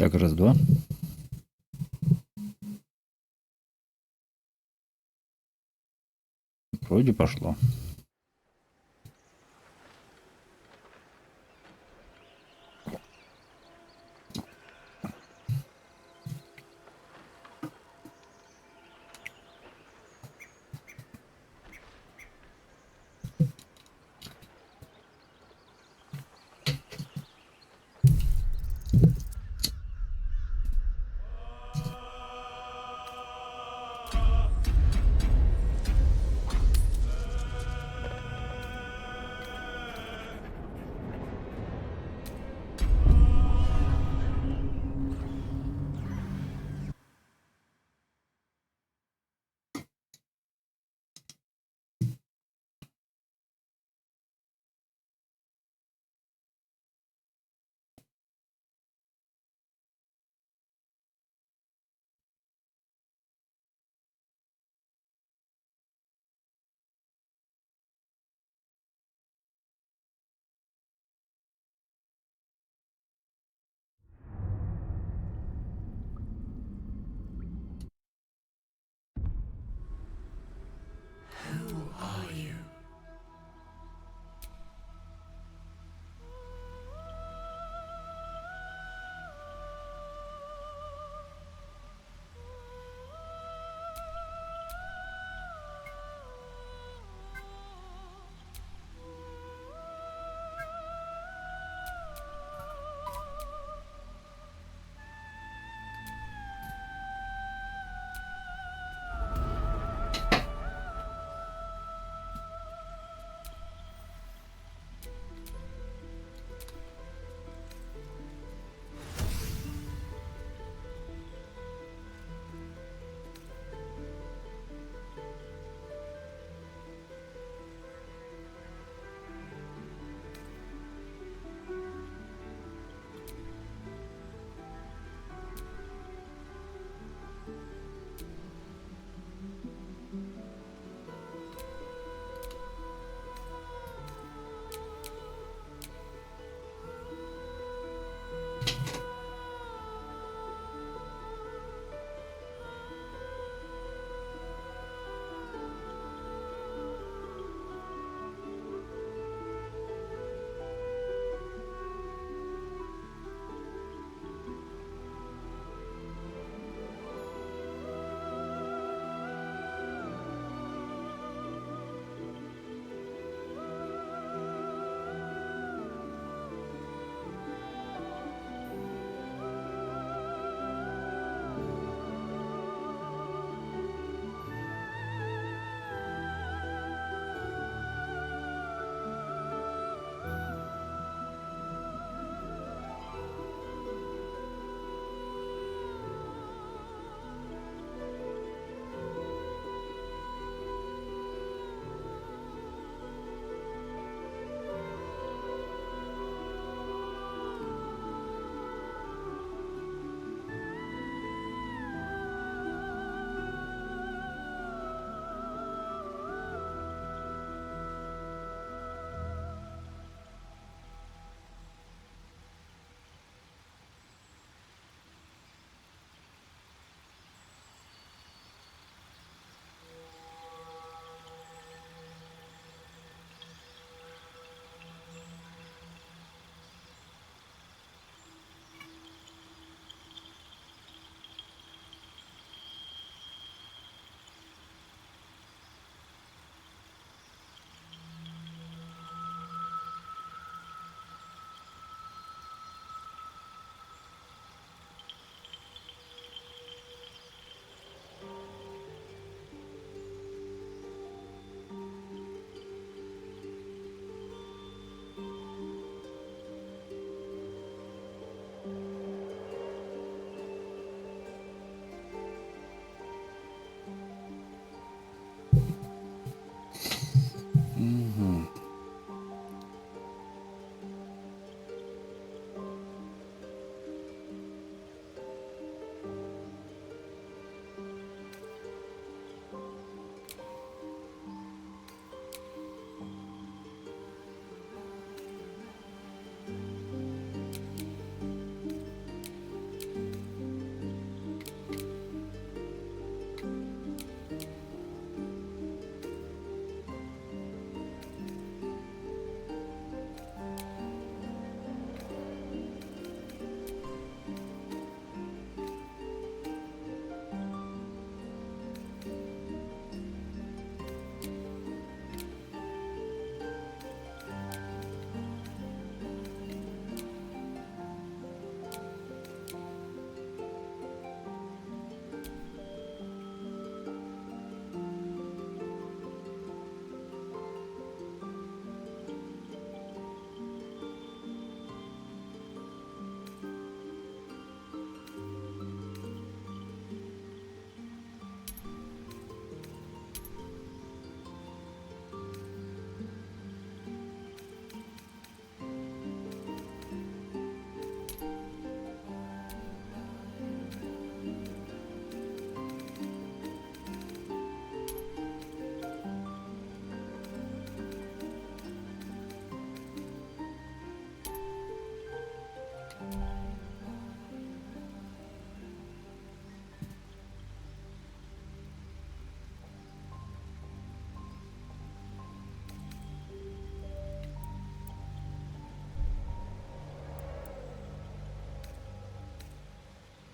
Так, раз, два. Вроде пошло.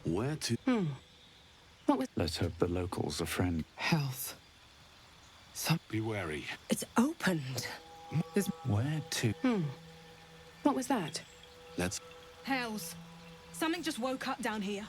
Where to? What was Let's hope the locals are friendly. health? Be wary. It's opened. There's Where to? what was that? Let's. Hells. Something just woke up down here.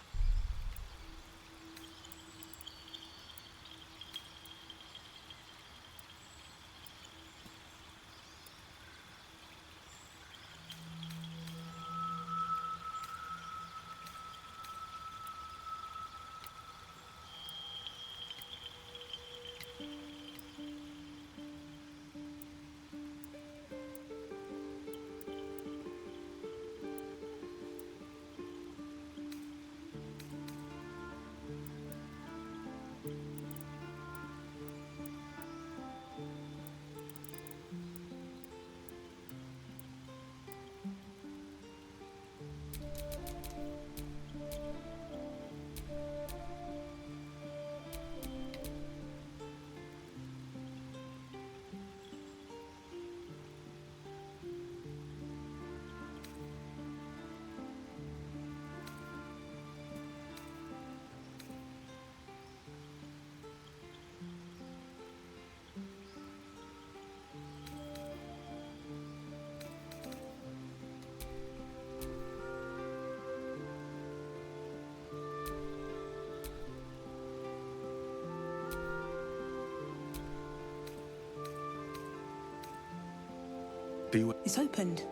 Be It's opened.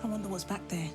I wonder what's back there.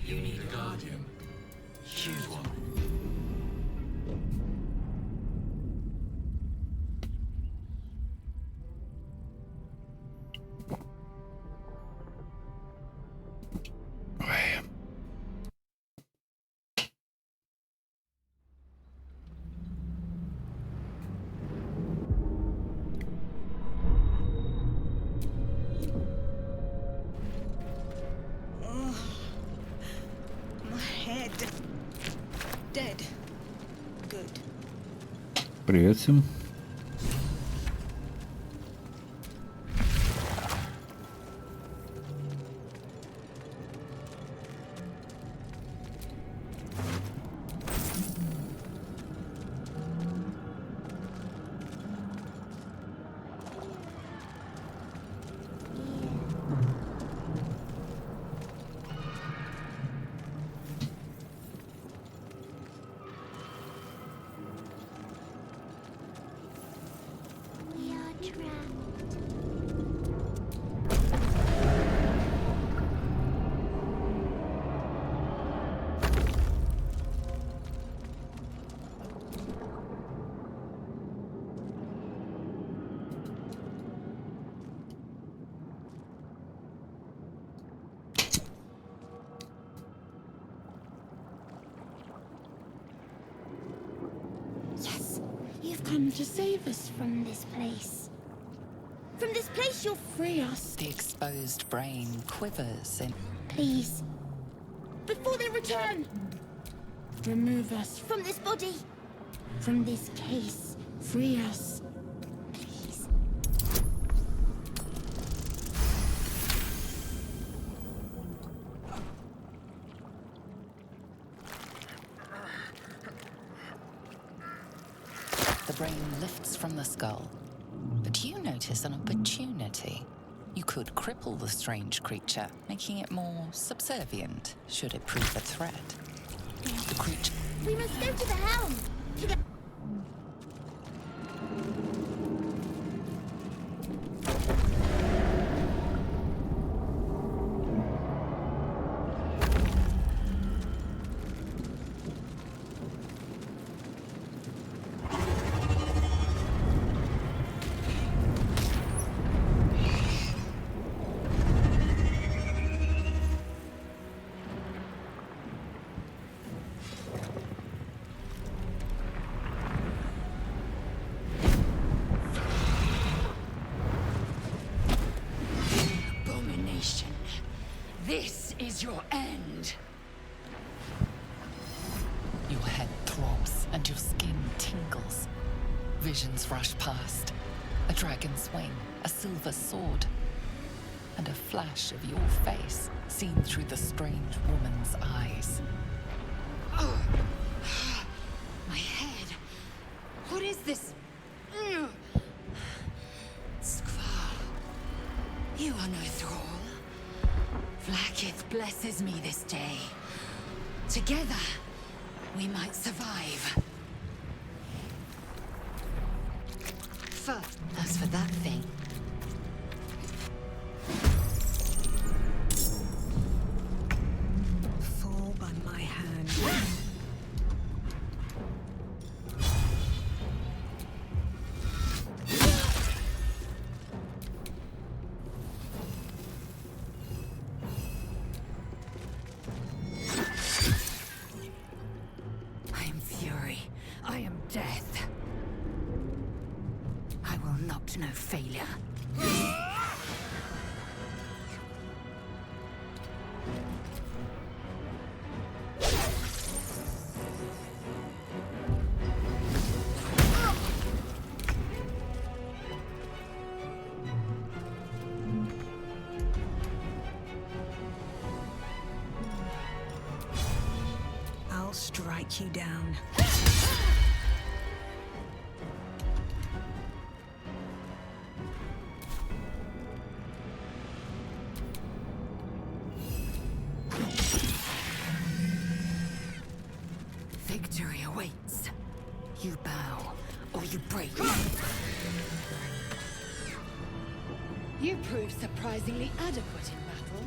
You need a guardian. Choose one. Dead. Good. Привет всем. Yes, you've come to save us from this place. From this place you'll free us. The exposed brain quivers in... Please. Before they return! Remove us From this body. from this case. Free us. Please. The brain lifts from the skull. But you notice an opportunity. You could cripple the strange creature, making it more subservient, should it prove a threat. The creature... We must go to the helm. To the... Abomination. This is your end. Your head throbs and your skin tingles. Visions rush past. A dragon's wing, a silver sword, and a flash of your face seen through the strange woman's eyes. My head. What is this? Skvar. You are no thrall. Vlaakith blesses me this day. Together, we might survive. As for that thing, Fall by my hand. I am fury. I am death. I will not know failure. I'll strike you down. Victory awaits. You bow, or you break. You prove surprisingly adequate in battle.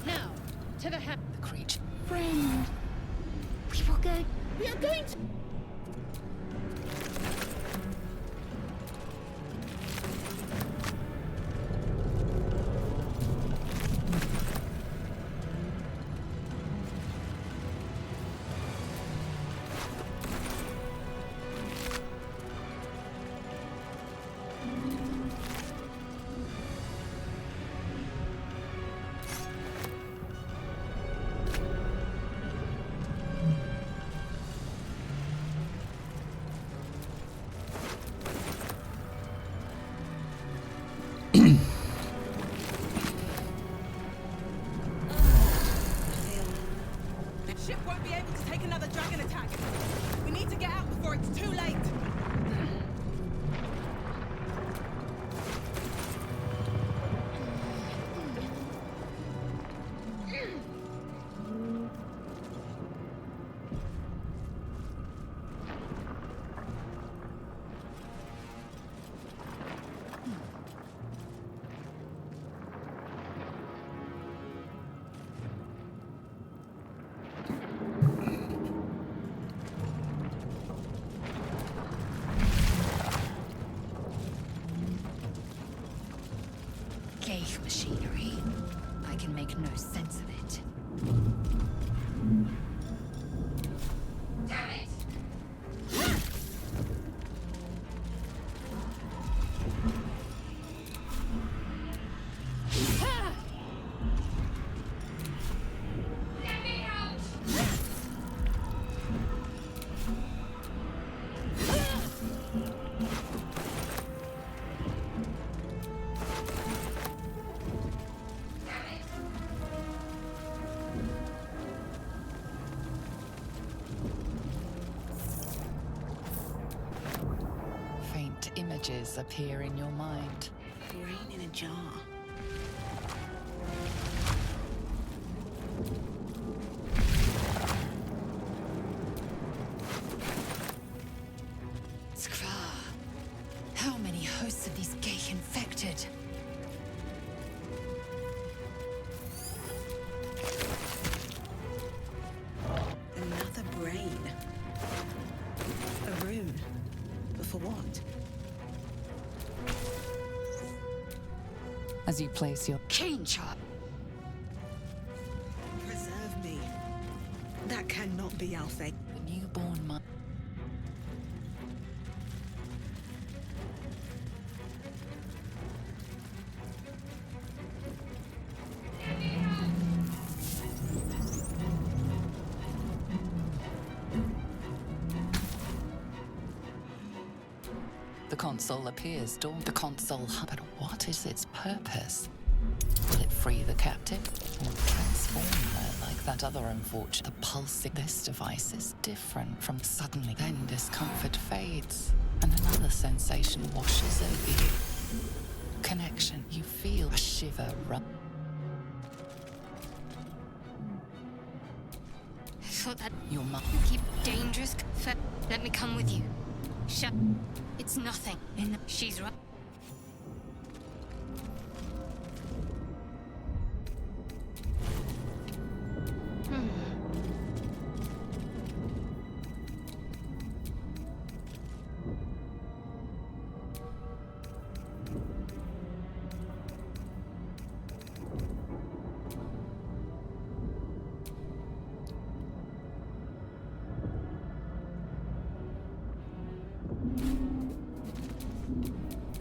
Now, The creature. Friend. We are going to... The ship won't be able to take another dragon attack. We need to get out before it's too late. Gauge machinery. I can make no sense of it. Damn it! Let me out! Faint images appear in your mind. Brain in a jar. Skra. How many hosts of these gay infected? Another brain. A rune. But for what? As you place your Cane chop. Preserve me. That cannot be our fate. the newborn mind. The console appears dawn. The console, but what is its purpose? Will it free the captive or transform her like that other unfortunate? The pulsing. This device is different from suddenly. Then discomfort fades and another sensation washes over you. Connection. You feel a shiver run. Thought that Your mind. you keep dangerous. Let me come with you. Shut. It's nothing. She's right.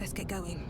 Let's get going.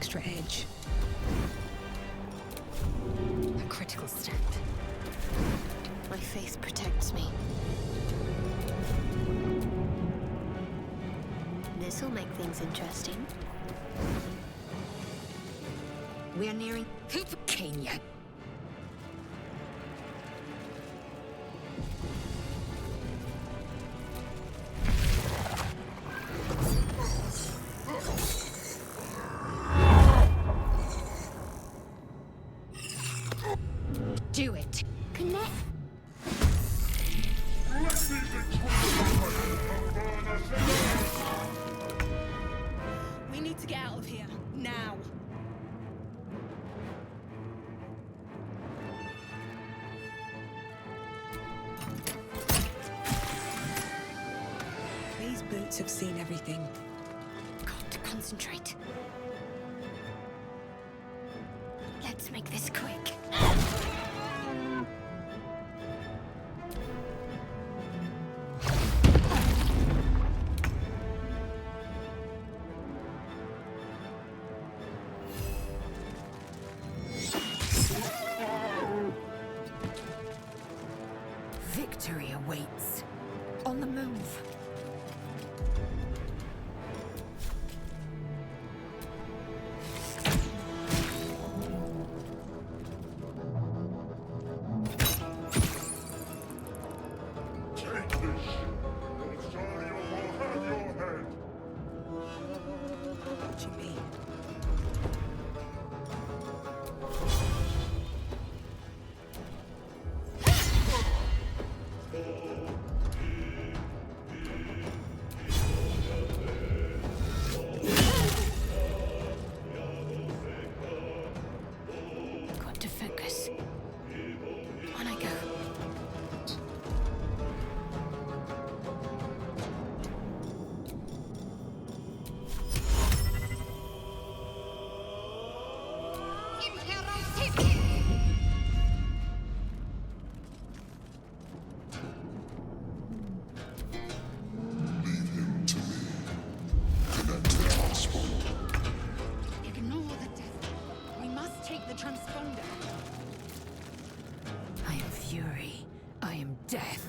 extra edge. A critical step. My faith protects me. This'll make things interesting. We're nearing Kenya. Do it. Connect. We need to get out of here. Now. These boots have seen everything. Got to concentrate. Let's make this quick. Victory awaits. On the move. What do you mean? Got to focus. On I go. Ignore the death. We must take the transponder. I am fury. I am death.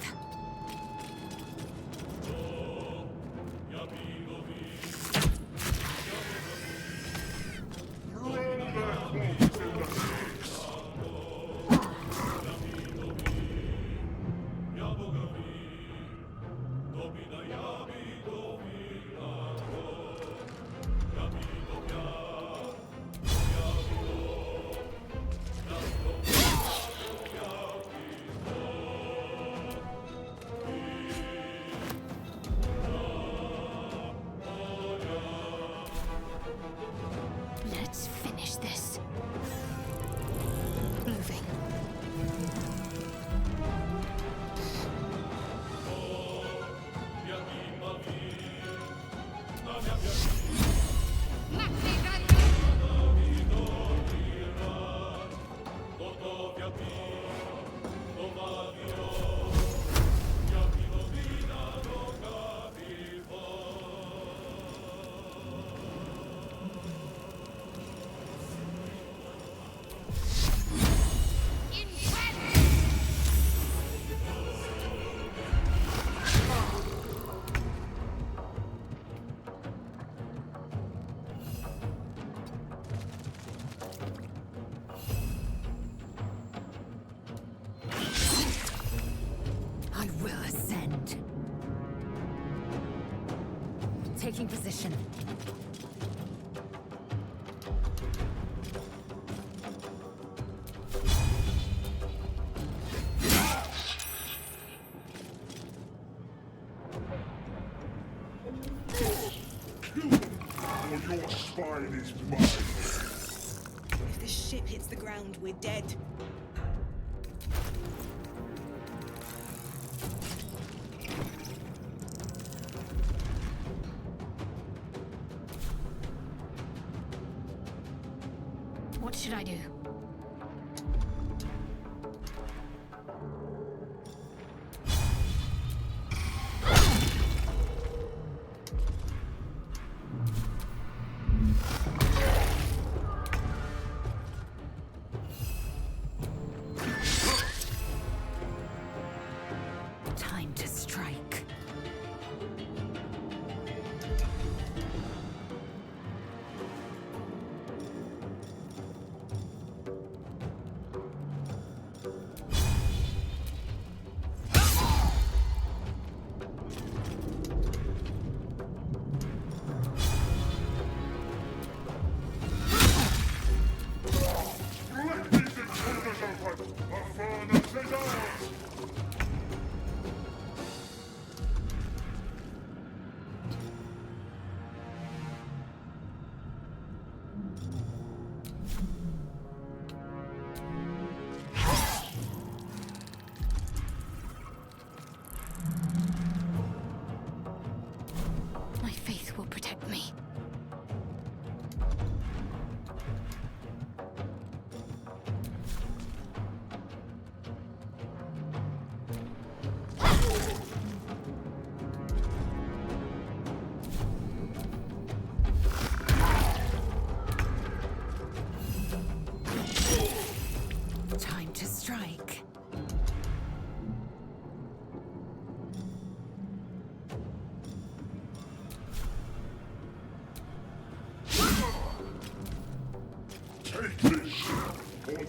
Let's finish this. Moving. I will ascend. Taking position. Or your spine is mine. If this ship hits the ground, we're dead. What should I do?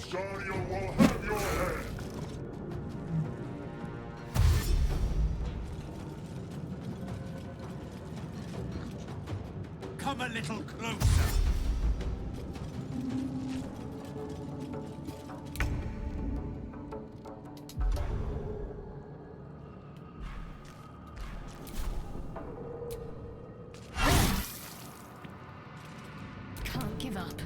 Shario will have your head! Come a little closer. Can't give up.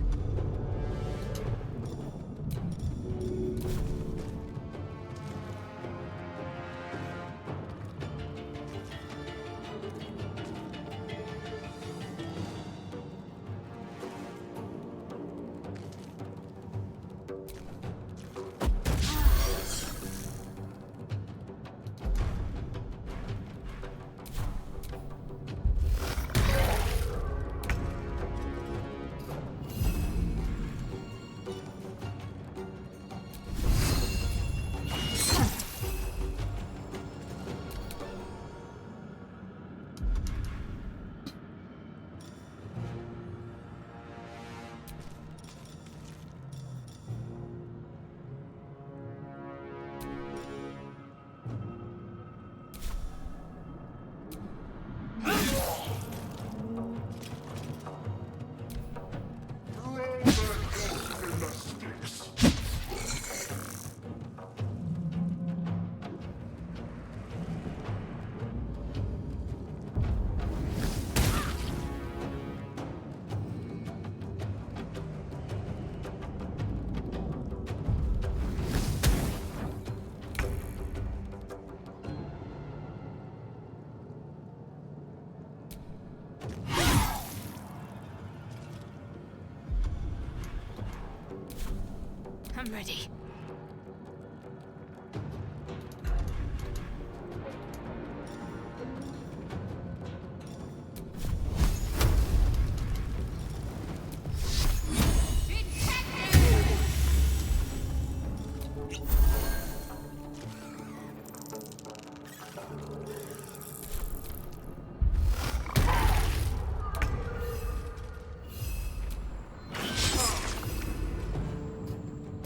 I'm ready.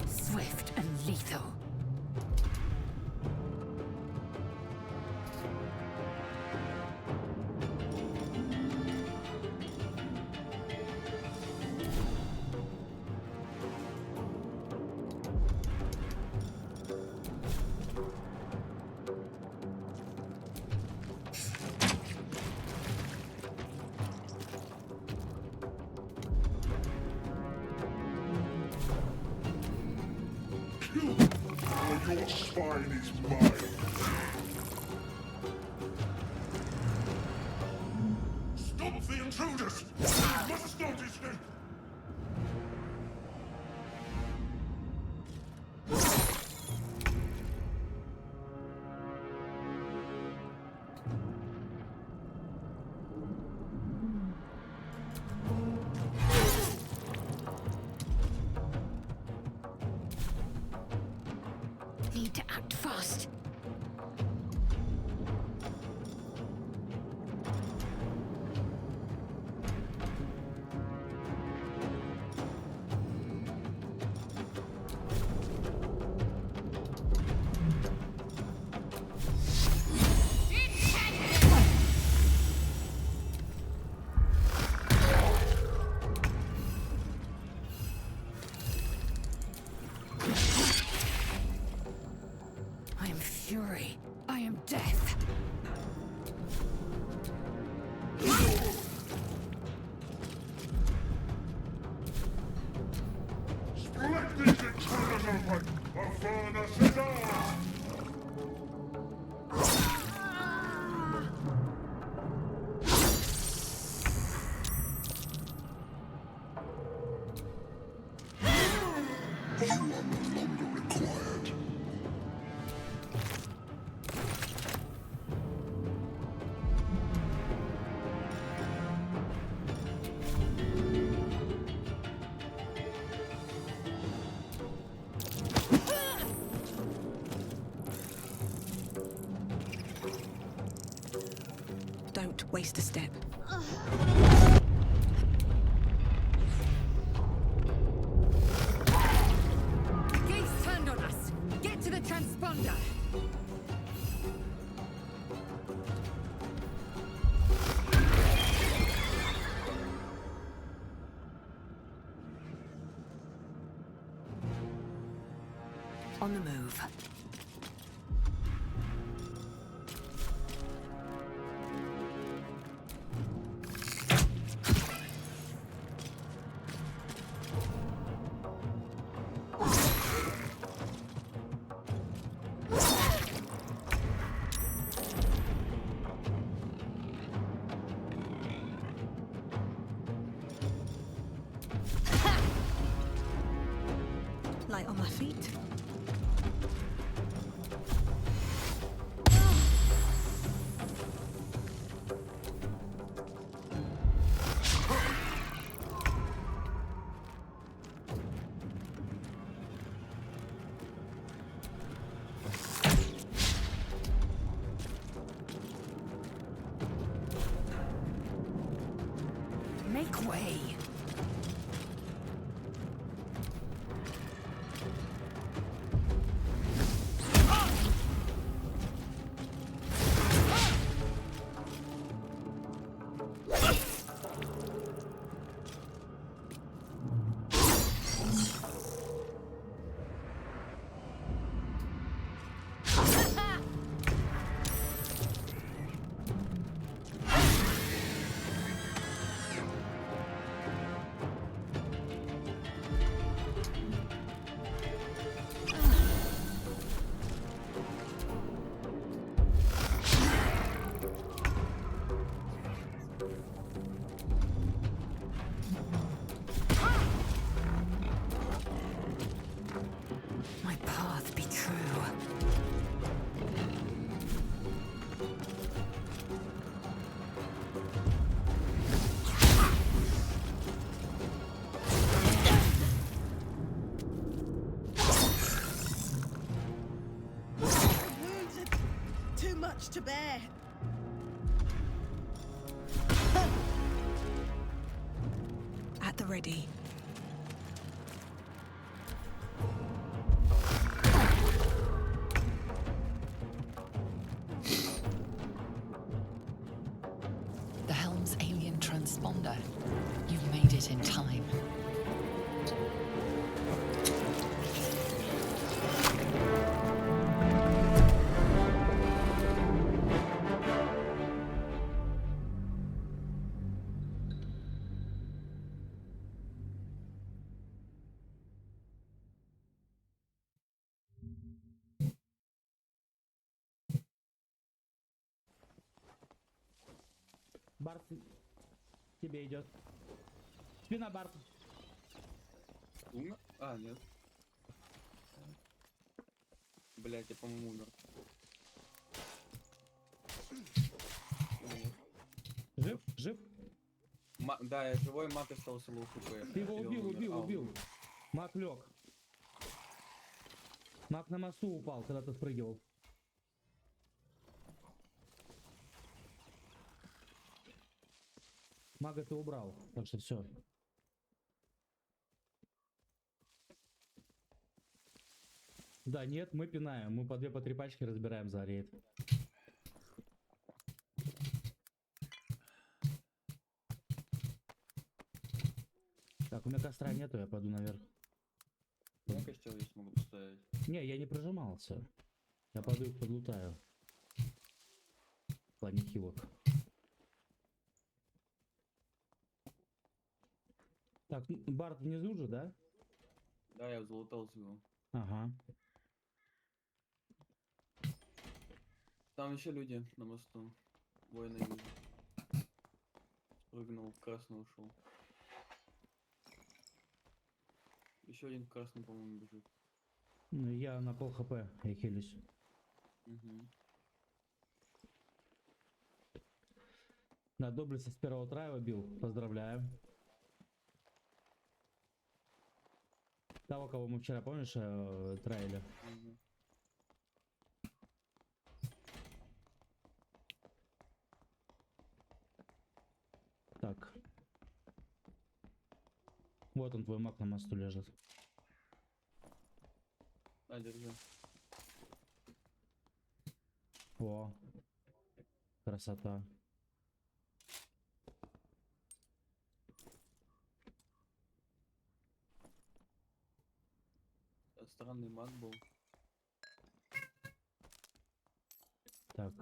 Swift and lethal. Or your spine is mine! Stop the intruders! You must not escape! Need to act fast. I am fury. I am death. Splendid intruders open! The furnace is ours! You are no longer required. Don't waste a step. on the move. Light on my feet. Make way. My path be true. Wounded. Too much to bear. At the ready. The helm's alien transponder. You've made it in time. Барт, тебе идет. Спина, Барт. Умер? А, нет. Блять, я, по-моему, умер. Нет. Жив? Жив? Да, я живой, маг остался лоу хп. Ты его убил. Маг лег. Маг на мосту упал, когда ты спрыгивал. Мага ты убрал, так что все. Да, нет, мы пинаем. Мы по 2-3 пачки разбираем за рейд. Так, у меня костра нету, я пойду наверх. У меня костер есть, могу поставить. Не, я не прожимался. Я пойду их подлутаю. В плане хилок. Так, Барт внизу же, да? Да, я залутал его. Ага. Там еще люди на мосту. Воины вижу. Спрыгнул, в красный ушел. Еще один в красный, по-моему, бежит. Ну, я на пол хп, я хилюсь. Угу. Да, Доблести с первого трайва бил. Поздравляю. Того, кого мы вчера, помнишь, траили? Угу. Так. Вот он, твой маг на мосту лежит. А, держи. О, красота. Странный маг был. Так,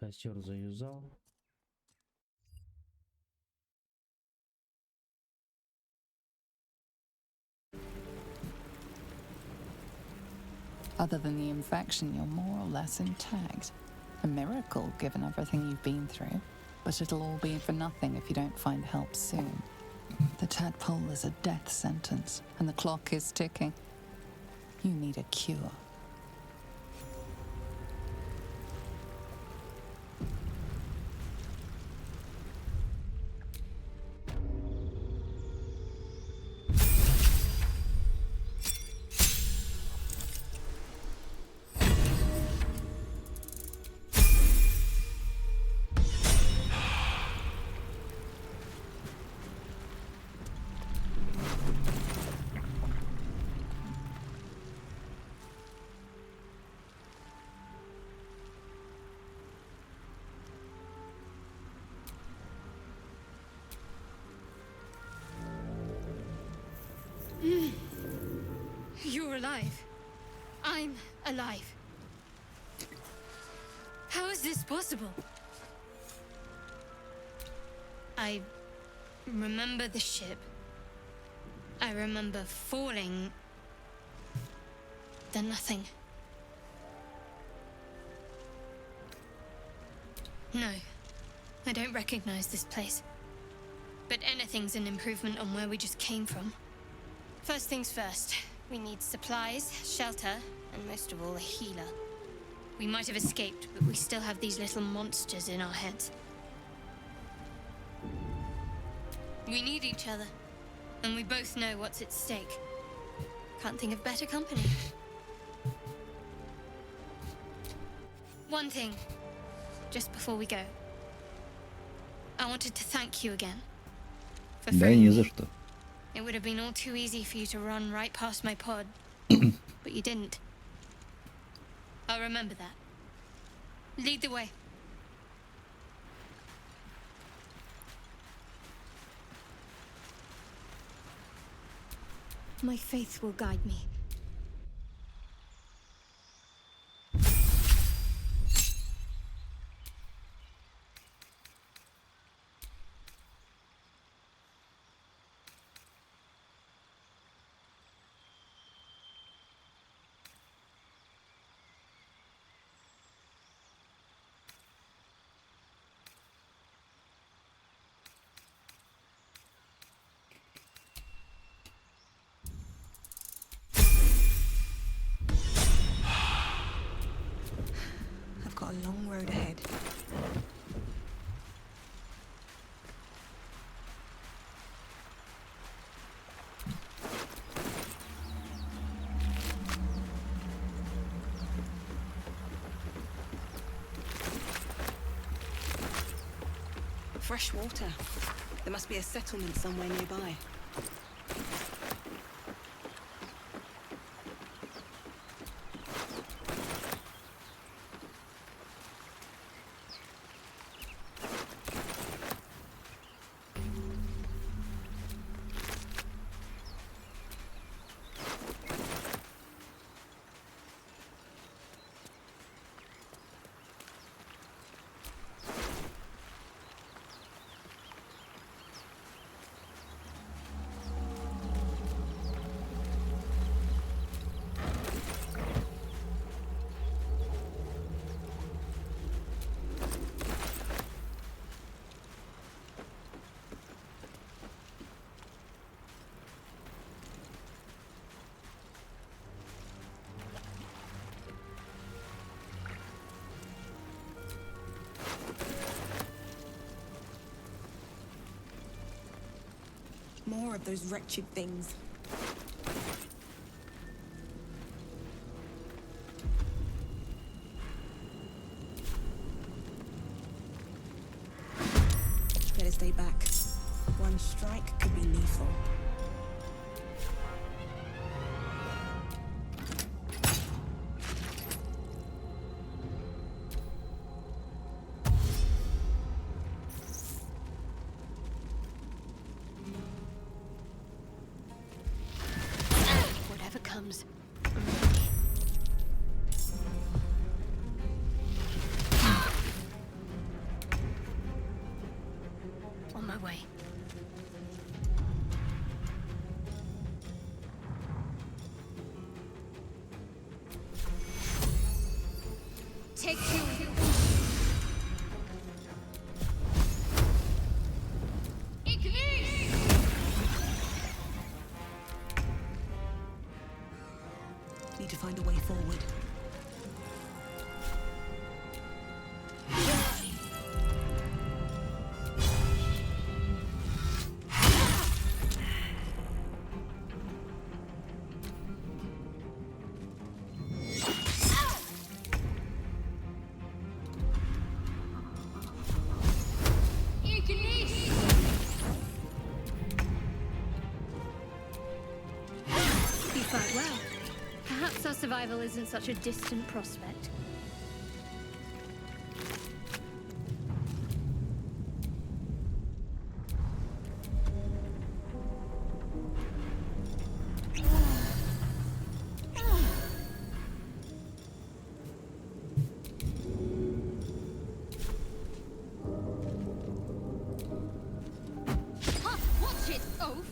костер заюзал. Other than the infection, you're more or less intact. A miracle, given everything you've been through. But it'll all be for nothing if you don't find help soon. The tadpole is a death sentence, and the clock is ticking. You need a cure. You're alive. I'm alive. How is this possible? I remember the ship. I remember falling. Then nothing. No, I don't recognize this place. But anything's an improvement on where we just came from. First things first, we need supplies, shelter, and most of all, a healer. We might have escaped, but we still have these little monsters in our heads. We need each other, and we both know what's at stake. Can't think of better company. One thing, just before we go. I wanted to thank you again. For Да, freeing не me. за что. It would have been all too easy for you to run right past my pod, but you didn't. I'll remember that. Lead the way. My faith will guide me. I've got a long road ahead. Fresh water. There must be a settlement somewhere nearby. More of those wretched things. Better stay back. One strike could be lethal. Whatever comes. Survival isn't such a distant prospect. Watch it, oaf!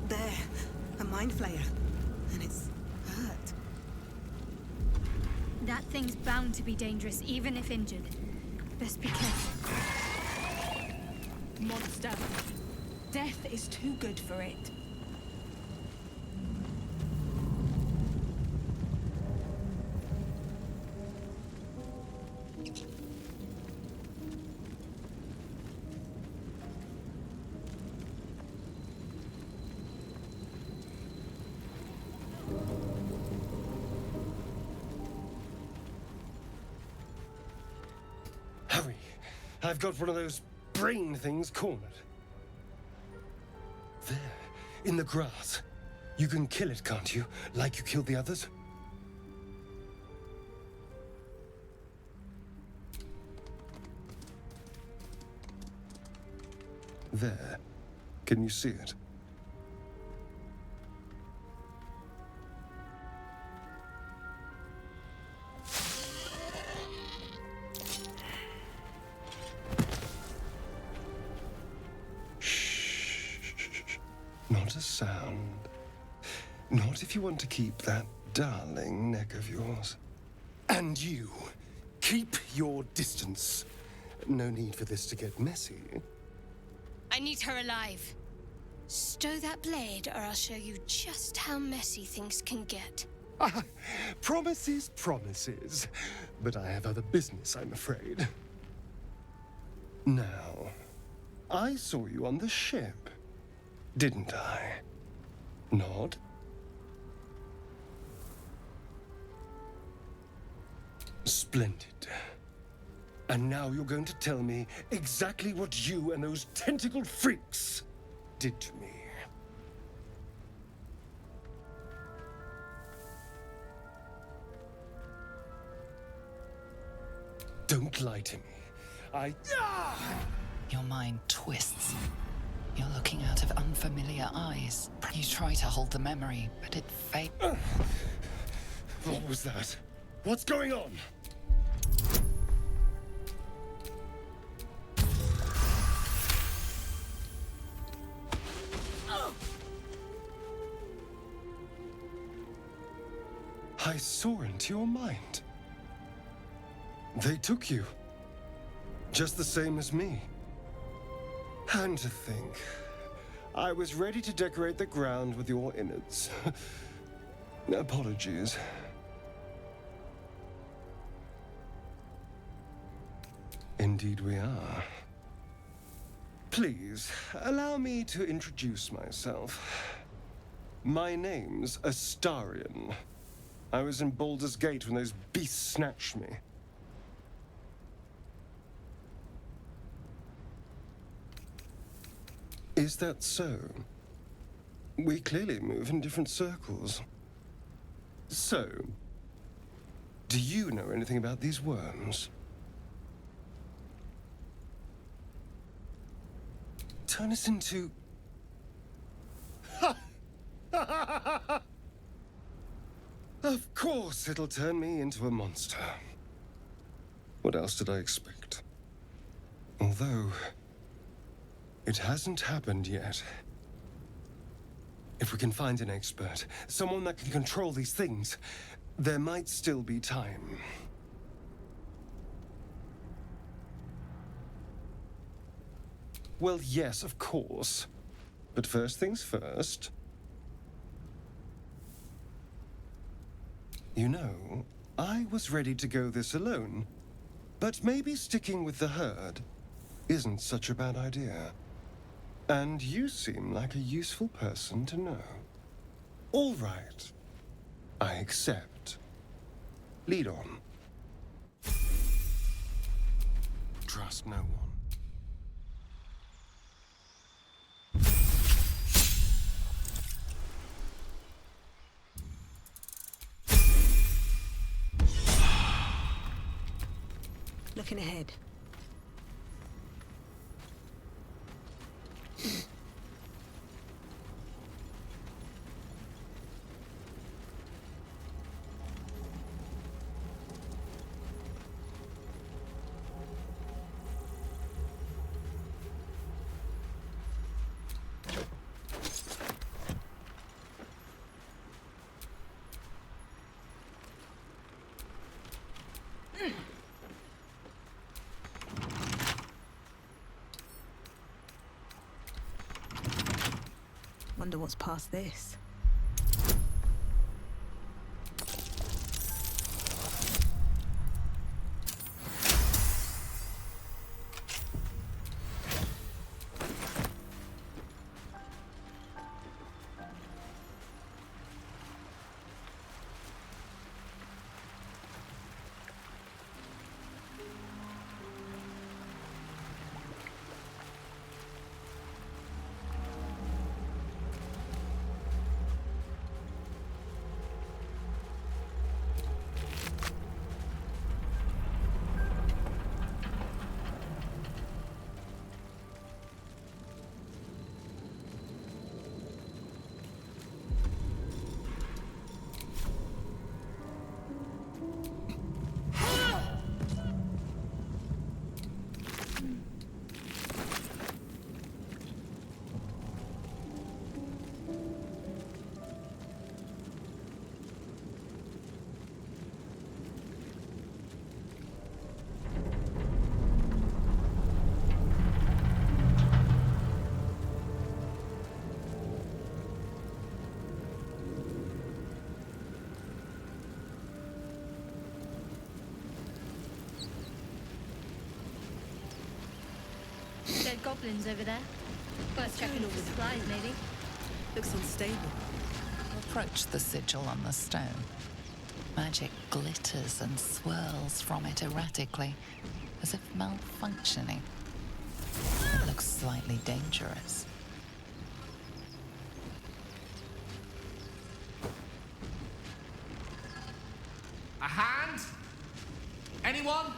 There, a mind flayer. And it's hurt. That thing's bound to be dangerous, even if injured. Best be careful. Monster. Death is too good for it. Hurry! I've got one of those brain things cornered. There, in the grass. You can kill it, can't you? Like you killed the others? There. Can you see it? Not a sound. Not if you want to keep that darling neck of yours. And you, keep your distance. No need for this to get messy. I need her alive. Stow that blade, or I'll show you just how messy things can get. Promises, promises. But I have other business, I'm afraid. Now, I saw you on the ship, didn't I? Nod? Splendid. And now you're going to tell me exactly what you and those tentacled freaks did to me. Don't lie to me. Your mind twists. You're looking out of unfamiliar eyes. You try to hold the memory, but it fades. What was that? What's going on? I saw into your mind. They took you. Just the same as me. And to think, I was ready to decorate the ground with your innards. Apologies. Indeed we are. Please, allow me to introduce myself. My name's Astarion. I was in Baldur's Gate when those beasts snatched me. Is that so? We clearly move in different circles. So, do you know anything about these worms? Turn us into... Of course it'll turn me into a monster. What else did I expect? Although, it hasn't happened yet. If we can find an expert, someone that can control these things, there might still be time. Well, yes, of course. But first things first. You know, I was ready to go this alone. But maybe sticking with the herd isn't such a bad idea. And you seem like a useful person to know. All right. I accept. Lead on. Trust no one. Looking ahead. Wonder what's past this. Dead goblins over there. Worth checking all the supplies, maybe. Looks unstable. Approach the sigil on the stone. Magic glitters and swirls from it erratically, as if malfunctioning. It looks slightly dangerous. A hand? Anyone?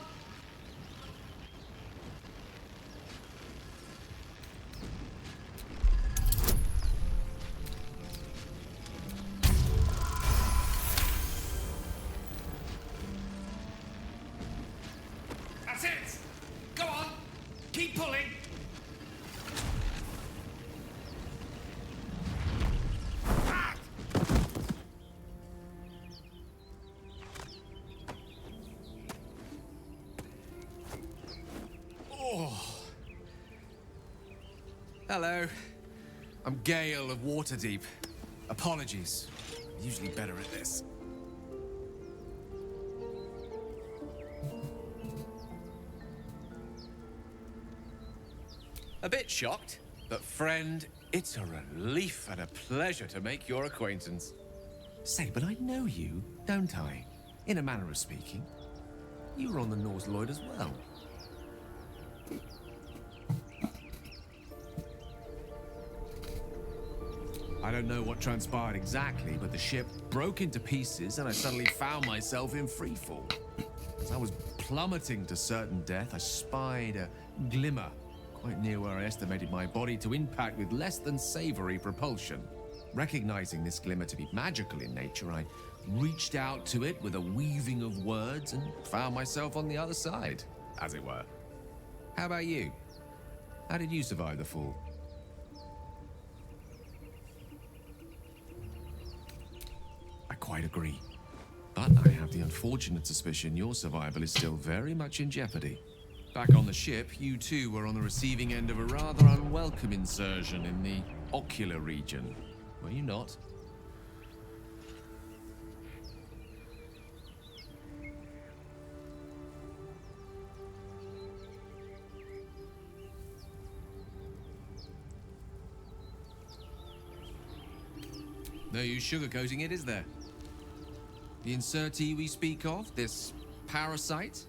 That's it! Go on! Keep pulling! Hello. I'm Gale of Waterdeep. Apologies. I'm usually better at this. A bit shocked, but friend, it's a relief and a pleasure to make your acquaintance. Say, but I know you, don't I? In a manner of speaking. You were on the Norse Lloyd as well. I don't know what transpired exactly, but the ship broke into pieces and I suddenly found myself in freefall. As I was plummeting to certain death, I spied a glimmer quite near where I estimated my body to impact with less than savory propulsion. Recognizing this glimmer to be magical in nature, I reached out to it with a weaving of words and found myself on the other side, as it were. How about you? How did you survive the fall? I quite agree. But I have the unfortunate suspicion your survival is still very much in jeopardy. Back on the ship, you too were on the receiving end of a rather unwelcome insertion in the ocular region, were you not? No use sugarcoating it, is there? The insertee we speak of, this parasite,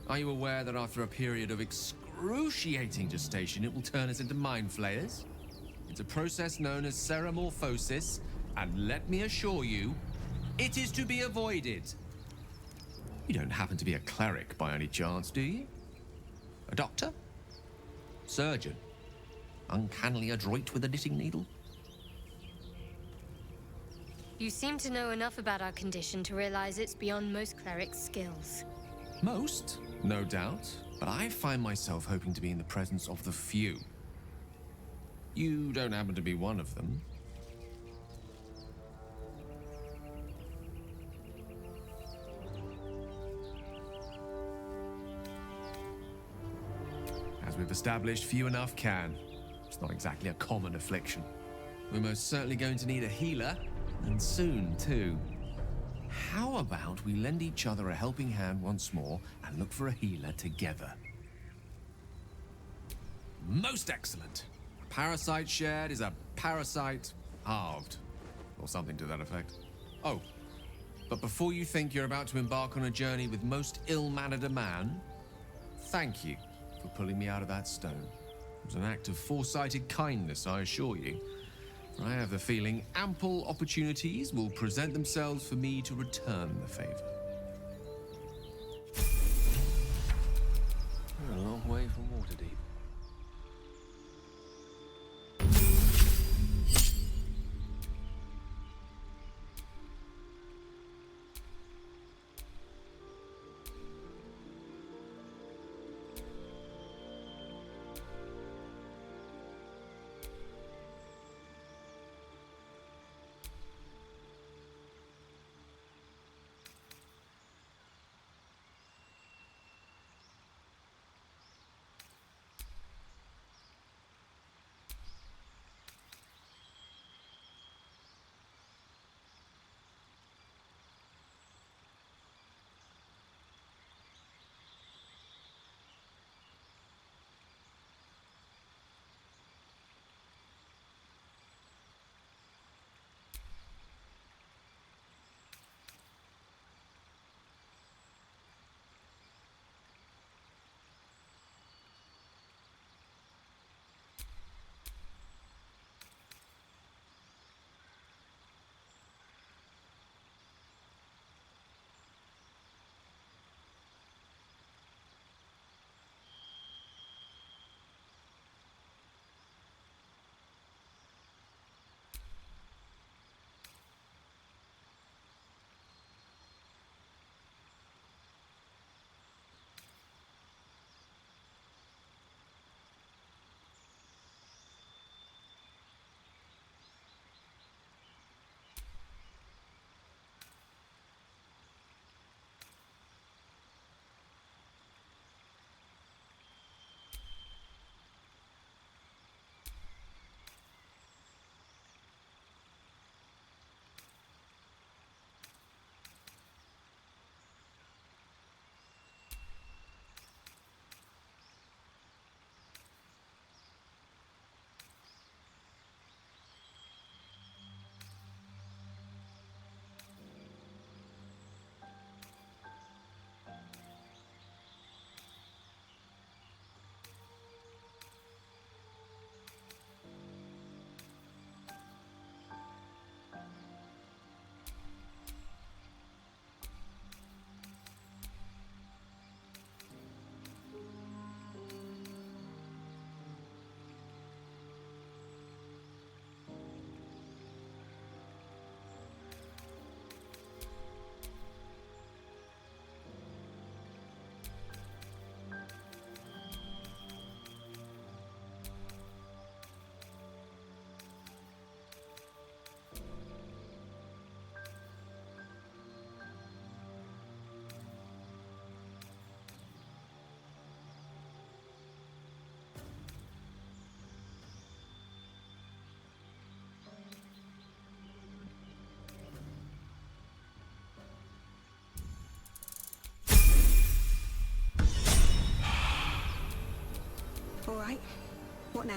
are you aware that after a period of excruciating gestation, it will turn us into mind flayers? It's a process known as ceramorphosis, and let me assure you, it is to be avoided. You don't happen to be a cleric by any chance, do you? A doctor? Surgeon? Uncannily adroit with a knitting needle? You seem to know enough about our condition to realize it's beyond most clerics' skills. Most, no doubt, but I find myself hoping to be in the presence of the few. You don't happen to be one of them. As we've established, few enough can. It's not exactly a common affliction. We're most certainly going to need a healer, and soon, too. How about we lend each other a helping hand once more and look for a healer together? Most excellent. A parasite shared is a parasite halved, or something to that effect. Oh, but before you think you're about to embark on a journey with most ill-mannered a man, thank you for pulling me out of that stone. It was an act of foresighted kindness, I assure you. I have the feeling ample opportunities will present themselves for me to return the favor. We're a long way from Waterdeep. Right. What now?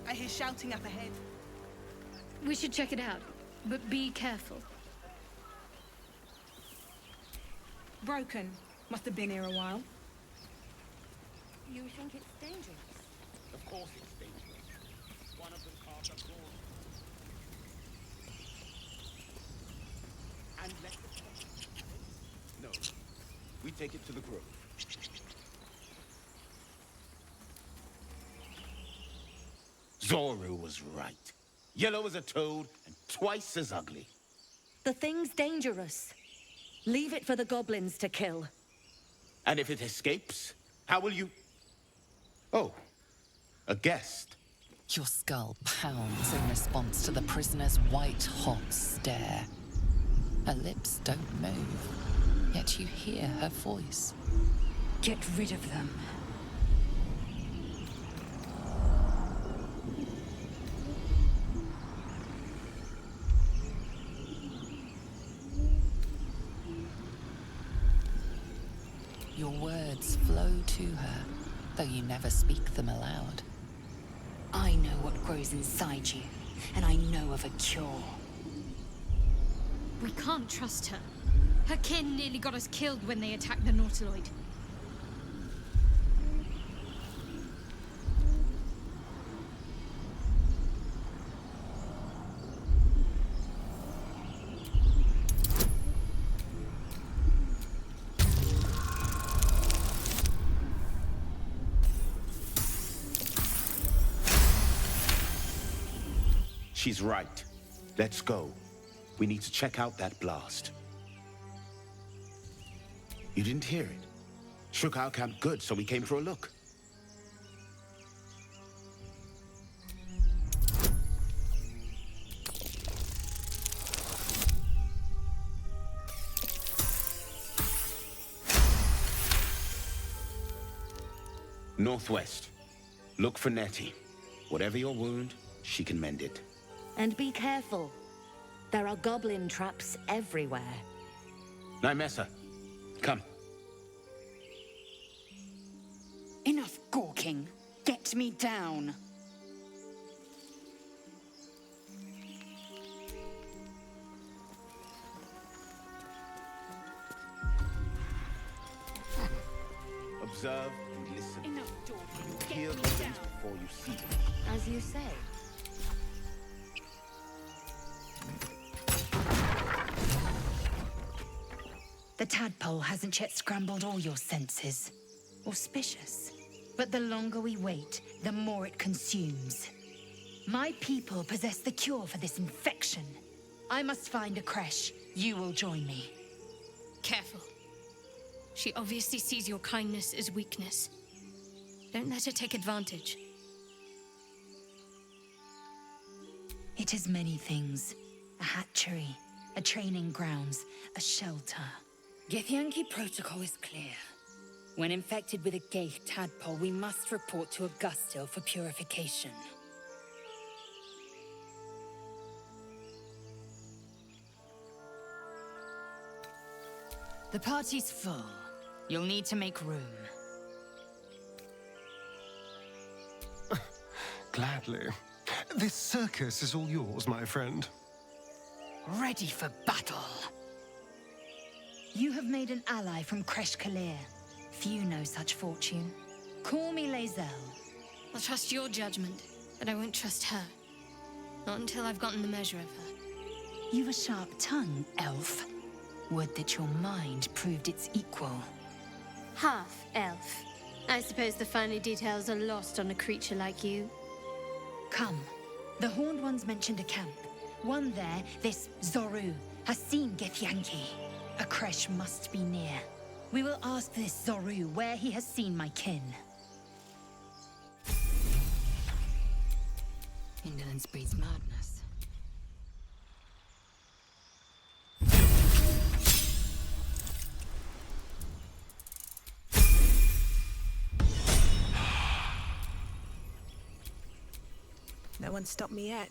I hear shouting up ahead. We should check it out, but be careful. Broken. Must have been here a while. You think it's dangerous? Of course it's dangerous. One of them carved a cross. And let it. No. We take it to the grove. Zoru was right. Yellow as a toad and twice as ugly. The thing's dangerous. Leave it for the goblins to kill. And if it escapes, how will you... Oh, a guest. Your skull pounds in response to the prisoner's white-hot stare. Her lips don't move, yet you hear her voice. Get rid of them. Your words flow to her, though you never speak them aloud. I know what grows inside you, and I know of a cure. We can't trust her. Her kin nearly got us killed when they attacked the Nautiloid. She's right. Let's go. We need to check out that blast. You didn't hear it? Shook our camp good, so we came for a look. Northwest. Look for Nettie. Whatever your wound, she can mend it. And be careful. There are goblin traps everywhere. Nymessa, come. Enough gawking. Get me down. Observe and listen. Enough talking. Hear the things before you see them. As you say. The tadpole hasn't yet scrambled all your senses. Auspicious. But the longer we wait, the more it consumes. My people possess the cure for this infection. I must find a creche. You will join me. Careful. She obviously sees your kindness as weakness. Don't let her take advantage. It is many things. A hatchery, a training grounds, a shelter. Githyanki protocol is clear. When infected with a gay tadpole, we must report to Augustil for purification. The party's full. You'll need to make room. Gladly. This circus is all yours, my friend. Ready for battle. You have made an ally from Kresh Kalir. Few know such fortune. Call me Lae'zel. I'll trust your judgment, but I won't trust her. Not until I've gotten the measure of her. You've a sharp tongue, elf. Would that your mind proved its equal. Half elf. I suppose the finer details are lost on a creature like you. Come. The Horned Ones mentioned a camp. One there, this Zoru, has seen Githyanki. A Kresh must be near. We will ask this Zoru where he has seen my kin. Indolence breeds madness. No one stopped me yet.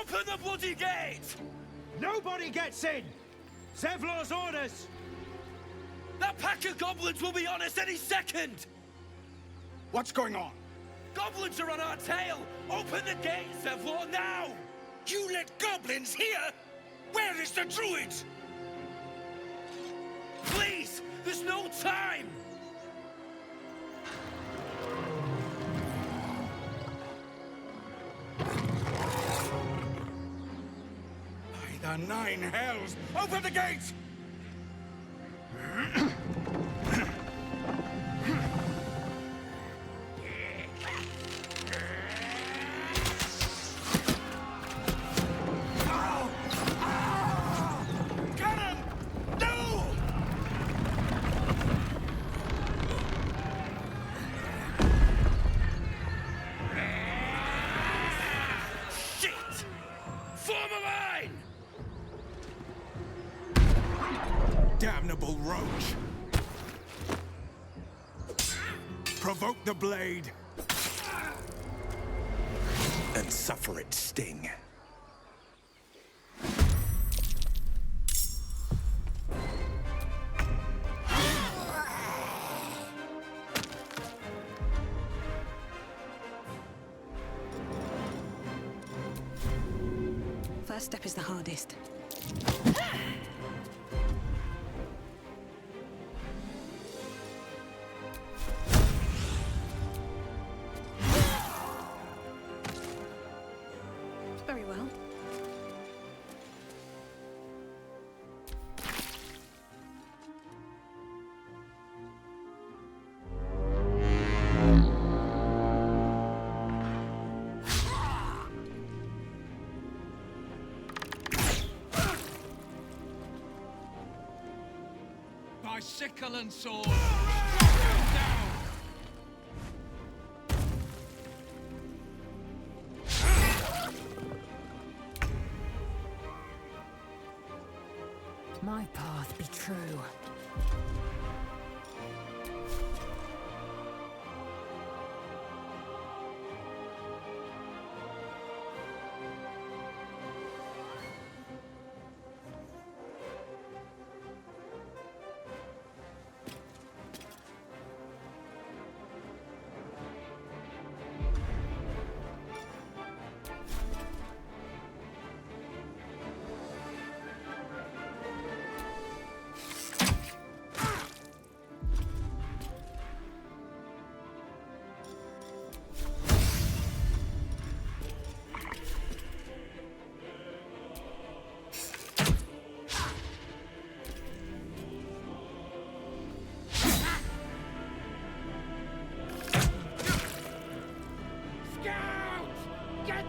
Open the bloody gate! Nobody gets in! Zevlor's orders! That pack of goblins will be on us any second! What's going on? Goblins are on our tail! Open the gate, Zevlor, now! You let goblins here? Where is the druid? Please! There's no time! By the nine hells! Open the gate! Damnable roach! Provoke the blade and suffer its sting. First step is the hardest. Very well. By sickle and sword! My path be true.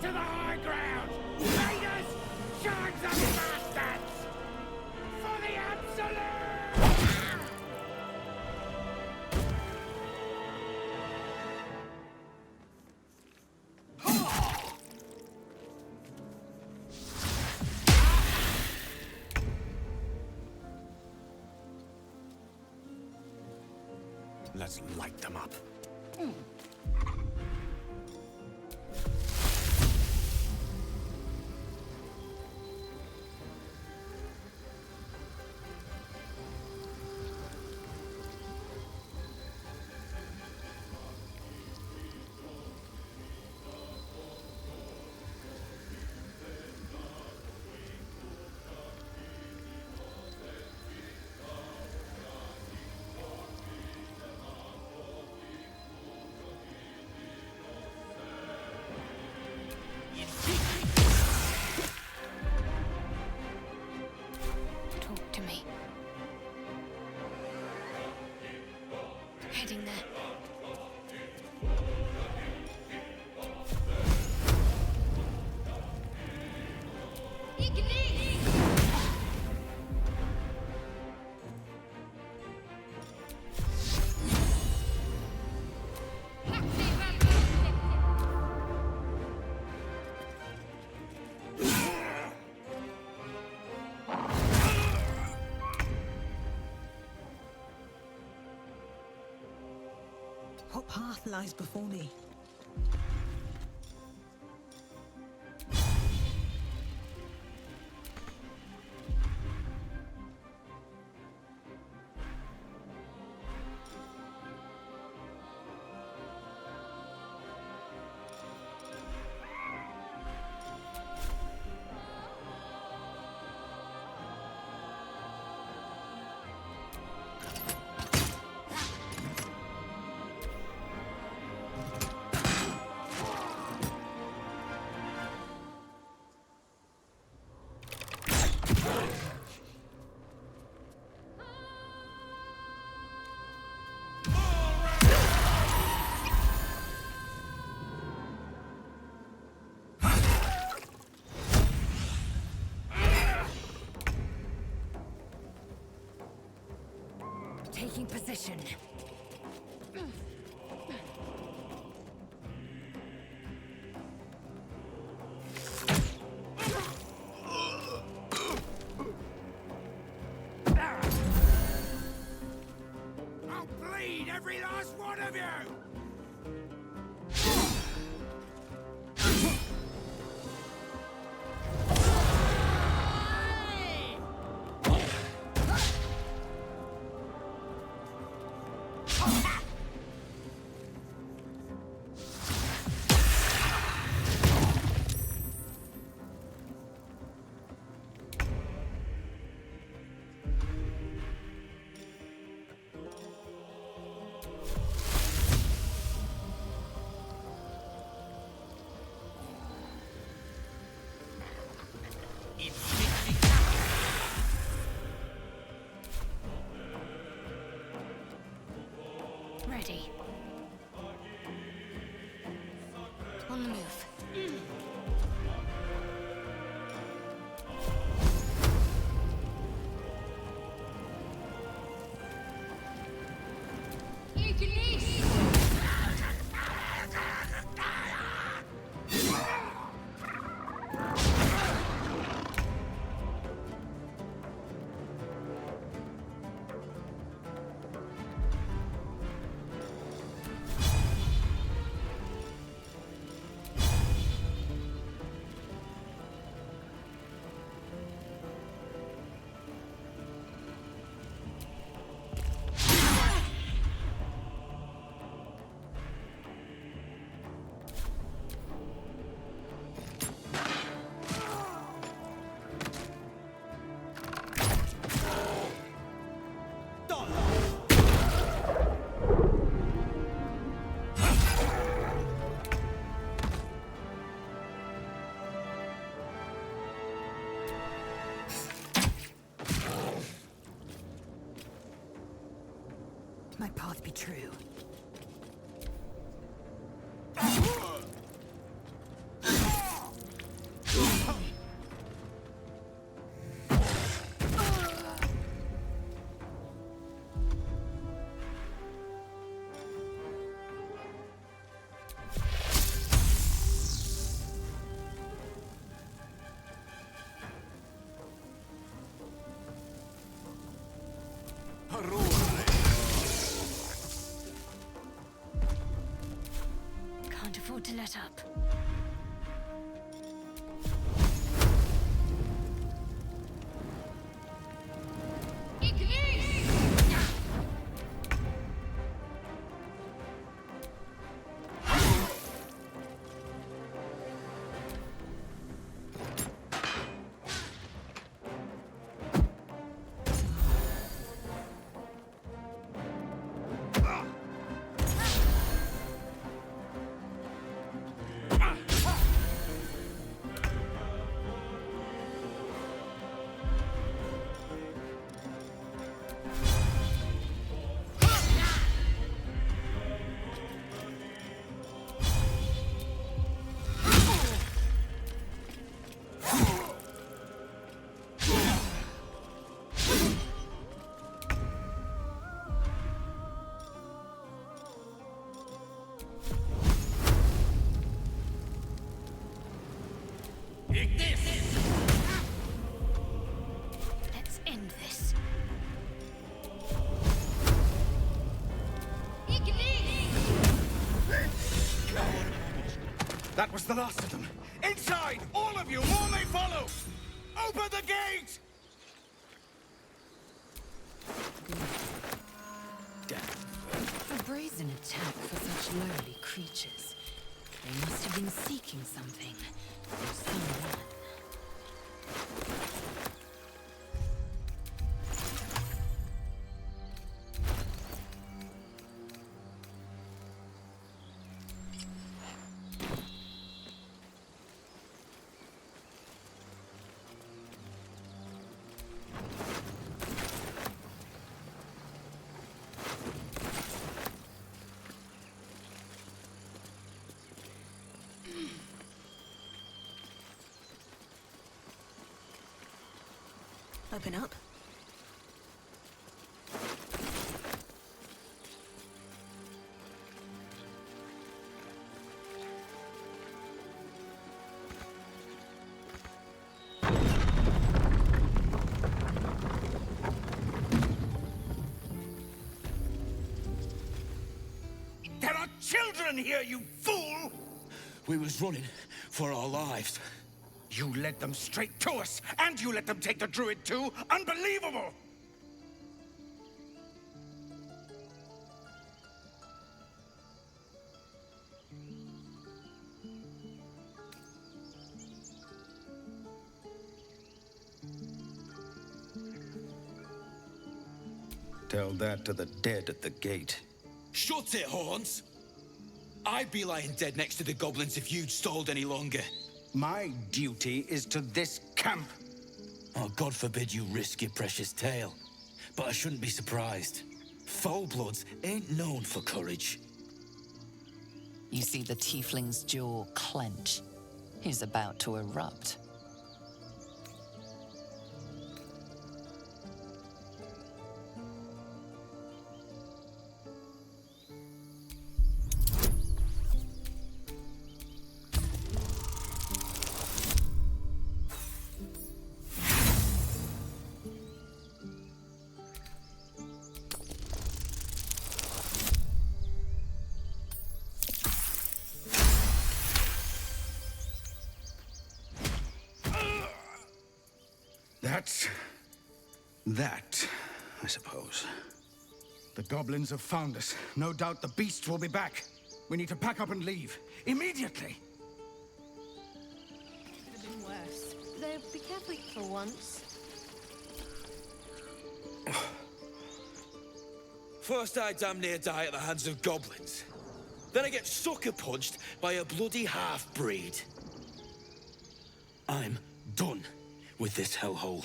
To the high ground! Raiders! Sharks and bastards! For the absolute! Let's light them up. Talk to me. Heading there. What path lies before me? Taking position. I'll bleed every last one of you! If my path be true. Can't afford to let up. Let's end this. That was the last of them. Inside! All of you! More may follow! Open the gate! A brazen attack for such lowly creatures. They must have been seeking something. Or someone. Open up. There are children here, you fool! We was running for our lives. You led them straight to us, and you let them take the druid too? Unbelievable! Tell that to the dead at the gate. Shut it, Horns! I'd be lying dead next to the goblins if you'd stalled any longer. My duty is to this camp. Oh, God forbid you risk your precious tail. But I shouldn't be surprised. Foulbloods ain't known for courage. You see the tiefling's jaw clench. He's about to erupt. That, I suppose. The goblins have found us. No doubt the beasts will be back. We need to pack up and leave. Immediately! Could have been worse. Though, be careful for once. First I damn near die at the hands of goblins. Then I get sucker punched by a bloody half-breed. I'm done with this hellhole.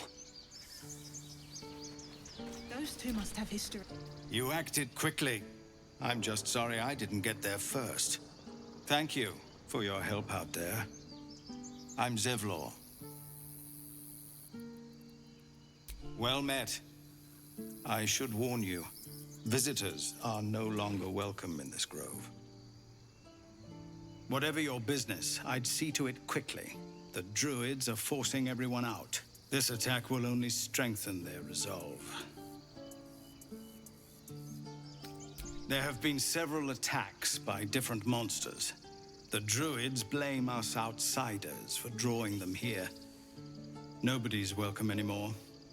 Go. Those two must have history. You acted quickly. I'm just sorry I didn't get there first. Thank you for your help out there. I'm Zevlor. Well met. I should warn you, visitors are no longer welcome in this grove. Whatever your business, I'd see to it quickly. The druids are forcing everyone out. This attack will only strengthen their resolve. There have been several attacks by different monsters. The druids blame us outsiders for drawing them here. Nobody's welcome anymore.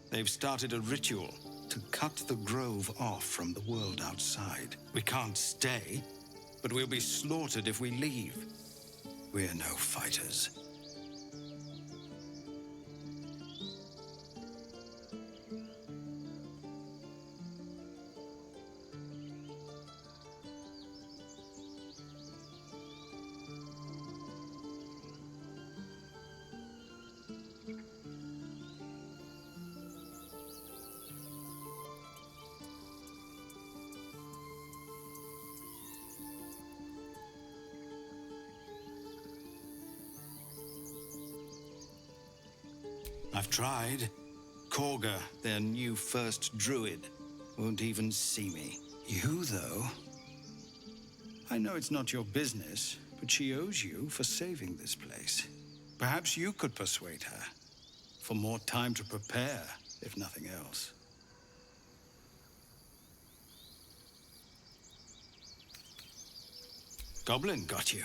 They've started a ritual to cut the grove off from the world outside. We can't stay, but we'll be slaughtered if we leave. We're no fighters. I've tried. Korga, their new first druid, won't even see me. You, though? I know it's not your business, but she owes you for saving this place. Perhaps you could persuade her. For more time to prepare, if nothing else. Goblin got you.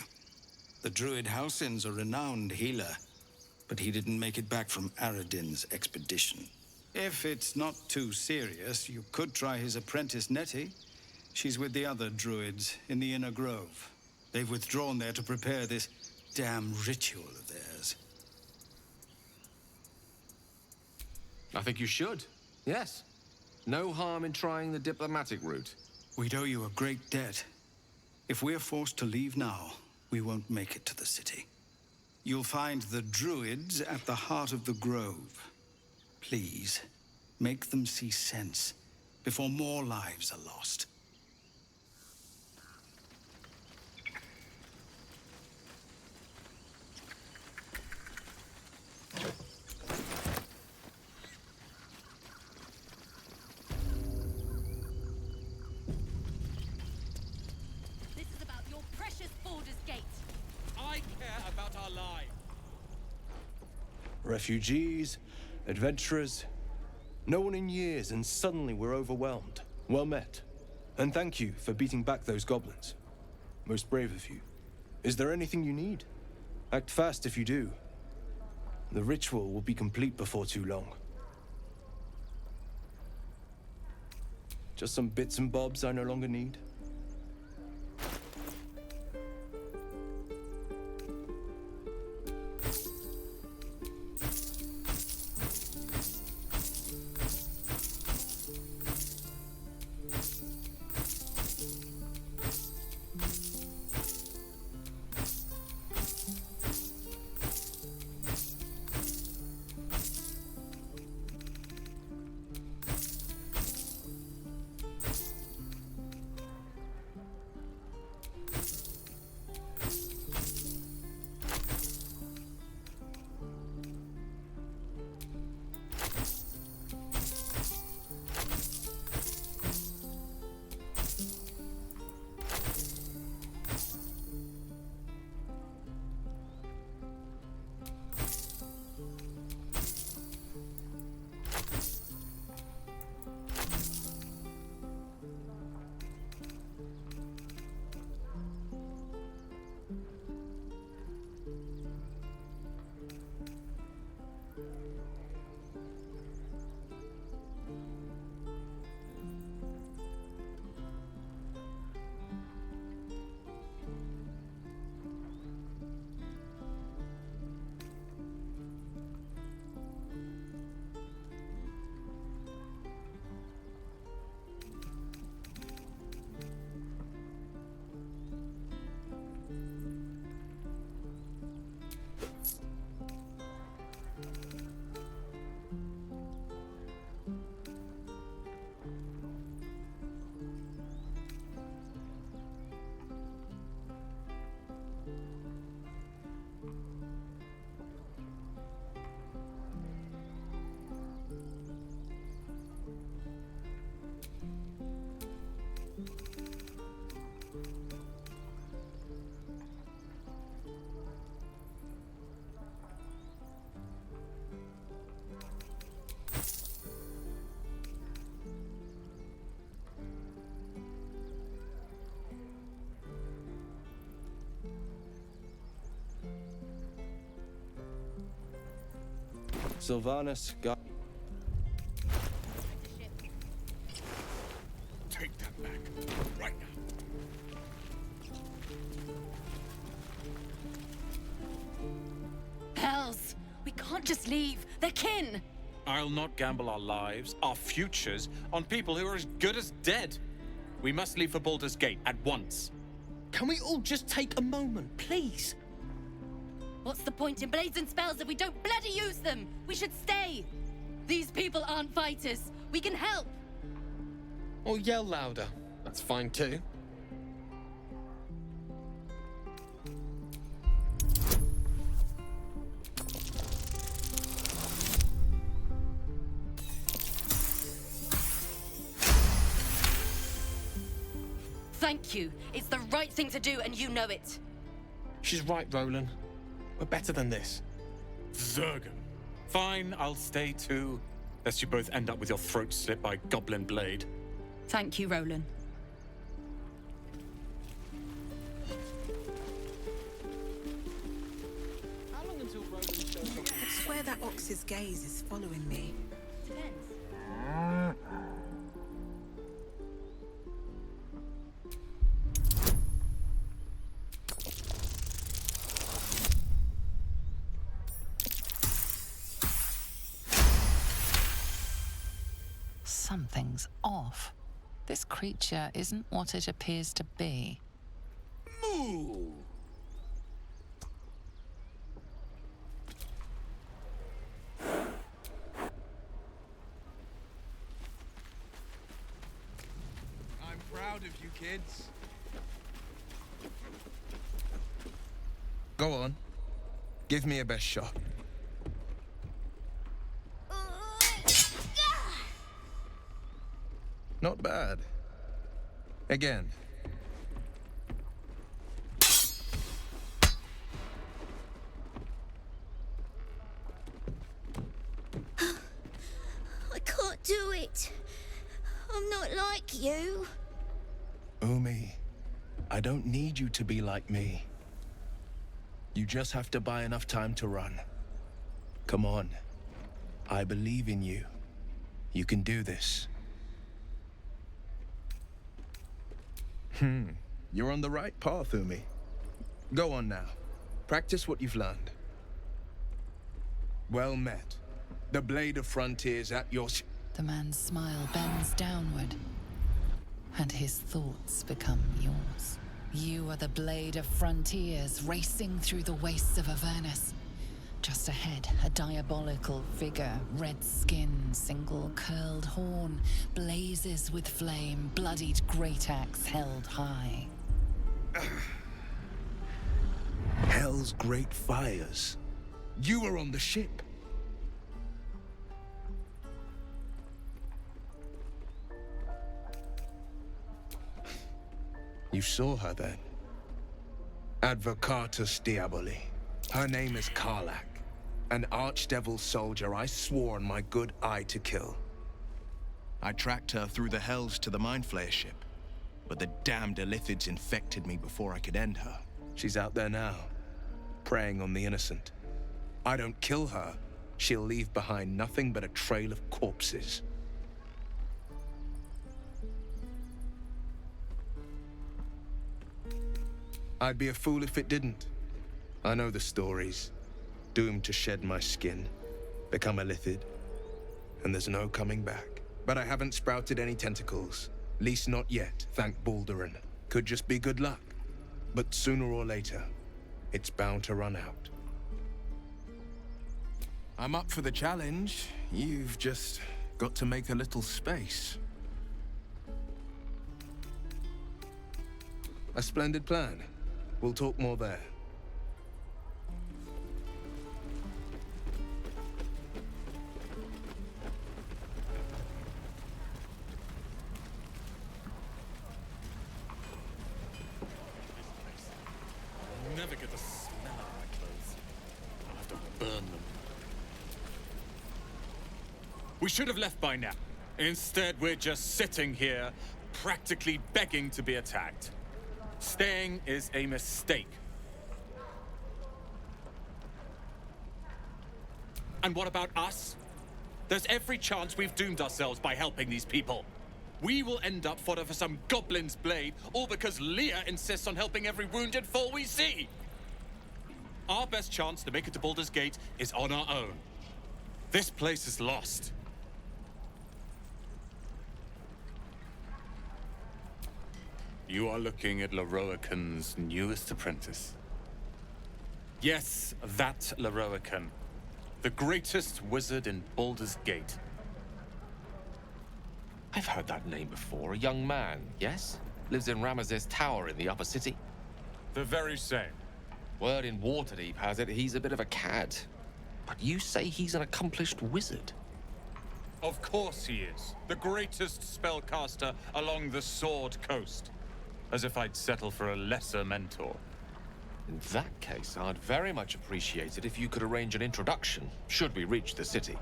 The druid Halsin's a renowned healer. But he didn't make it back from Aradin's expedition. If it's not too serious, you could try his apprentice Nettie. She's with the other druids in the Inner Grove. They've withdrawn there to prepare this damn ritual of theirs. I think you should. Yes. No harm in trying the diplomatic route. We'd owe you a great debt. If we're forced to leave now, we won't make it to the city. You'll find the druids at the heart of the grove. Please, make them see sense before more lives are lost. This is about your precious Baldur's Gate. I care about our lives. Refugees, adventurers, no one in years, and suddenly we're overwhelmed. Well met. And thank you for beating back those goblins. Most brave of you. Is there anything you need? Act fast if you do. The ritual will be complete before too long. Just some bits and bobs I no longer need. Sylvanus got... Take that back, right now. Hells! We can't just leave. They're kin! I'll not gamble our lives, our futures, on people who are as good as dead. We must leave for Baldur's Gate at once. Can we all just take a moment, please? What's the point in blades and spells if we don't bloody use them? We should stay! These people aren't fighters. We can help! Or yell louder. That's fine too. Thank you. It's the right thing to do, and you know it. She's right, Roland. We're better than this. Zergan. Fine, I'll stay too. Lest you both end up with your throats slit by goblin blade. Thank you, Roland. How long until Roland shows up? I swear that ox's gaze is following me. Something's off. This creature isn't what it appears to be. Moo! I'm proud of you, kids. Go on. Give me a best shot. Not bad. Again. I can't do it. I'm not like you. Umi, I don't need you to be like me. You just have to buy enough time to run. Come on. I believe in you. You can do this. You're on the right path, Umi. Go on now. Practice what you've learned. Well met. The blade of frontiers at your... The man's smile bends downward, and his thoughts become yours. You are the blade of frontiers racing through the wastes of Avernus. Just ahead, a diabolical figure, red skin, single curled horn, blazes with flame, bloodied great axe held high. Hell's great fires. You were on the ship. You saw her then. Advocatus Diaboli. Her name is Karlach. An archdevil soldier I swore on my good eye to kill. I tracked her through the hells to the Mindflayer ship, but the damned Illithids infected me before I could end her. She's out there now, preying on the innocent. I don't kill her, she'll leave behind nothing but a trail of corpses. I'd be a fool if it didn't. I know the stories. Doomed to shed my skin, become a Illithid, and there's no coming back. But I haven't sprouted any tentacles. Least not yet, thank Baldur. Could just be good luck. But sooner or later, it's bound to run out. I'm up for the challenge. You've just got to make a little space. A splendid plan. We'll talk more there. Never get the smell out of my clothes. I'll have to burn them. We should have left by now. Instead, we're just sitting here, practically begging to be attacked. Staying is a mistake. And what about us? There's every chance we've doomed ourselves by helping these people. We will end up fodder for some goblin's blade, all because Leah insists on helping every wounded foe we see. Our best chance to make it to Baldur's Gate is on our own. This place is lost. You are looking at Leroican's newest apprentice. Yes, that Leroican. The greatest wizard in Baldur's Gate. I've heard that name before. A young man, yes? Lives in Ramazes Tower in the upper city. The very same. Word in Waterdeep has it he's a bit of a cad. But you say he's an accomplished wizard. Of course he is. The greatest spellcaster along the Sword Coast. As if I'd settle for a lesser mentor. In that case, I'd very much appreciate it if you could arrange an introduction, should we reach the city.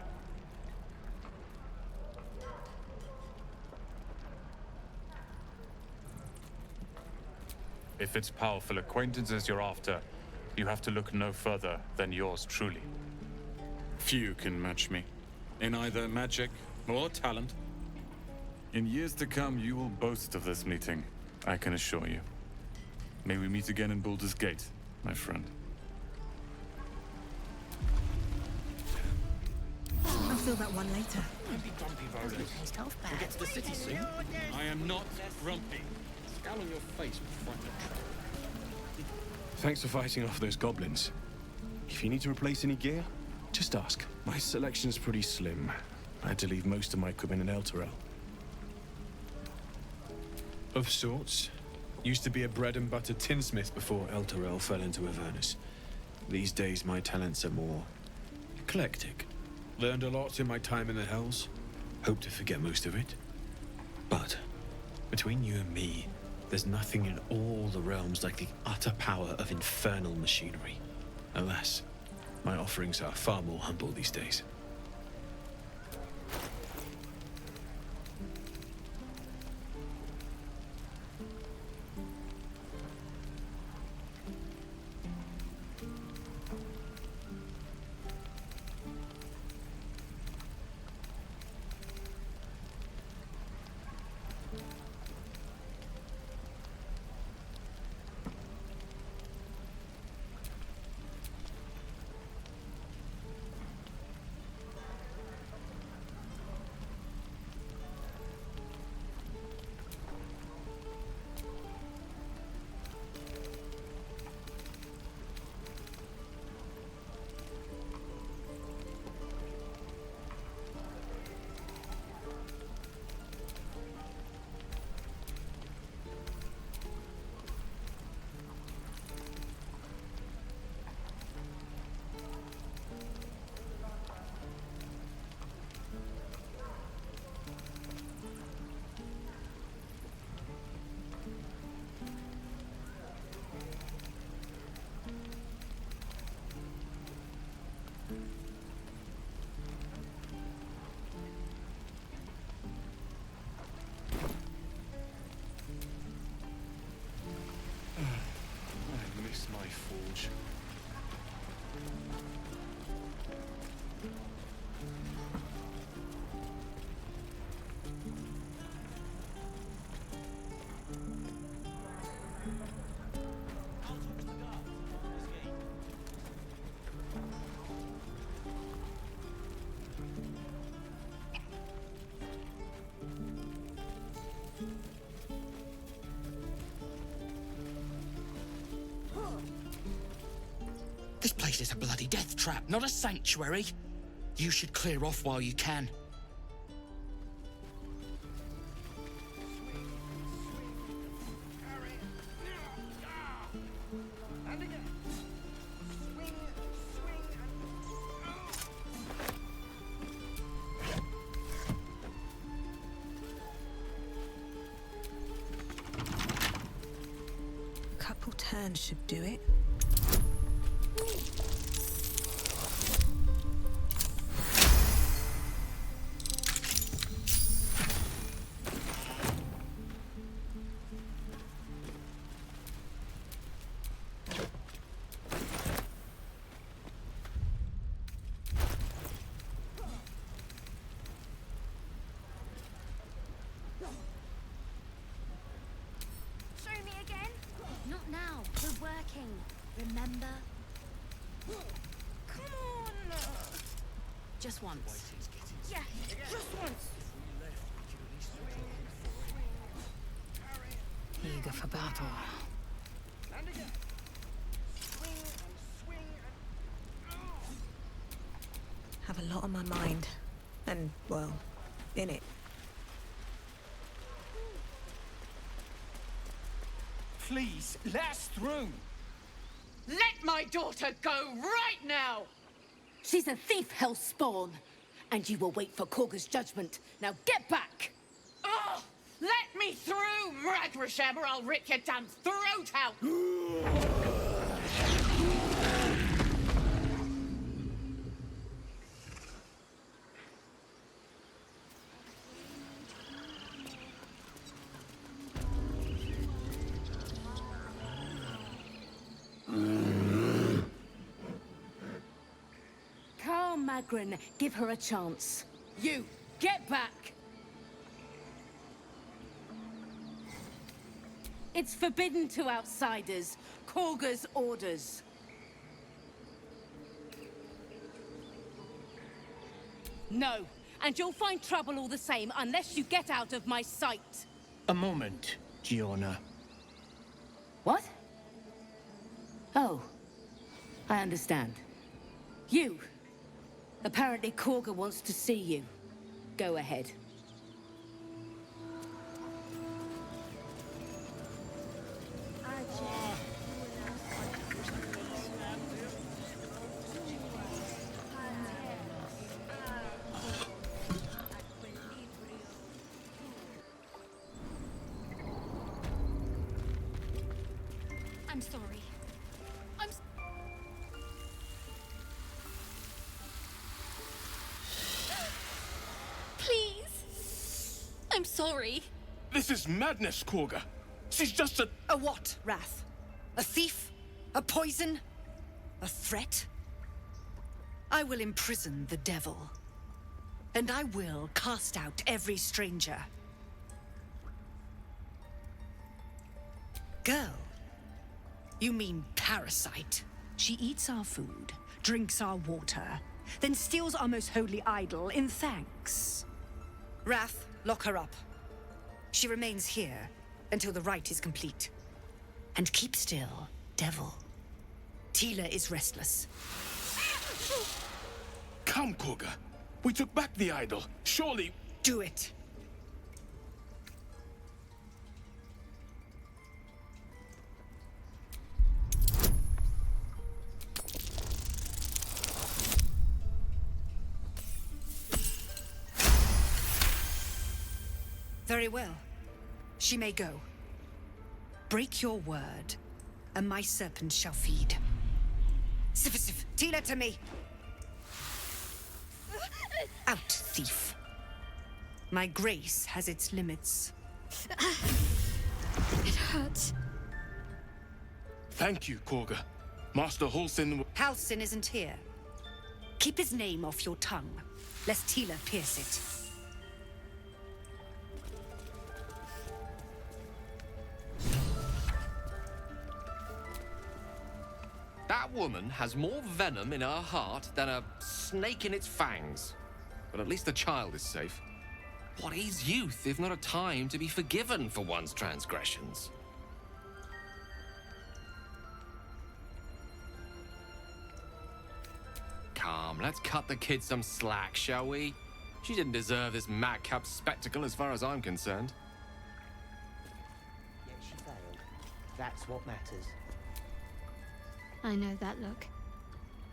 If it's powerful acquaintances you're after, you have to look no further than yours truly. Few can match me, in either magic or talent. In years to come, you will boast of this meeting, I can assure you. May we meet again in Baldur's Gate, my friend. I'll feel that one later. Don't be grumpy, Baldur. We'll get to the city soon. I am not grumpy. Scowl on your face will frighten the trap. Thanks for fighting off those goblins. If you need to replace any gear, just ask. My selection's pretty slim. I had to leave most of my equipment in Elturel. Of sorts. Used to be a bread and butter tinsmith before Elturel fell into Avernus. These days my talents are more eclectic. Learned a lot in my time in the Hells. Hope to forget most of it. But between you and me, there's nothing in all the realms like the utter power of infernal machinery. Alas, my offerings are far more humble these days. I miss my forge. This place is a bloody death trap, not a sanctuary. You should clear off while you can. A couple turns should do it. remember? Come on! Just once. Yeah, just once. Eager for battle. Have a lot on my mind. And, well, in it. Please, let us through. Let my daughter go right now! She's a thief, hellspawn. And you will wait for Korga's judgment. Now get back! Oh! Let me through, Mragrasham, or I'll rip your damn throat out! Carl Magrin, give her a chance. You, get back! It's forbidden to outsiders. Korga's orders. No, and you'll find trouble all the same unless you get out of my sight. A moment, Giona. What? Oh, I understand. You. Apparently Korga wants to see you. Go ahead. I'm sorry. Please. I'm sorry. This is madness, Korga. She's just a... A what, Wrath? A thief? A poison? A threat? I will imprison the devil. And I will cast out every stranger. Girl? You mean parasite? She eats our food, drinks our water, then steals our most holy idol in thanks. Wrath, lock her up. She remains here until the rite is complete. And keep still, devil. Tila is restless. Come, Korga. We took back the idol. Surely... Do it. Very well. She may go. Break your word, and my serpent shall feed. Sif, Tila to me! Out, thief. My grace has its limits. It hurts. Thank you, Korga. Master Halsin... Halsin isn't here. Keep his name off your tongue, lest Tila pierce it. That woman has more venom in her heart than a snake in its fangs. But at least the child is safe. What is youth if not a time to be forgiven for one's transgressions? Come, let's cut the kid some slack, shall we? She didn't deserve this madcap spectacle as far as I'm concerned. Yet she failed. That's what matters. I know that look.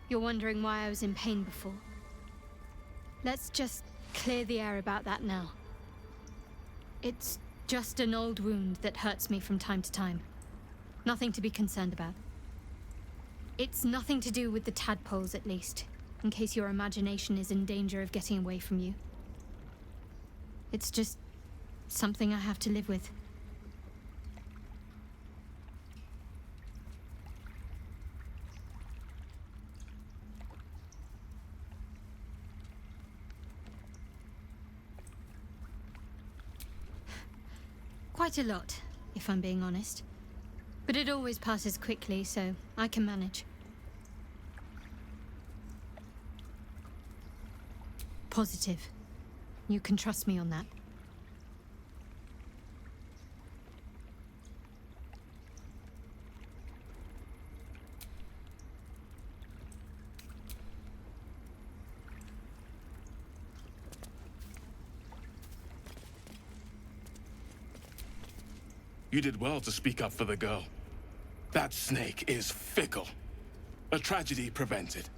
You're wondering why I was in pain before. Let's just clear the air about that now. It's just an old wound that hurts me from time to time. Nothing to be concerned about. It's nothing to do with the tadpoles, at least, in case your imagination is in danger of getting away from you. It's just something I have to live with. Quite a lot, if I'm being honest. But it always passes quickly, so I can manage. Positive. You can trust me on that. You did well to speak up for the girl. That snake is fickle. A tragedy prevented.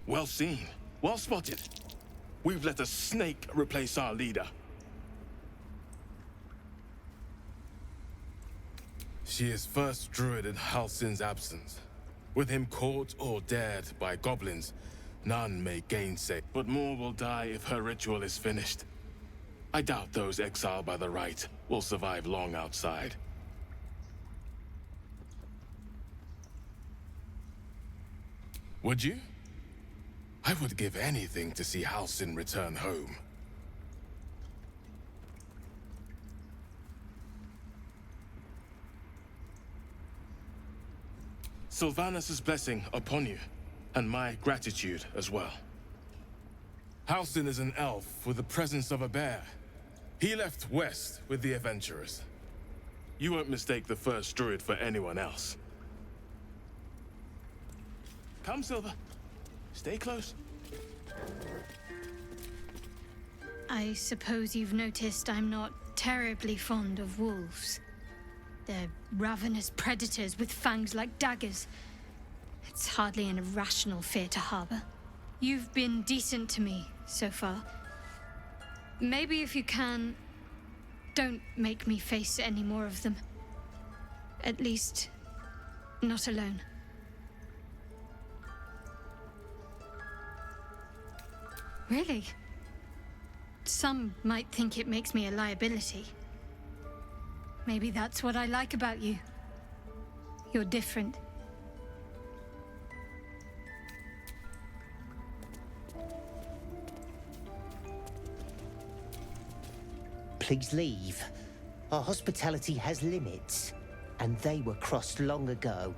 Well seen. Well spotted. We've let a snake replace our leader. She is first druid in Halsin's absence. With him caught or dared by goblins, none may gainsay. But more will die if her ritual is finished. I doubt those exiled by the right will survive long outside. Would you? I would give anything to see Halsin return home. Sylvanus' blessing upon you, and my gratitude as well. Halsin is an elf with the presence of a bear. He left west with the adventurers. You won't mistake the first druid for anyone else. Come, Silver. Stay close. I suppose you've noticed I'm not terribly fond of wolves. They're ravenous predators with fangs like daggers. It's hardly an irrational fear to harbor. You've been decent to me so far. Maybe if you can, don't make me face any more of them. At least, not alone. Really? Some might think it makes me a liability. Maybe that's what I like about you. You're different. Please leave. Our hospitality has limits, and they were crossed long ago.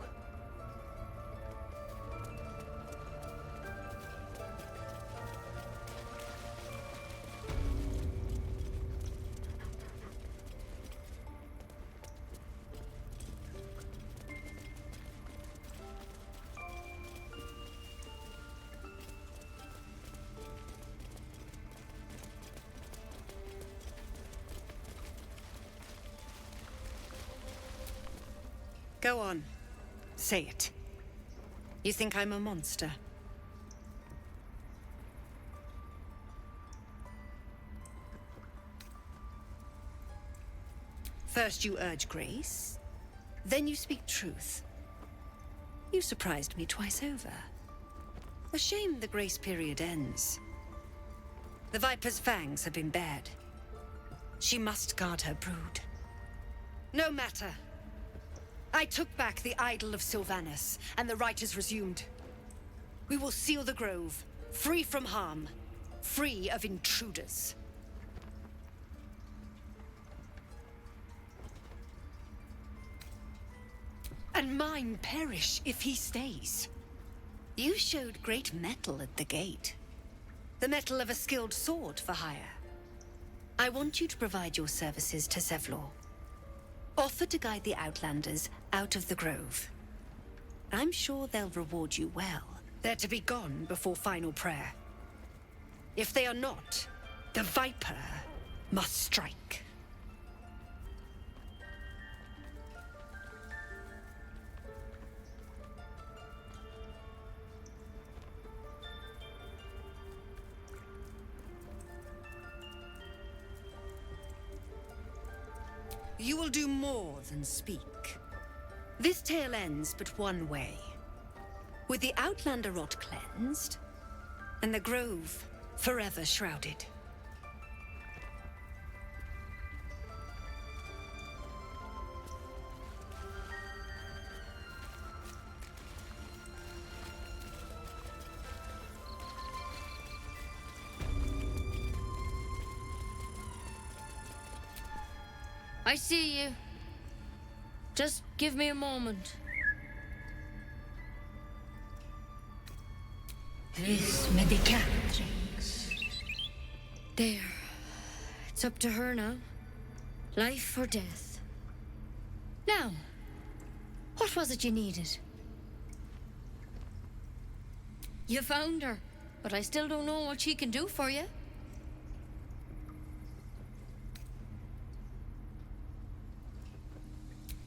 Go on. Say it. You think I'm a monster? First you urge grace, then you speak truth. You surprised me twice over. A shame the grace period ends. The Viper's fangs have been bared. She must guard her brood. No matter. I took back the idol of Sylvanus, and the rite is resumed. We will seal the grove, free from harm, free of intruders. And mine perish if he stays. You showed great mettle at the gate. The mettle of a skilled sword for hire. I want you to provide your services to Zevlor. Offer to guide the Outlanders out of the grove. I'm sure they'll reward you well. They're to be gone before final prayer. If they are not, the Viper must strike. You will do more than speak. This tale ends but one way. With the Outlander rot cleansed, and the grove forever shrouded. I see you. Just give me a moment. This medicatrix. There. It's up to her now. Life or death. Now, what was it you needed? You found her, but I still don't know what she can do for you.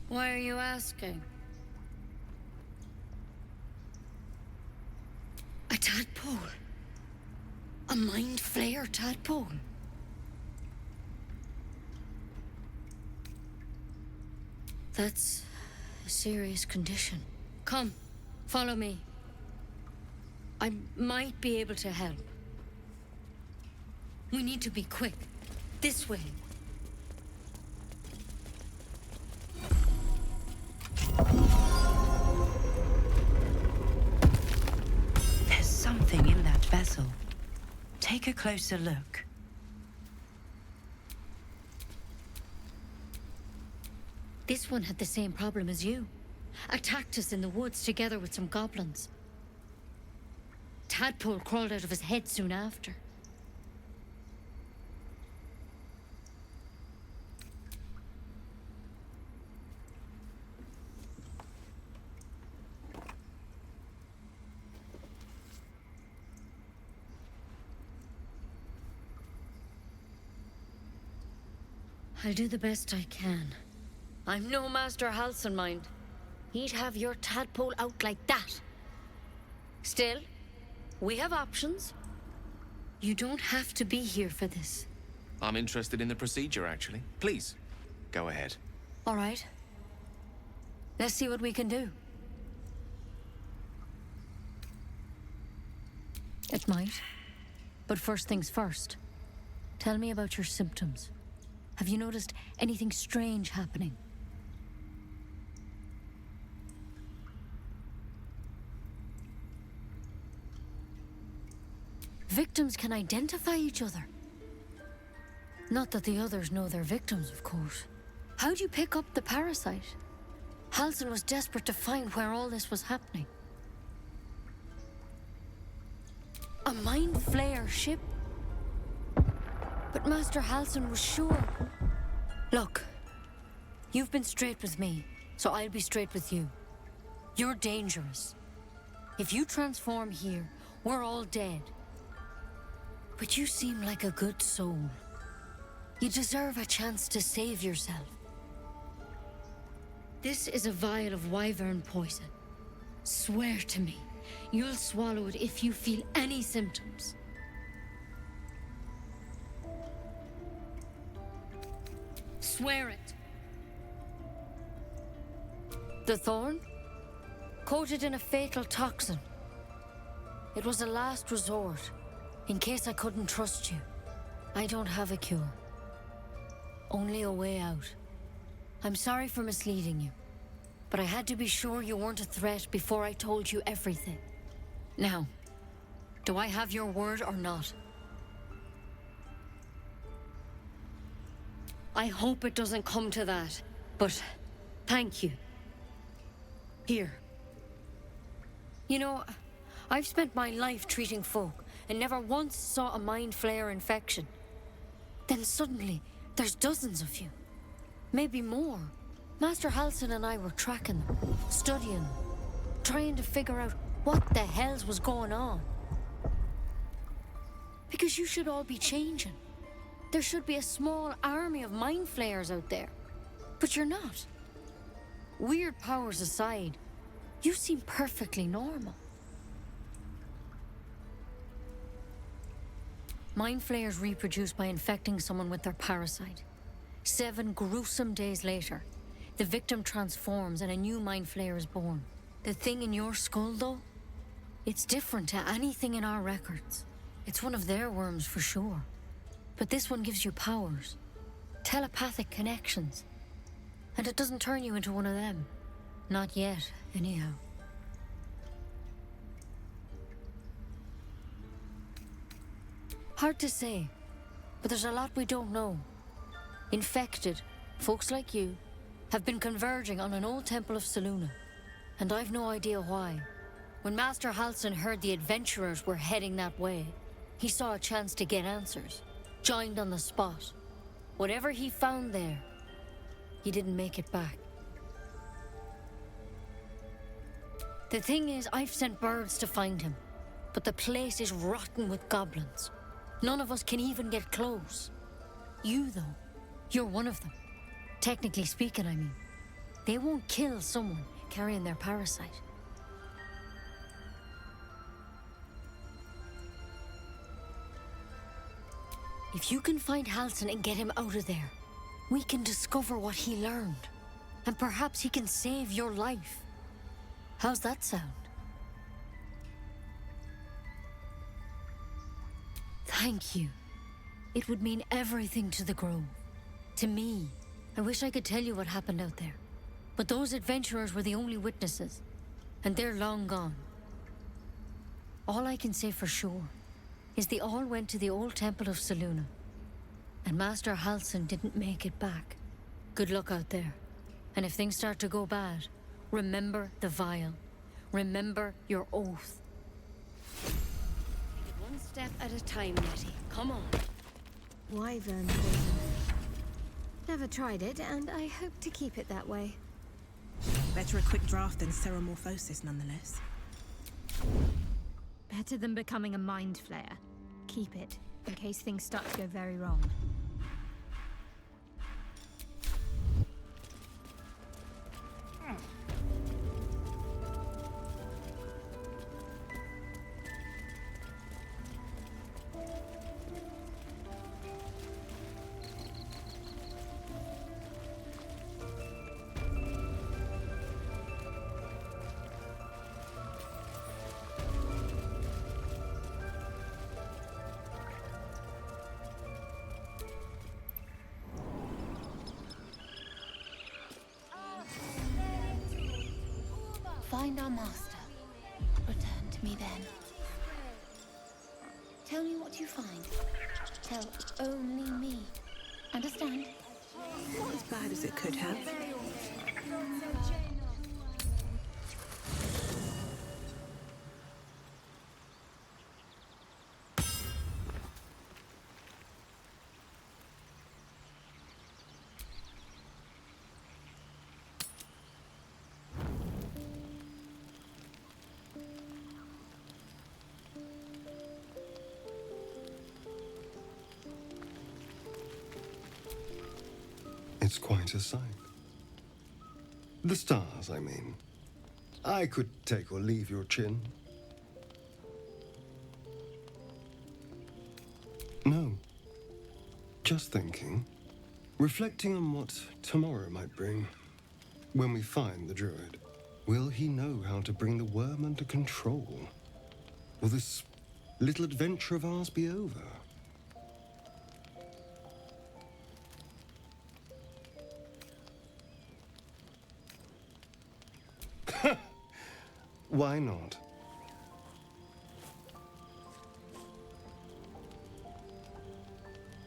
Why are you asking? A tadpole. A mind flayer tadpole. That's a serious condition. Come, follow me. I might be able to help. We need to be quick. This way. There's something in that vessel. Take a closer look. This one had the same problem as you. Attacked us in the woods together with some goblins. Tadpole crawled out of his head soon after. I'll do the best I can. I'm no Master Halcyon, mind. He'd have your tadpole out like that. Still, we have options. You don't have to be here for this. I'm interested in the procedure, actually. Please, go ahead. All right. Let's see what we can do. It might. But first things first. Tell me about your symptoms. Have you noticed anything strange happening? Victims can identify each other. Not that the others know they're victims, of course. How'd you pick up the parasite? Halcyon was desperate to find where all this was happening. A mind flayer ship? But Master Halcyon was sure. Look, you've been straight with me, so I'll be straight with you. You're dangerous. If you transform here, we're all dead. But you seem like a good soul. You deserve a chance to save yourself. This is a vial of wyvern poison. Swear to me, you'll swallow it if you feel any symptoms. Swear it. The thorn? Coated in a fatal toxin. It was a last resort, in case I couldn't trust you. I don't have a cure. Only a way out. I'm sorry for misleading you, but I had to be sure you weren't a threat before I told you everything. Now, do I have your word or not? I hope it doesn't come to that, but thank you. Here. You know, I've spent my life treating folk and never once saw a mind flayer infection. Then suddenly, there's dozens of you. Maybe more. Master Halcyon and I were tracking them, studying them, trying to figure out what the hells was going on. Because you should all be changing. There should be a small army of mind flayers out there. But you're not. Weird powers aside, you seem perfectly normal. Mind flayers reproduce by infecting someone with their parasite. 7 gruesome days later, the victim transforms and a new mind flayer is born. The thing in your skull, though, it's different to anything in our records. It's one of their worms for sure. But this one gives you powers, telepathic connections. And it doesn't turn you into one of them. Not yet, anyhow. Hard to say, but there's a lot we don't know. Infected, folks like you, have been converging on an old temple of Selûne, and I've no idea why. When Master Halsin heard the adventurers were heading that way, he saw a chance to get answers, joined on the spot. Whatever he found there, he didn't make it back. The thing is, I've sent birds to find him, but the place is rotten with goblins. None of us can even get close. You, though, you're one of them. Technically speaking, I mean. They won't kill someone carrying their parasite. If you can find Halsin and get him out of there, we can discover what he learned. And perhaps he can save your life. How's that sound? Thank you. It would mean everything to the Grove. To me. I wish I could tell you what happened out there. But those adventurers were the only witnesses. And they're long gone. All I can say for sure is they all went to the old temple of Selûne. And Master Halsin didn't make it back. Good luck out there. And if things start to go bad, remember the vial. Remember your oath. Take it one step at a time, Nettie. Come on. Wyvern poison. Never tried it, and I hope to keep it that way. Better a quick draft than ceremorphosis, nonetheless. Better than becoming a mind flayer. Keep it, in case things start to go very wrong. Find our master. Return to me then. Tell me what you find. Tell only me. Understand? Not as bad as it could have. It's quite a sight. The stars, I mean. I could take or leave your chin. No. Just thinking. Reflecting on what tomorrow might bring. When we find the druid, will he know how to bring the worm under control? Will this little adventure of ours be over? Why not?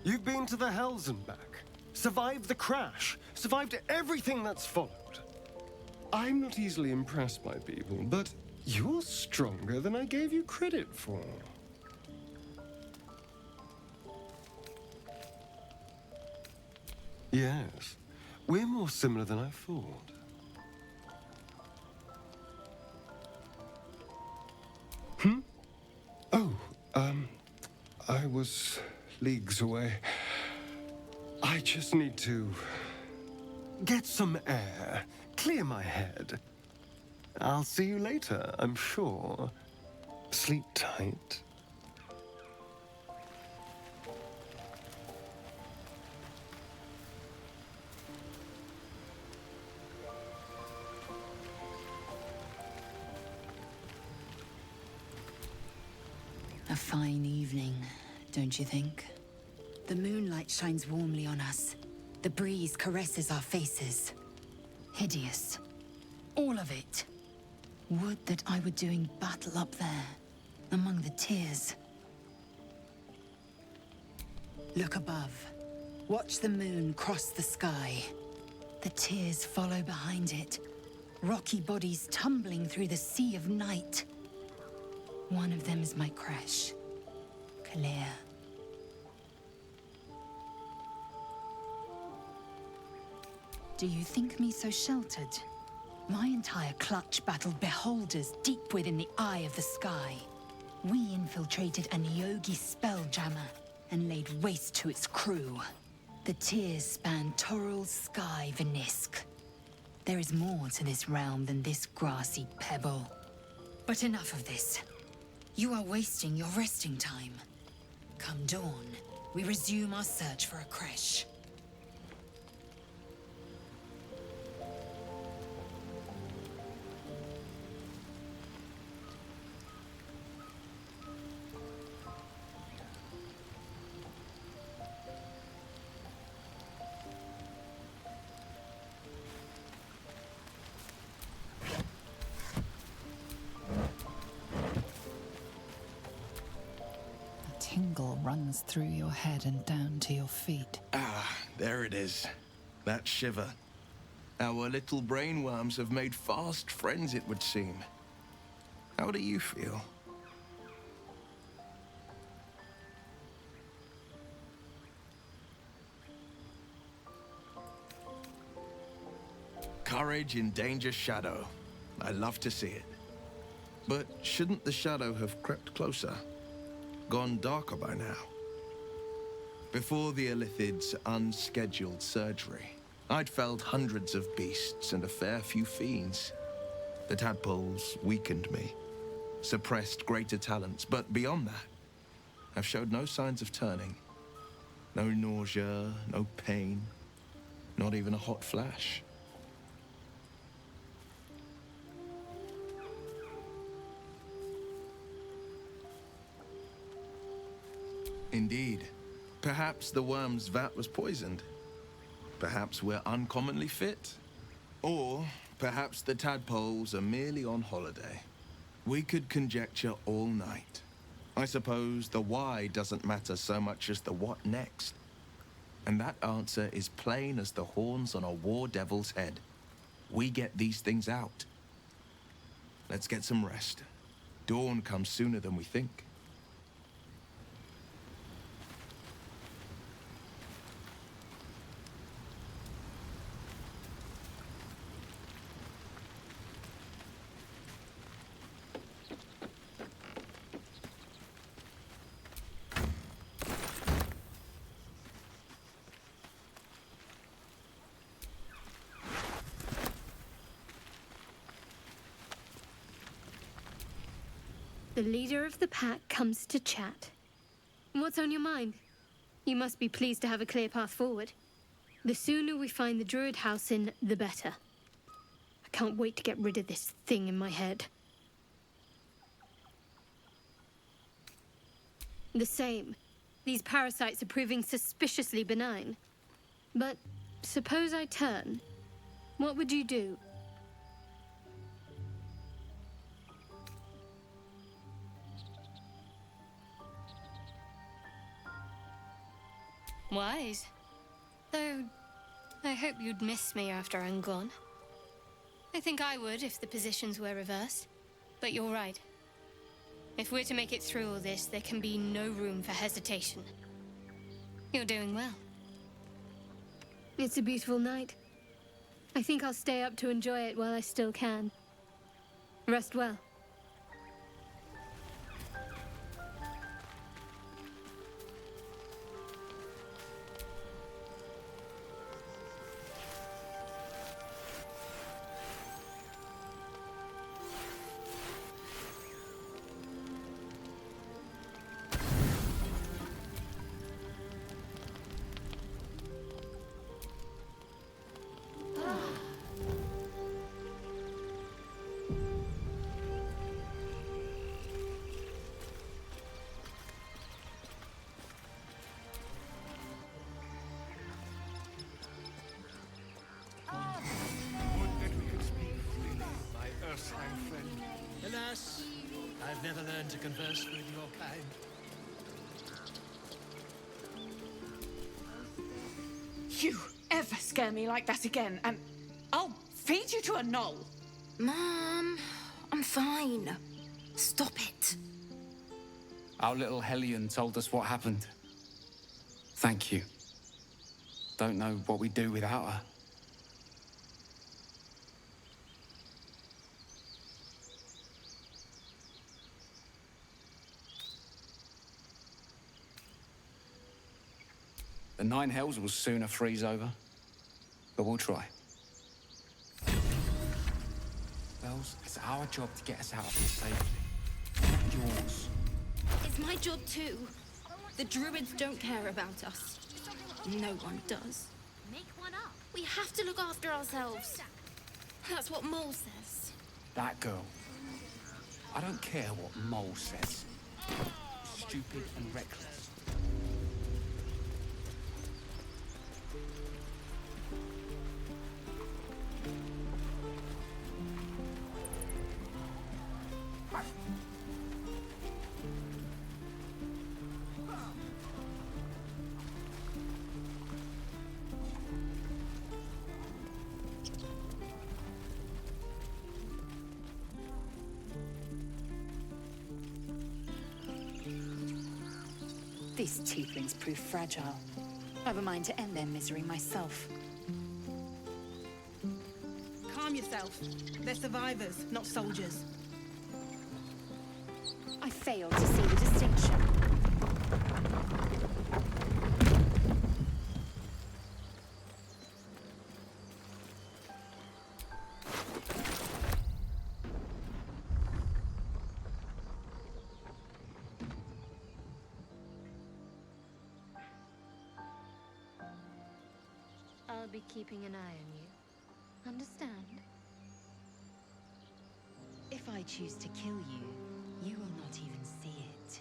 You've been to the Hells and back, survived the crash, survived everything that's followed. I'm not easily impressed by people, but you're stronger than I gave you credit for. Yes, we're more similar than I thought. I was leagues away. I just need to get some air, clear my head. I'll see you later, I'm sure. Sleep tight. A fine evening, don't you think? The moonlight shines warmly on us. The breeze caresses our faces. Hideous. All of it. Would that I were doing battle up there, among the tears. Look above. Watch the moon cross the sky. The tears follow behind it. Rocky bodies tumbling through the sea of night. One of them is my crash. Clear. Do you think me so sheltered? My entire clutch battled beholders deep within the eye of the sky. We infiltrated an Yogi spelljammer and laid waste to its crew. The tears span Toral's sky, Venisk. There is more to this realm than this grassy pebble. But enough of this. You are wasting your resting time. Come dawn, we resume our search for a creche. Tingle runs through your head and down to your feet. Ah, there it is. That shiver. Our little brainworms have made fast friends, it would seem. How do you feel? Courage in danger's shadow. I love to see it. But shouldn't the shadow have crept closer? Gone darker by now? Before the Illithid's unscheduled surgery, I'd felled hundreds of beasts and a fair few fiends. The tadpoles weakened me, suppressed greater talents, but beyond that, I've showed no signs of turning. No nausea, no pain, not even a hot flash. Indeed. Perhaps the worm's vat was poisoned. Perhaps we're uncommonly fit. Or perhaps the tadpoles are merely on holiday. We could conjecture all night. I suppose the why doesn't matter so much as the what next. And that answer is plain as the horns on a war devil's head. We get these things out. Let's get some rest. Dawn comes sooner than we think. The leader of the pack comes to chat. What's on your mind? You must be pleased to have a clear path forward. The sooner we find the druid house in, the better. I can't wait to get rid of this thing in my head. The same. These parasites are proving suspiciously benign. But suppose I turn. What would you do? Wise. Though, I hope you'd miss me after I'm gone. I think I would if the positions were reversed. But you're right. If we're to make it through all this, there can be no room for hesitation. You're doing well. It's a beautiful night. I think I'll stay up to enjoy it while I still can. Rest well. Alas, I've never learned to converse with your kind. You ever scare me like that again, and I'll feed you to a knoll. Mom, I'm fine. Stop it. Our little Hellion told us what happened. Thank you. Don't know what we'd do without her. The Nine Hells will sooner freeze over, but we'll try. Bells, it's our job to get us out of here safely, not yours. It's my job too. The druids don't care about us. No one does. Make one up. We have to look after ourselves. That's what Mole says. That girl. I don't care what Mole says. Stupid and reckless. These tieflings prove fragile. I've a mind to end their misery myself. Calm yourself. They're survivors, not soldiers. I fail to see the distinction. I'll be keeping an eye on you. Understand? If I choose to kill you, you will not even see it.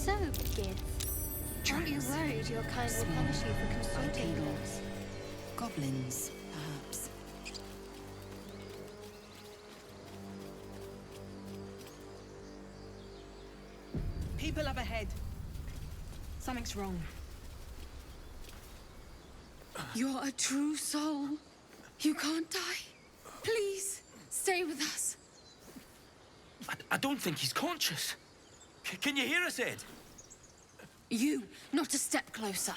So, Gith, aren't you worried your kind will punish you for consulting us? Goblins, perhaps. People up ahead. Something's wrong. You're a true soul. You can't die. Please, stay with us. I don't think he's conscious. Can you hear us, Ed? You, not a step closer.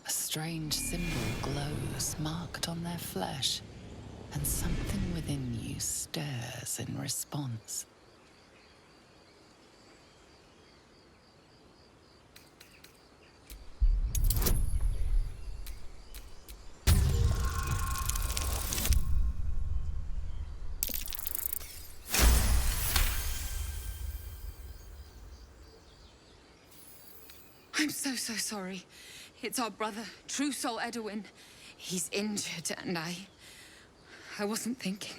A strange symbol glows, marked on their flesh, and something within you stirs in response. I'm so sorry. It's our brother, True Soul Edwin. He's injured and I wasn't thinking.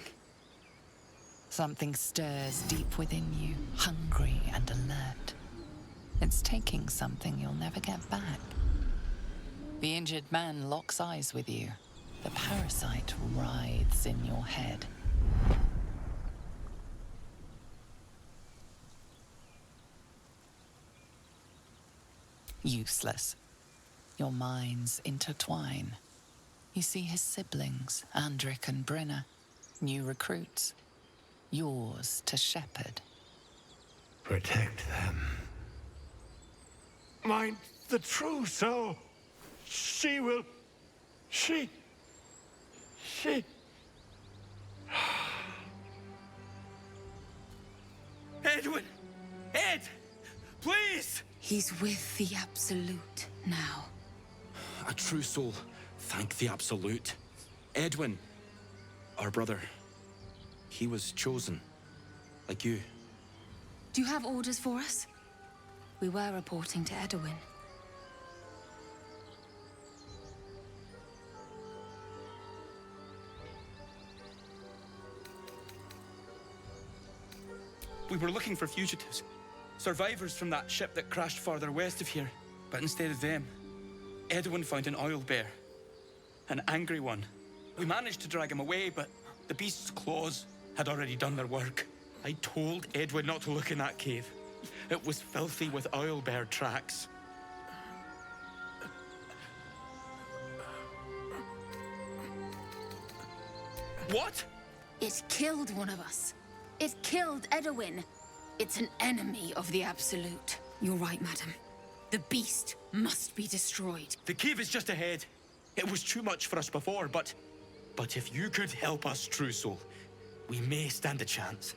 Something stirs deep within you, hungry and alert. It's taking something you'll never get back. The injured man locks eyes with you. The parasite writhes in your head. Useless. Your minds intertwine. You see his siblings, Andric and Brenna, new recruits. Yours to shepherd. Protect them. Mind the true soul. She will... She... Edwin! Ed! Please! He's with the Absolute now. A true soul. Thank the Absolute. Edwin, our brother, he was chosen. Like you. Do you have orders for us? We were reporting to Edwin. We were looking for fugitives. Survivors from that ship that crashed farther west of here. But instead of them, Edwin found an oil bear. An angry one. We managed to drag him away, but the beast's claws had already done their work. I told Edwin not to look in that cave. It was filthy with oil bear tracks. What? It killed one of us. It killed Edwin. It's an enemy of the Absolute. You're right, madam. The beast must be destroyed. The cave is just ahead. It was too much for us before, but if you could help us, True Soul, we may stand a chance.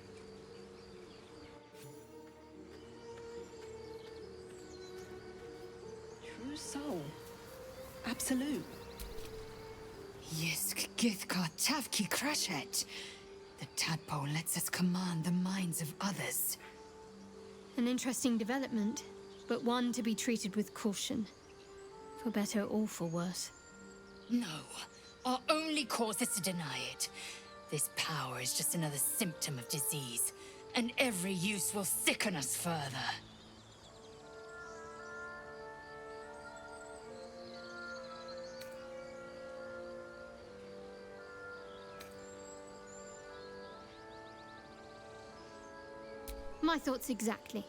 True soul. Absolute. Yes, Githkar Tavki Crashet. The tadpole lets us command the minds of others. An interesting development, but one to be treated with caution. For better or for worse. No. Our only cause is to deny it. This power is just another symptom of disease, and every use will sicken us further. My thoughts exactly.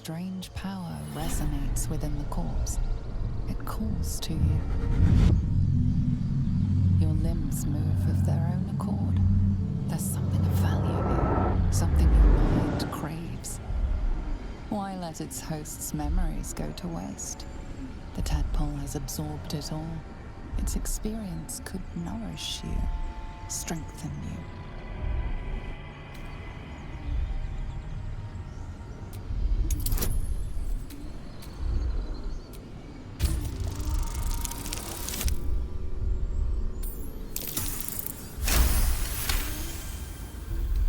Strange power resonates within the corpse. It calls to you. Your limbs move of their own accord. There's something of value here, something your mind craves. Why let its host's memories go to waste? The tadpole has absorbed it all. Its experience could nourish you, strengthen you.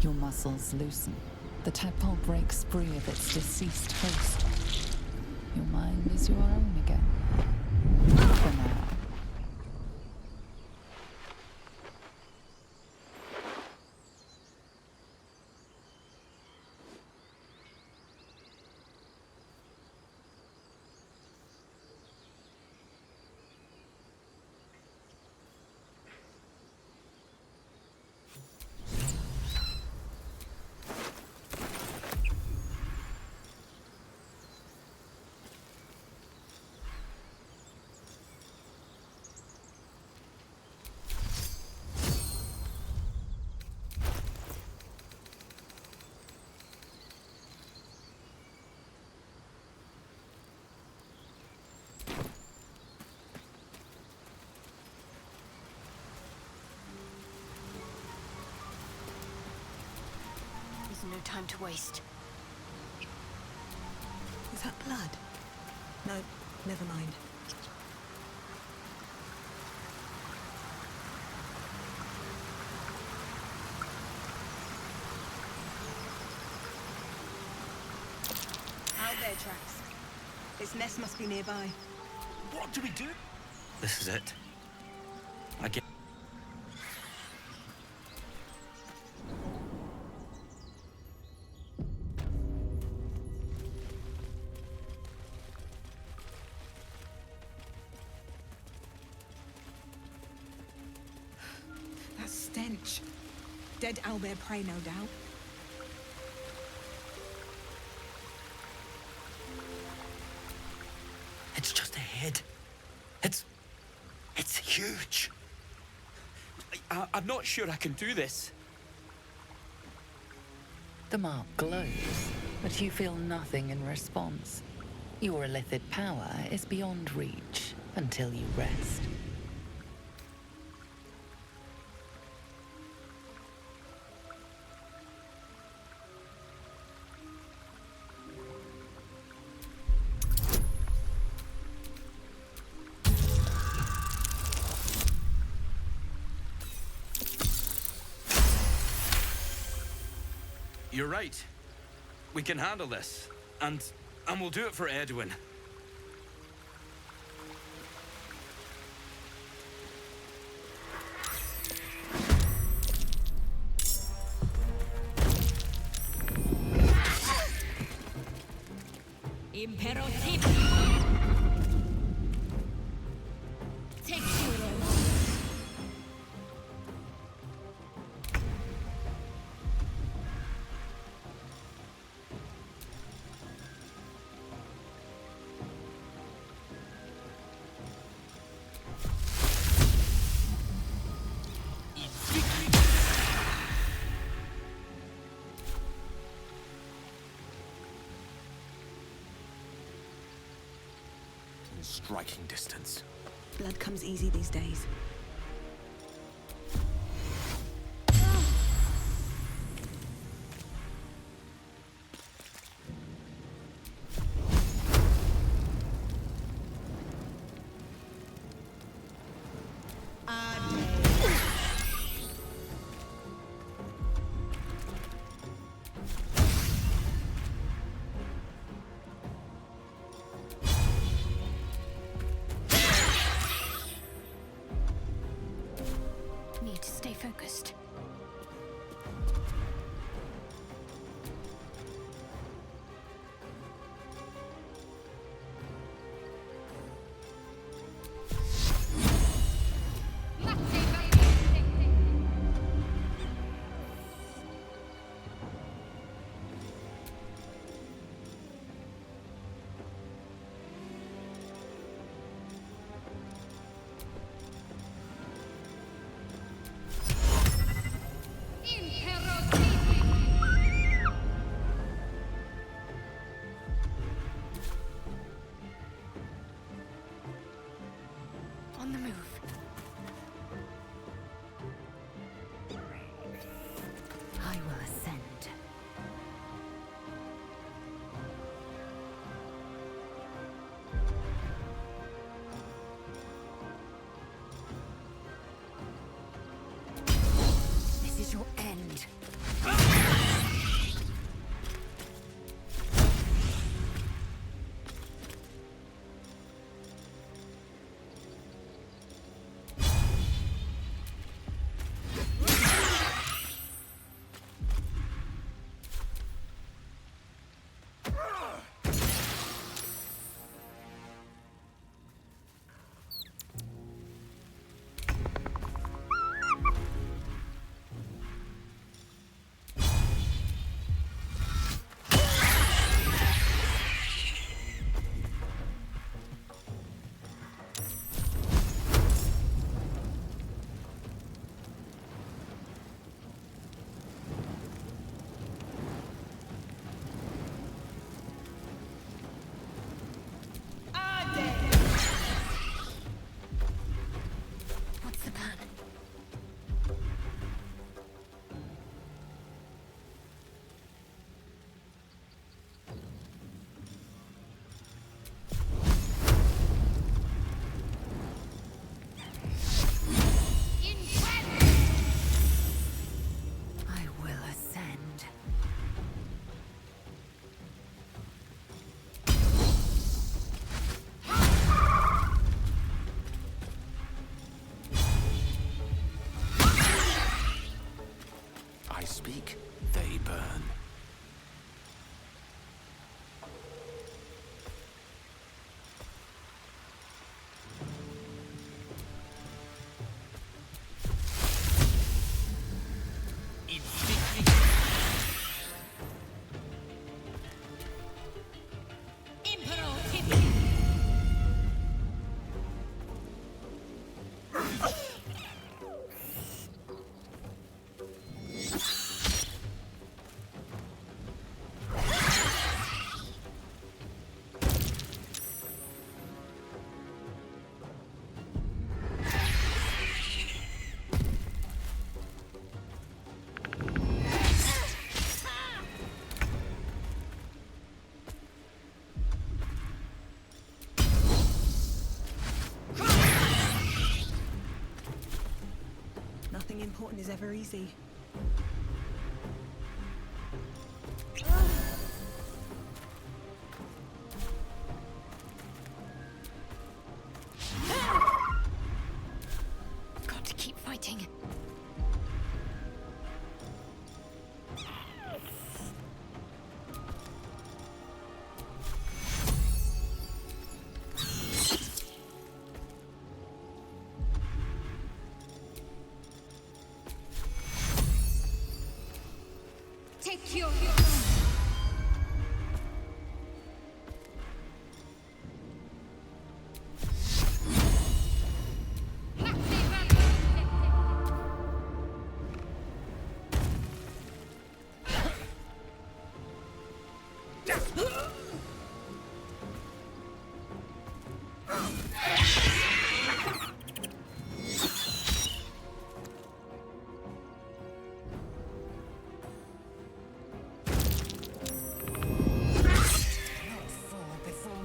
Your muscles loosen. The tadpole breaks free of its deceased host. Your mind is your own again. For now. No time to waste. Is that blood? No, never mind. Owlbear tracks. Its nest must be nearby. What do we do? This is it. I get. That stench. Dead owlbear prey, no doubt. It's just ahead. It's huge. I'm not sure I can do this. The mark glows, but you feel nothing in response. Your illithid power is beyond reach until you rest. You're right. We can handle this. And we'll do it for Edwin. Imperative. Take you there. striking distance. Blood comes easy these days. Need to stay focused. On the move. I will ascend. This is your end. What's the plan? I will ascend. I speak, they burn. Nothing important is ever easy. Got to keep fighting.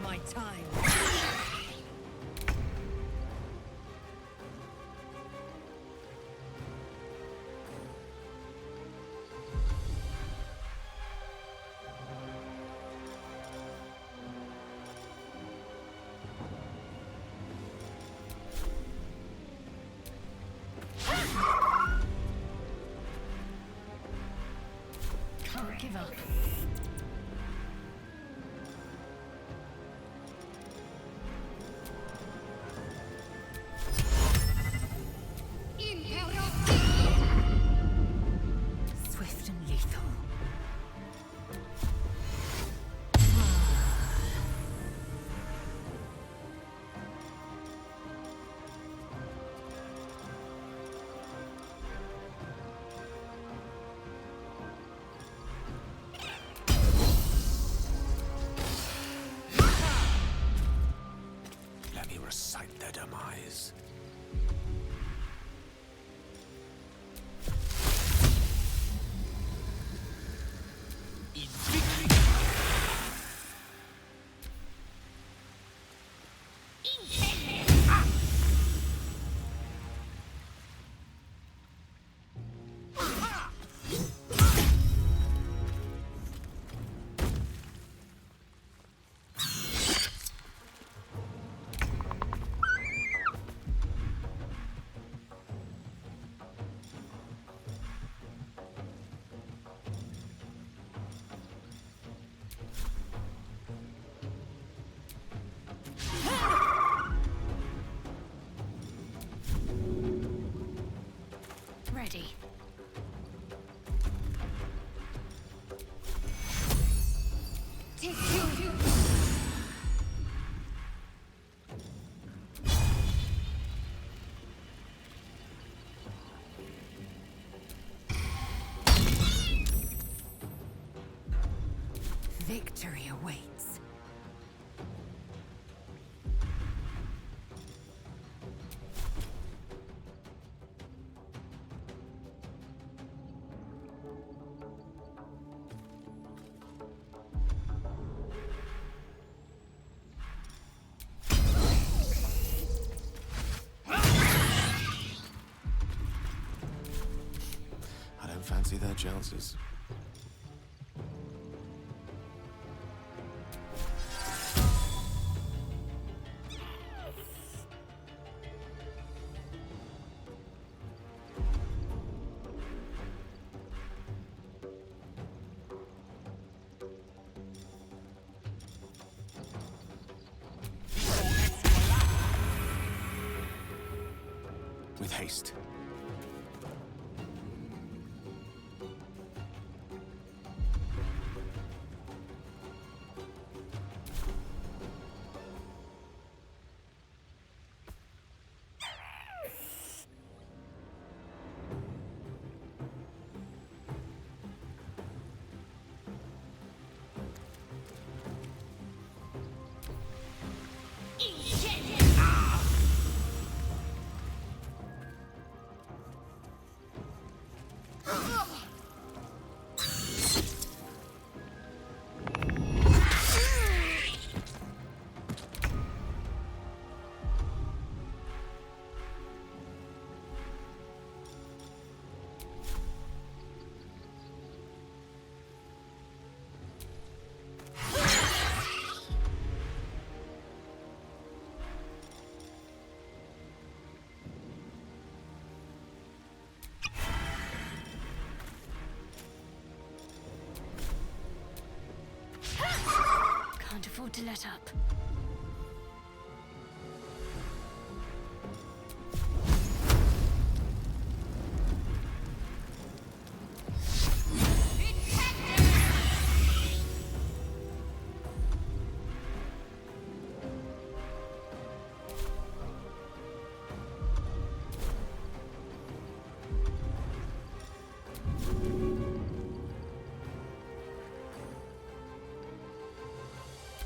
my time. Can't give up. Swift and lethal. Let me recite their demise. Ready. Victory awaits. I don't fancy their chances. With haste. Can't afford to let up.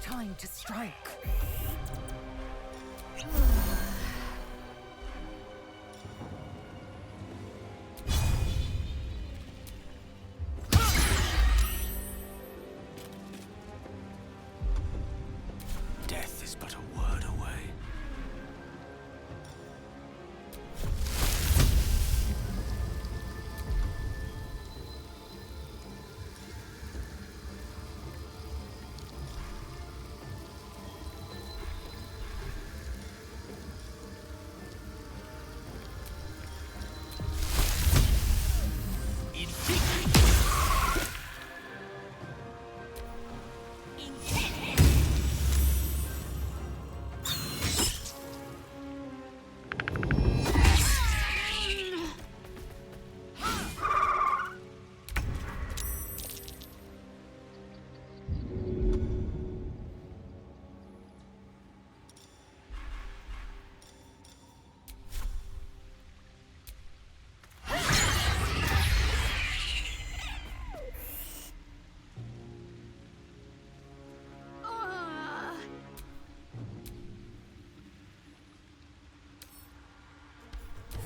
Time to strike.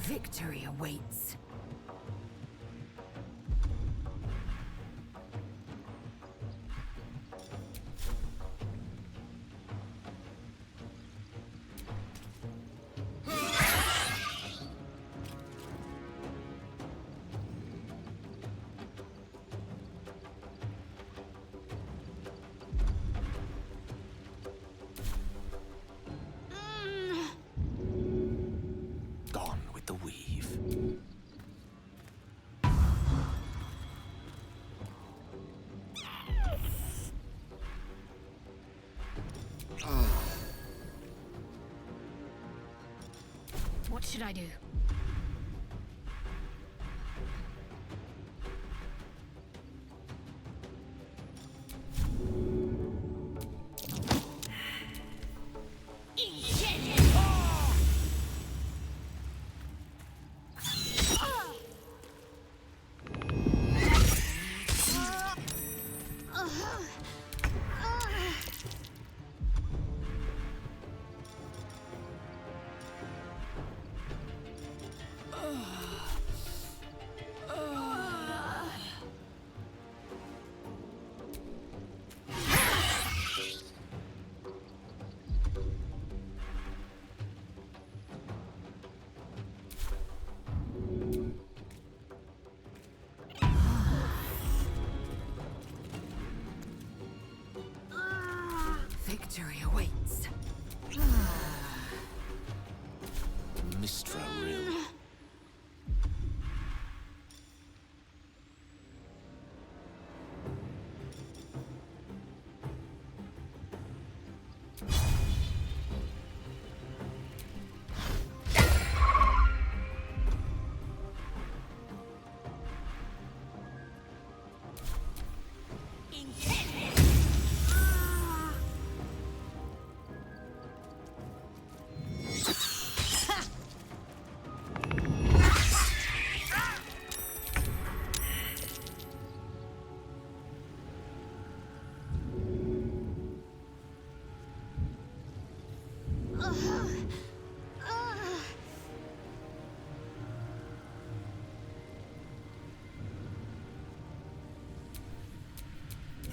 Victory awaits. Gone with the weave. What should I do? Victory awaits. Mistra Rill.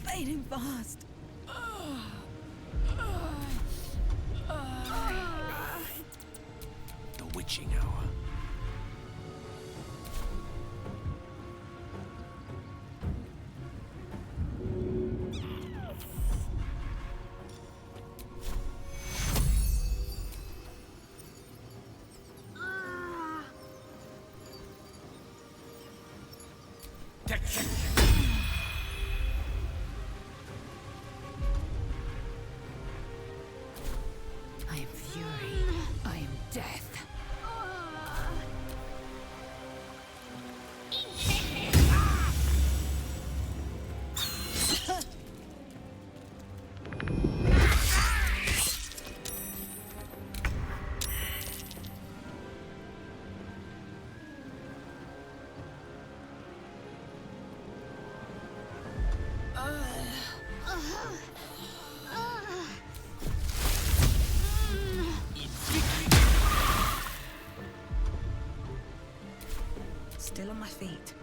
Fading fast. The witching hour. I am fury. I am death. Still on my feet.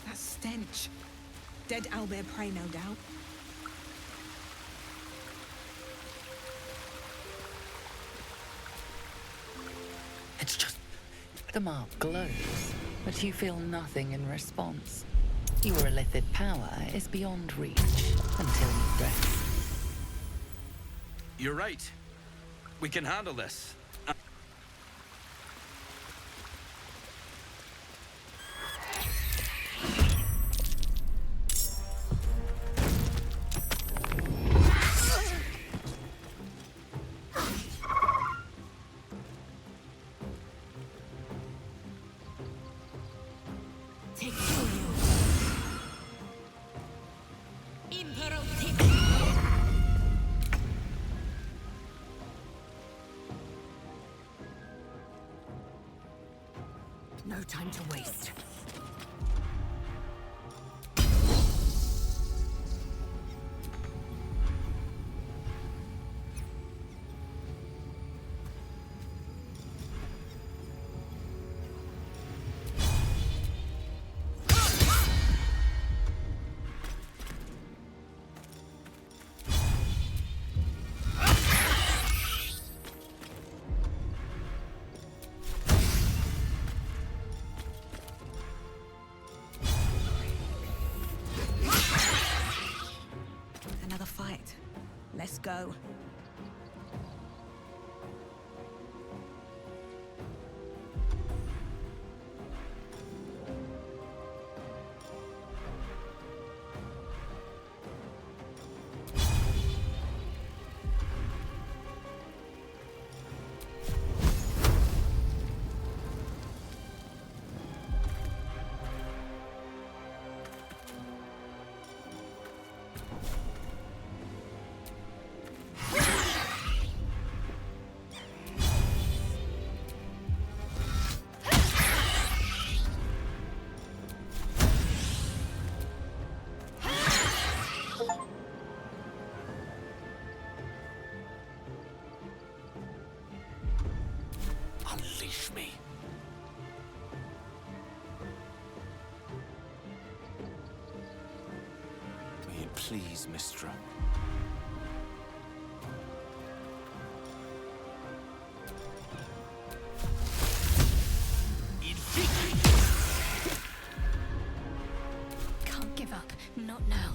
That stench. Dead owlbear prey, no doubt. It's just... The mark glows, but you feel nothing in response. Your illithid power is beyond reach until you rest. You're right. We can handle this. No time to waste. Another fight. Let's go. Unleash me. May it please, Mistra. Can't give up. Not now.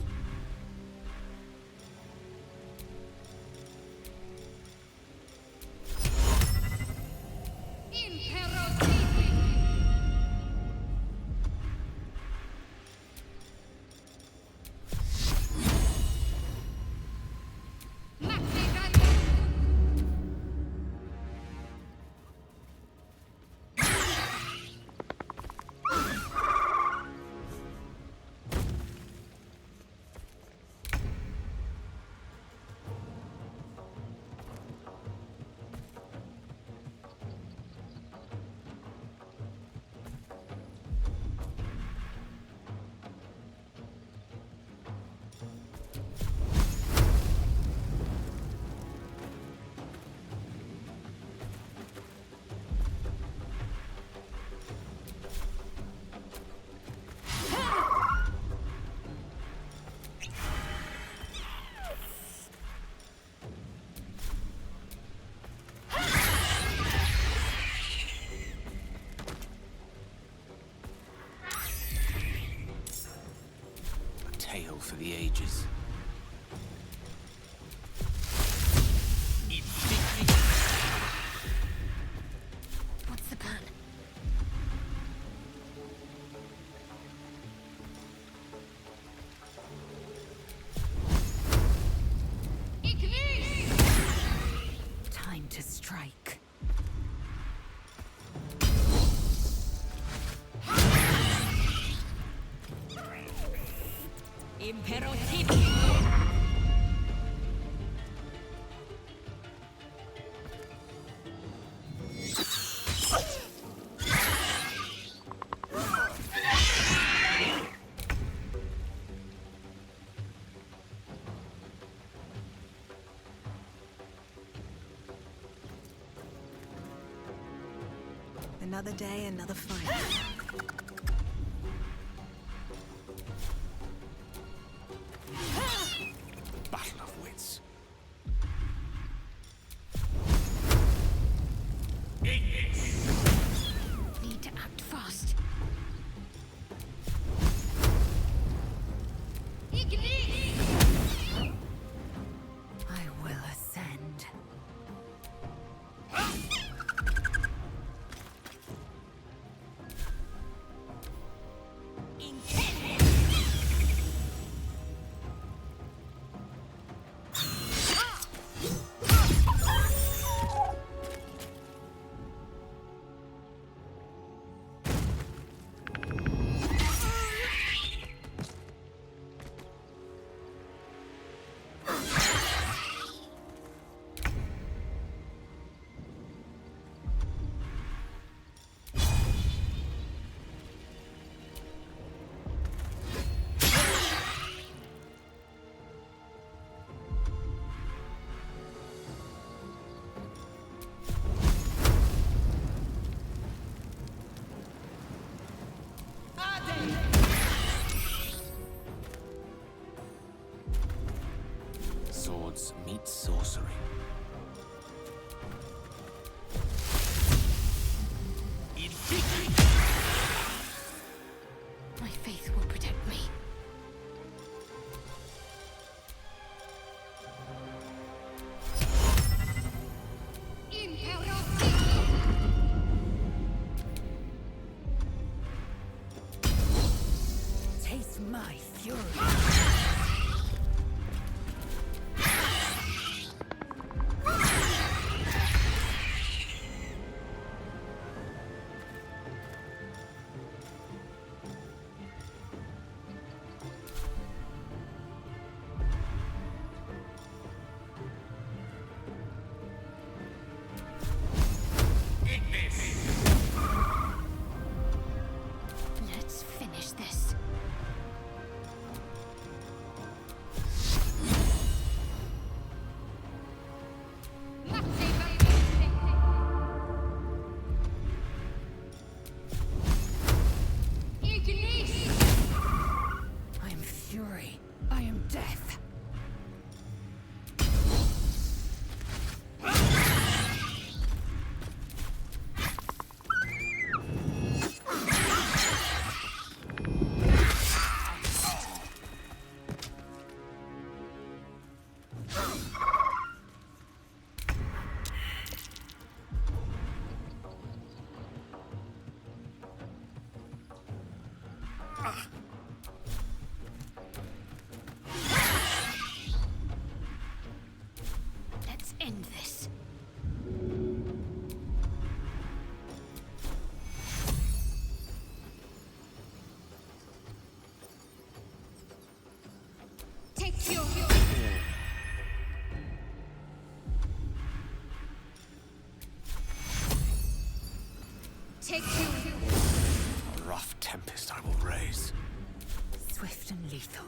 tale for the ages. What's the plan? Time to strike. Another day, another fight. Battle of wits. Need to act fast. I will ascend. Swords meet sorcery. My faith will protect me. Taste my fury. Let's finish this. I am fury. I am death. Let's end this. Take your... Take your... A rough tempest I will raise. Swift and lethal.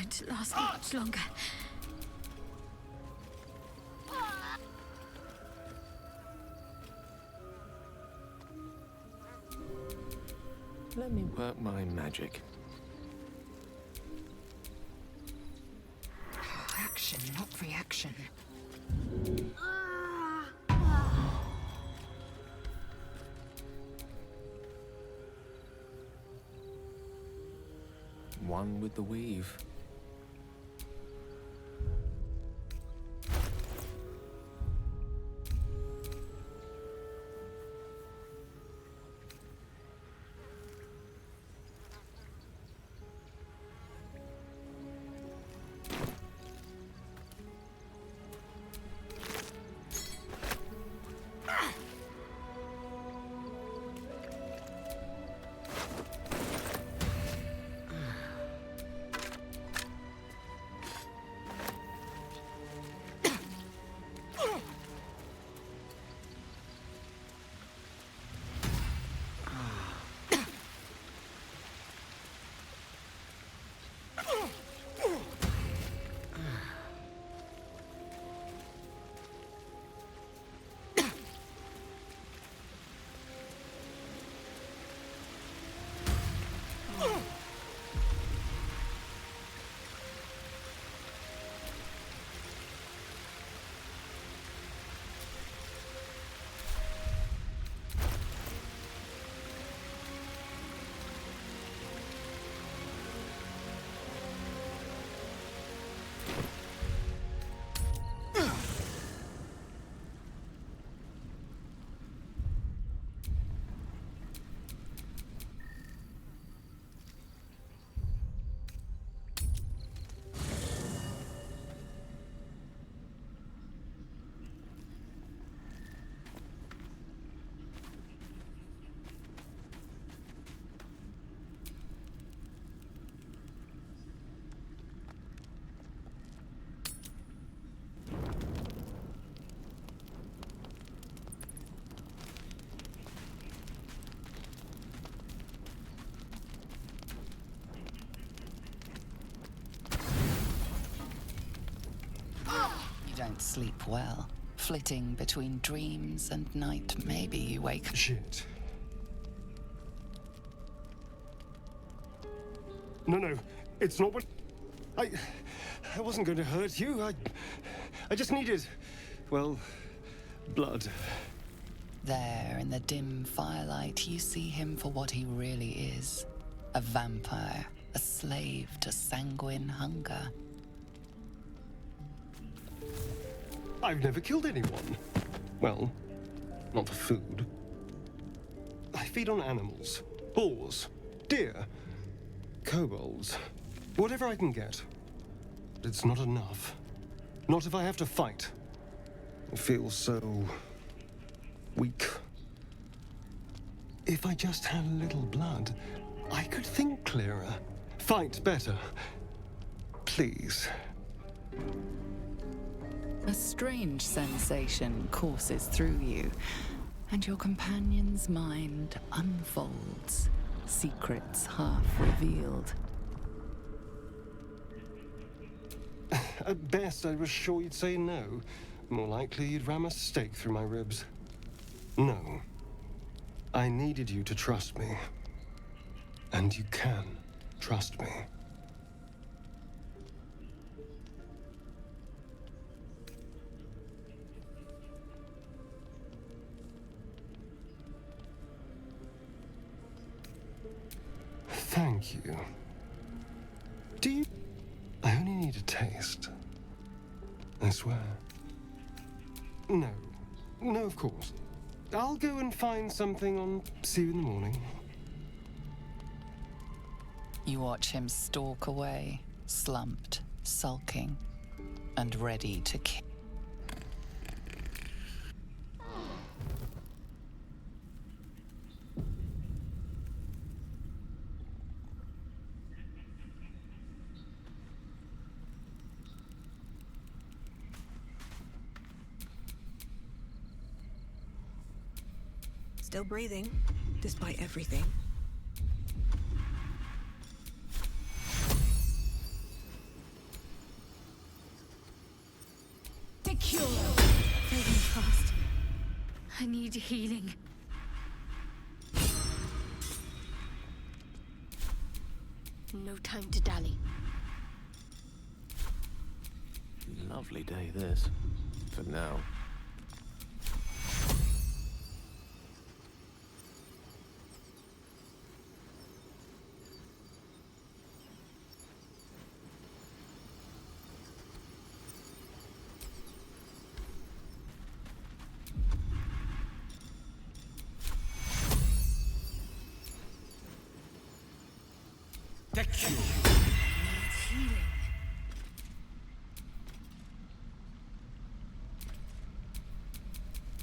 going to last much longer. Let me work my magic. Action, not reaction. One with the weave. Don't sleep well. Flitting between dreams and night, maybe you wake... Shit. No, it's not what... I wasn't going to hurt you. I just needed, well, blood. There, in the dim firelight, you see him for what he really is. A vampire, a slave to sanguine hunger. I've never killed anyone. Well, not for food. I feed on animals. Boars. Deer. Kobolds. Whatever I can get. But it's not enough. Not if I have to fight. I feel so... weak. If I just had a little blood, I could think clearer. Fight better. Please. A strange sensation courses through you, and your companion's mind unfolds, secrets half revealed. At best, I was sure you'd say no. More likely, you'd ram a stake through my ribs. No. I needed you to trust me. And you can trust me. Thank you. Do you... I only need a taste. I swear. No. No, of course. I'll go and find something on... See you in the morning. You watch him stalk away, slumped, sulking, and ready to kill. Still breathing, despite everything. need healing. No time to dally. Lovely day, this. For now.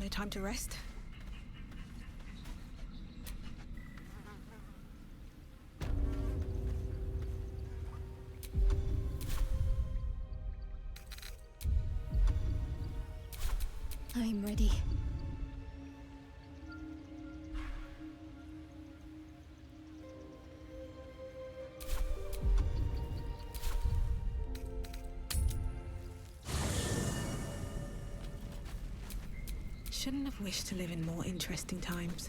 No time to rest? I'm ready. Shouldn't have wished to live in more interesting times.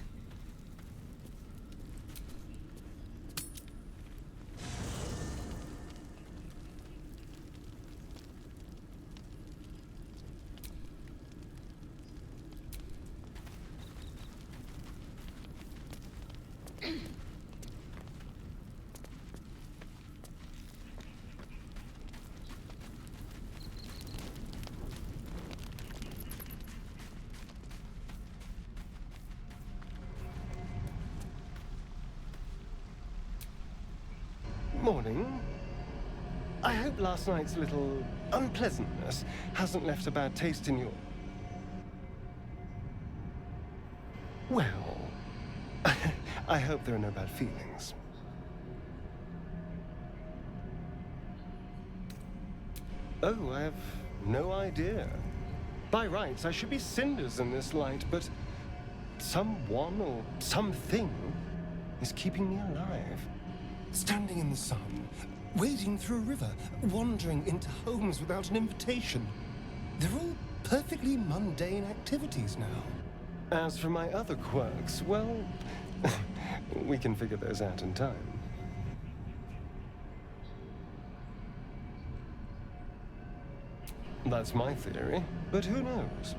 Morning. I hope last night's little unpleasantness hasn't left a bad taste in your... Well, I hope there are no bad feelings. Oh, I have no idea. By rights, I should be cinders in this light, but someone or something is keeping me alive. Standing in the sun, wading through a river, wandering into homes without an invitation. They're all perfectly mundane activities now. As for my other quirks, well, we can figure those out in time. That's my theory, but who knows?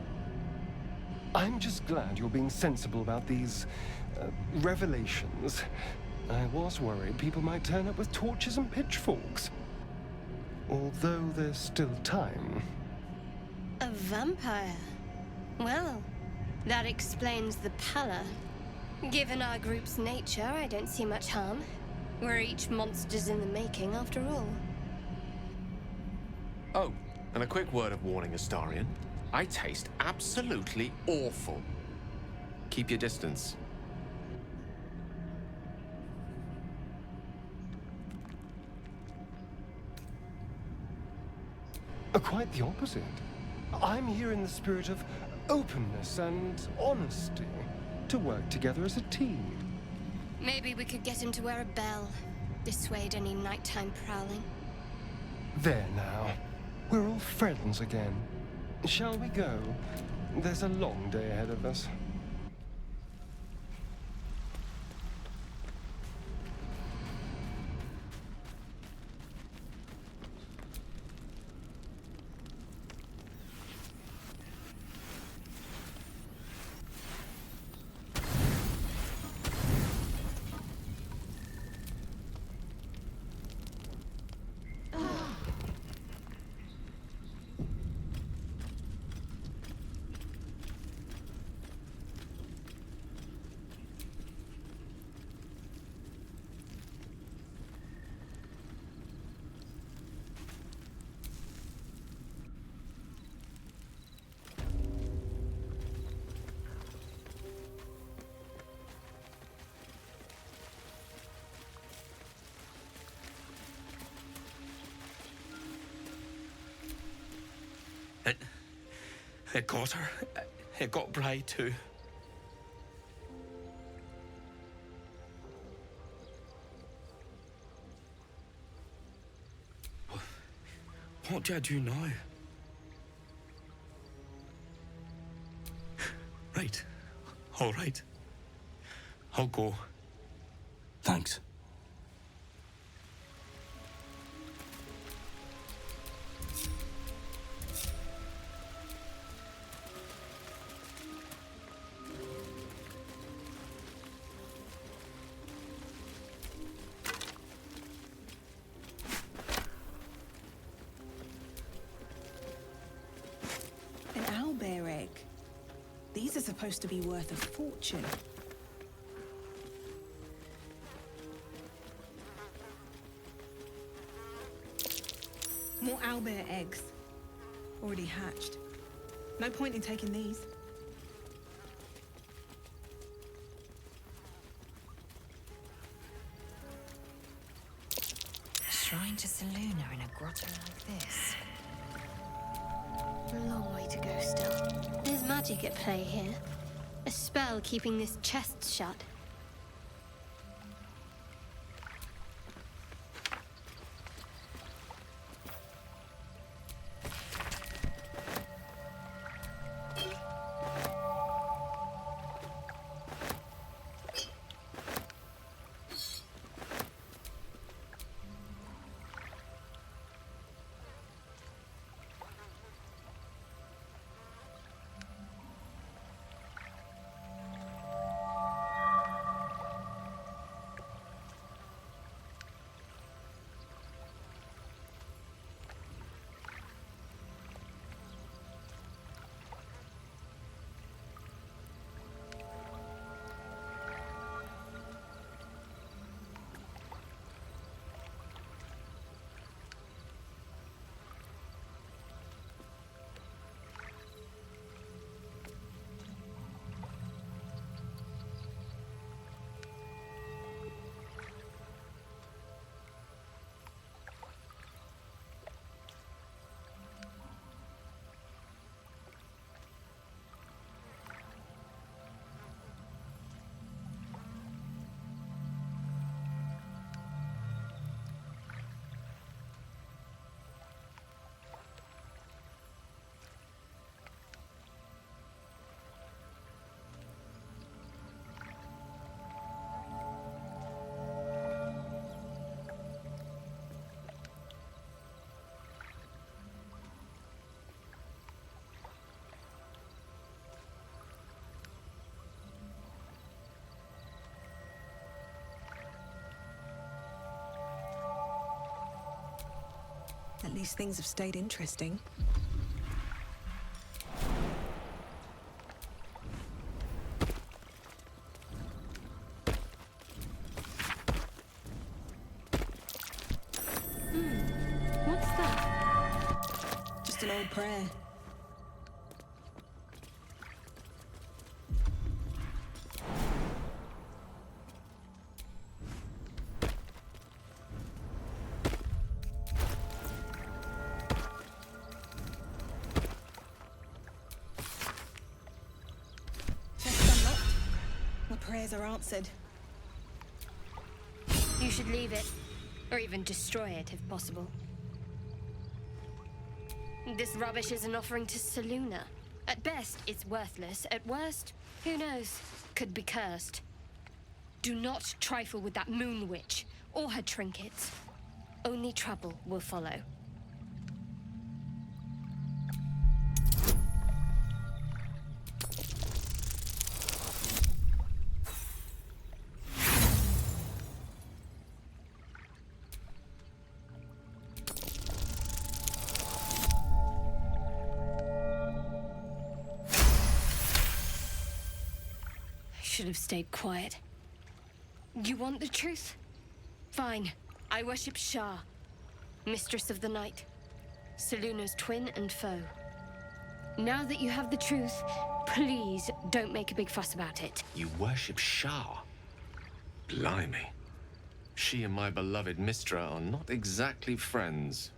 I'm just glad you're being sensible about these revelations. I was worried people might turn up with torches and pitchforks. Although there's still time. A vampire? Well, that explains the pallor. Given our group's nature, I don't see much harm. We're each monsters in the making, after all. Oh, and a quick word of warning, Astarion. I taste absolutely awful. Keep your distance. Quite the opposite. I'm here in the spirit of openness and honesty to work together as a team. Maybe we could get him to wear a bell. Dissuade any nighttime prowling. There now. We're all friends again. Shall we go? There's a long day ahead of us. It got her. It got Bride too. What do I do now? Right. All right. I'll go. Thanks. An owlbear egg. These are supposed to be worth a fortune. More owlbear eggs. Already hatched. No point in taking these. A shrine to Seluna in a grotto like this. A long way to go still. There's magic at play here. A spell keeping this chest shut. At least things have stayed interesting. What's that? Just an old prayer. Prayers are answered. You should leave it, or even destroy it if possible. This rubbish is an offering to Seluna. At best, it's worthless. At worst, who knows? Could be cursed. Do not trifle with that moon witch, or her trinkets. Only trouble will follow. Should have stayed quiet. You want the truth? Fine. I worship Shah, mistress of the night, Seluna's twin and foe. Now that you have the truth, please don't make a big fuss about it. You worship Shah? Blimey. She and my beloved Mistra are not exactly friends.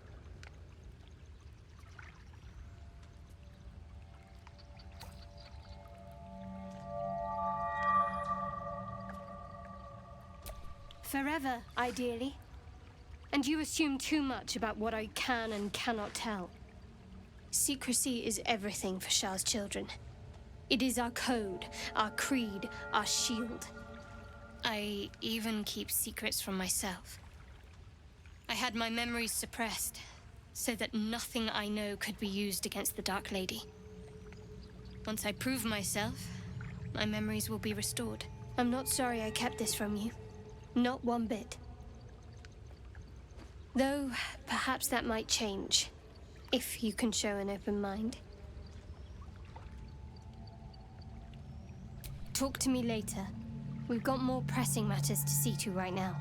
Forever, ideally. And you assume too much about what I can and cannot tell. Secrecy is everything for Shah's children. It is our code, our creed, our shield. I even keep secrets from myself. I had my memories suppressed, so that nothing I know could be used against the Dark Lady. Once I prove myself, my memories will be restored. I'm not sorry I kept this from you. Not one bit. Though, perhaps that might change, if you can show an open mind. Talk to me later. We've got more pressing matters to see to right now.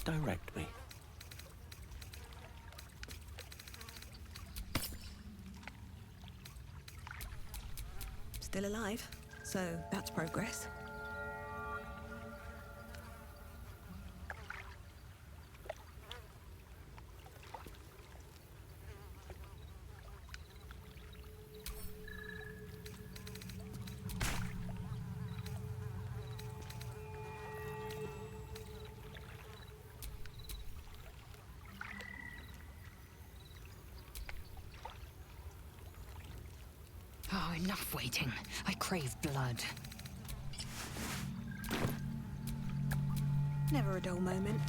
Direct me. Still alive, so that's progress. Oh, enough waiting. I crave blood. Never a dull moment.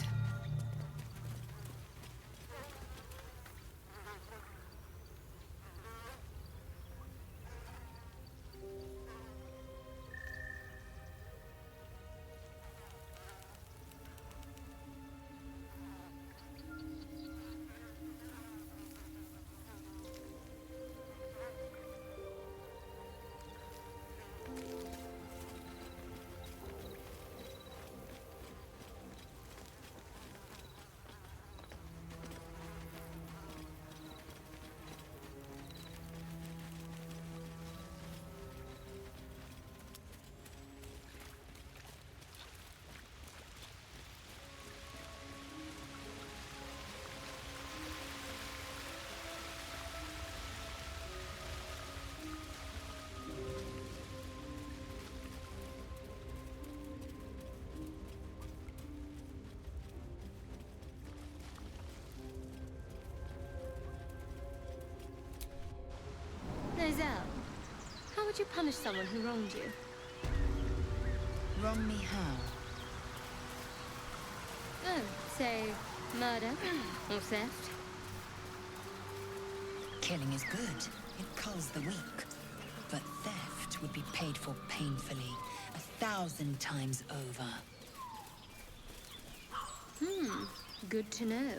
Nozelle, how would you punish someone who wronged you? Wrong me how? Oh, say, murder or theft? Killing is good. It culls the weak. But theft would be paid for painfully, 1,000 times over. Good to know.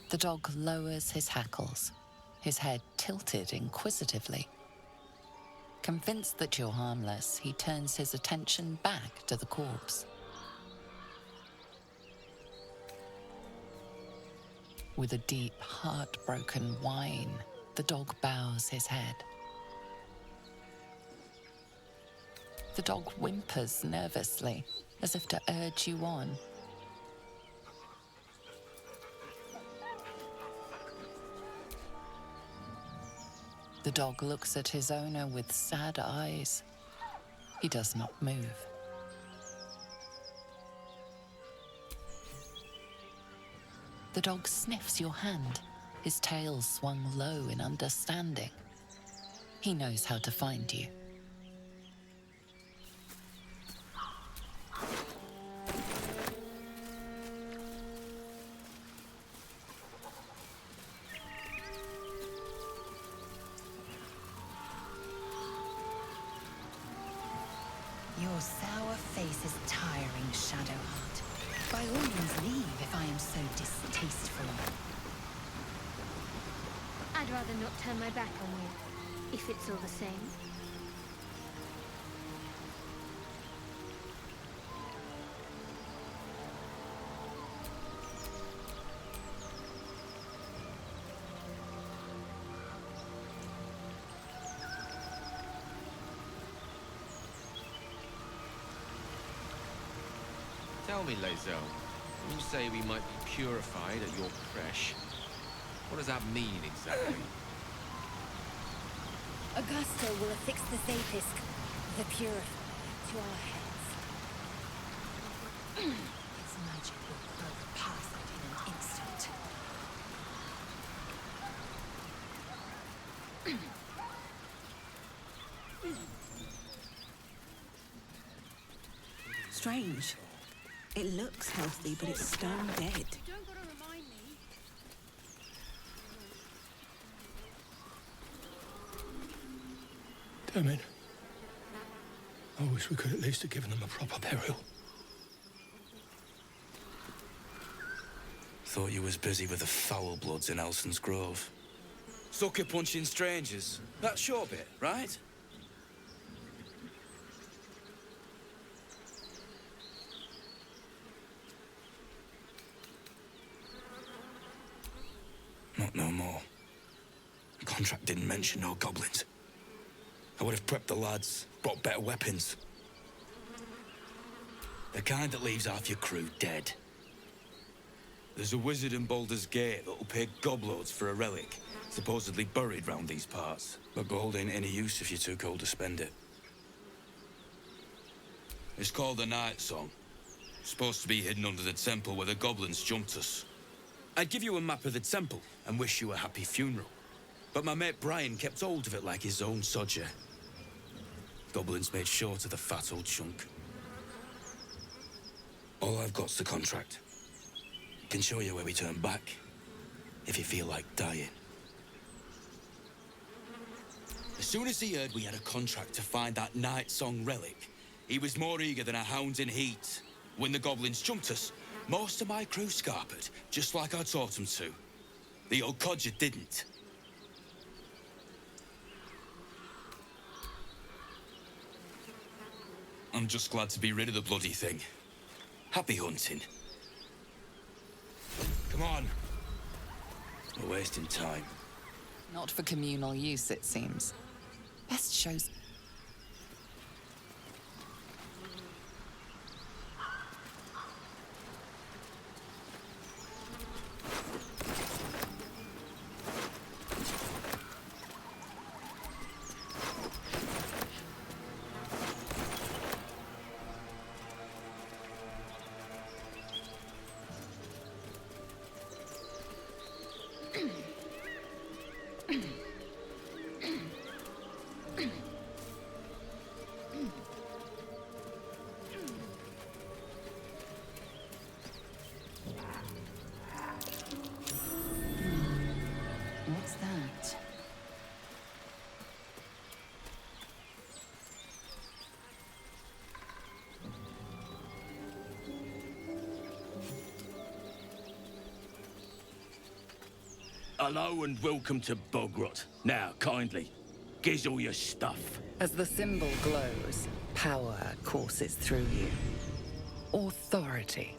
The dog lowers his hackles, his head tilted inquisitively. Convinced that you're harmless, he turns his attention back to the corpse. With a deep, heartbroken whine, the dog bows his head. The dog whimpers nervously, as if to urge you on. The dog looks at his owner with sad eyes. He does not move. The dog sniffs your hand, his tail swung low in understanding. He knows how to find you. Your sour face is tiring, Shadowheart. By all means leave if I am so distasteful. I'd rather not turn my back on you, if it's all the same. Tell me, Lae'zel, when you say we might be purified at your creche, what does that mean exactly? Augusto will affix the Zapisk, the purifier, to our heads. Its magic will grow the parasite in an instant. Strange. It looks healthy, but it's stone dead. Damn it. I wish we could at least have given them a proper burial. Thought you was busy with the foul bloods in Elson's Grove. Sucker punching strangers. That's your bit, right? Not no more. The contract didn't mention no goblins. I would have prepped the lads, brought better weapons. The kind that leaves half your crew dead. There's a wizard in Baldur's Gate that'll pay gobloads for a relic, supposedly buried round these parts. But gold ain't any use if you're too cold to spend it. It's called the Night Song. Supposed to be hidden under the temple where the goblins jumped us. I'd give you a map of the temple and wish you a happy funeral. But my mate Brian kept hold of it like his own sodger. Goblins made short of the fat old chunk. All I've got's the contract. Can show you where we turn back, if you feel like dying. As soon as he heard we had a contract to find that Night Song relic, he was more eager than a hound in heat. When the goblins jumped us, most of my crew scarpered, just like I taught them to. The old codger didn't. I'm just glad to be rid of the bloody thing. Happy hunting. Come on. We're wasting time. Not for communal use, it seems. Best shows... What's that? Hello and welcome to Bogrot. Now, kindly, giz all your stuff. As the symbol glows, power courses through you. Authority.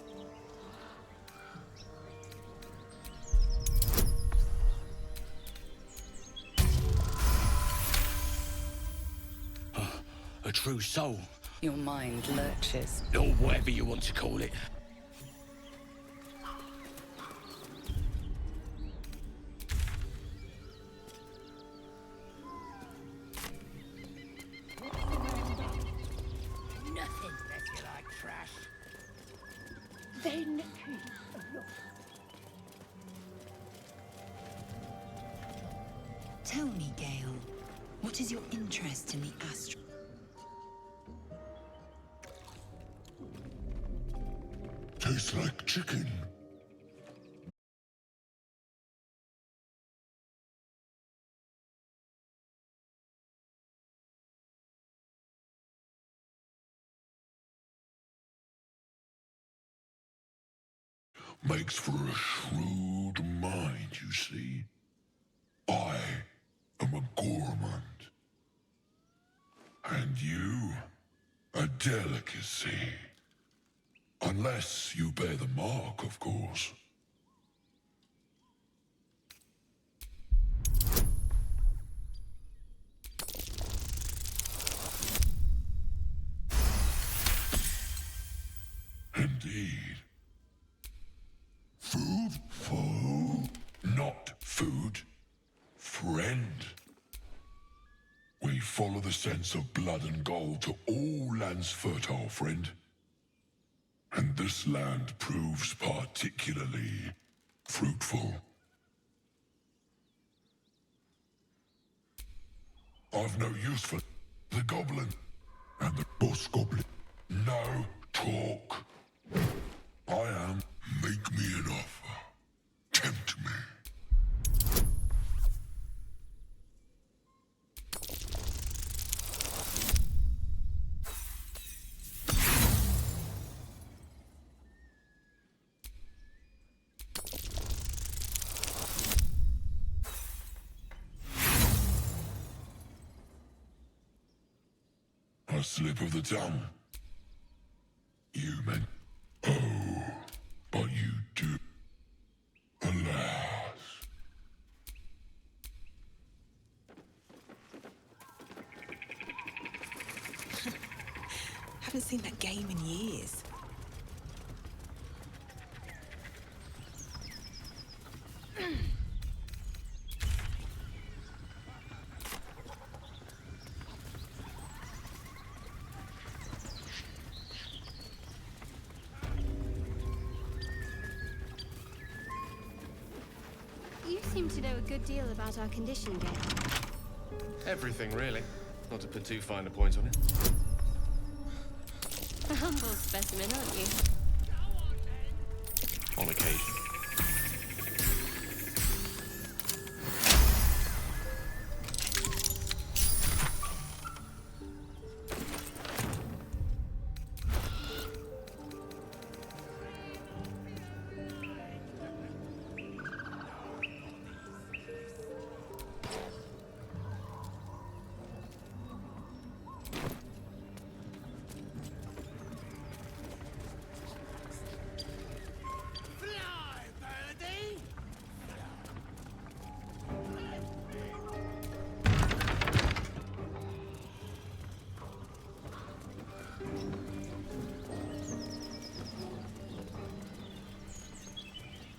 A true soul. Your mind lurches. Or whatever you want to call it. Tell me, Gale, what is your interest in the astral? Tastes like chicken. Makes for a shrewd mind, you see. I am a gourmand. And you, a delicacy. Unless you bear the mark, of course. Indeed. Food? Food? Not food. Friend. We follow the sense of blood and gold to all lands fertile, friend. And this land proves particularly fruitful. I've no use for the goblin and the boss goblin. No talk. I am. Make me an offer. Tempt me. A slip of the tongue. You meant... Oh, but you do. Alas. Haven't seen that game in years. You seem to know a good deal about our condition, Gale. Everything, really. Not to put too fine a point on it. A humble specimen, aren't you? On occasion.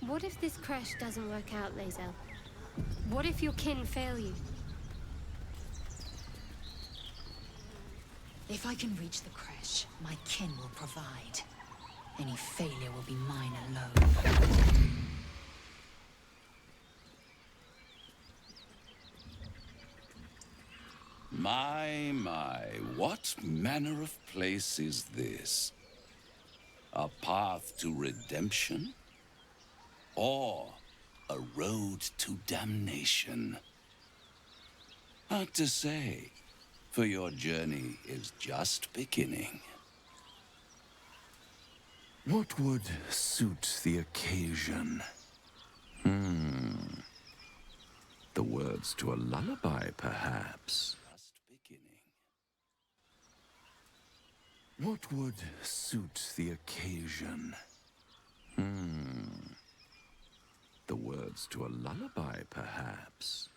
What if this crash doesn't work out, Lae'zel? What if your kin fail you? If I can reach the creche, my kin will provide. Any failure will be mine alone. My, what manner of place is this? A path to redemption? Or a road to damnation? Hard to say, for your journey is just beginning. What would suit the occasion? The words to a lullaby, perhaps. What would suit the occasion? The words to a lullaby, perhaps.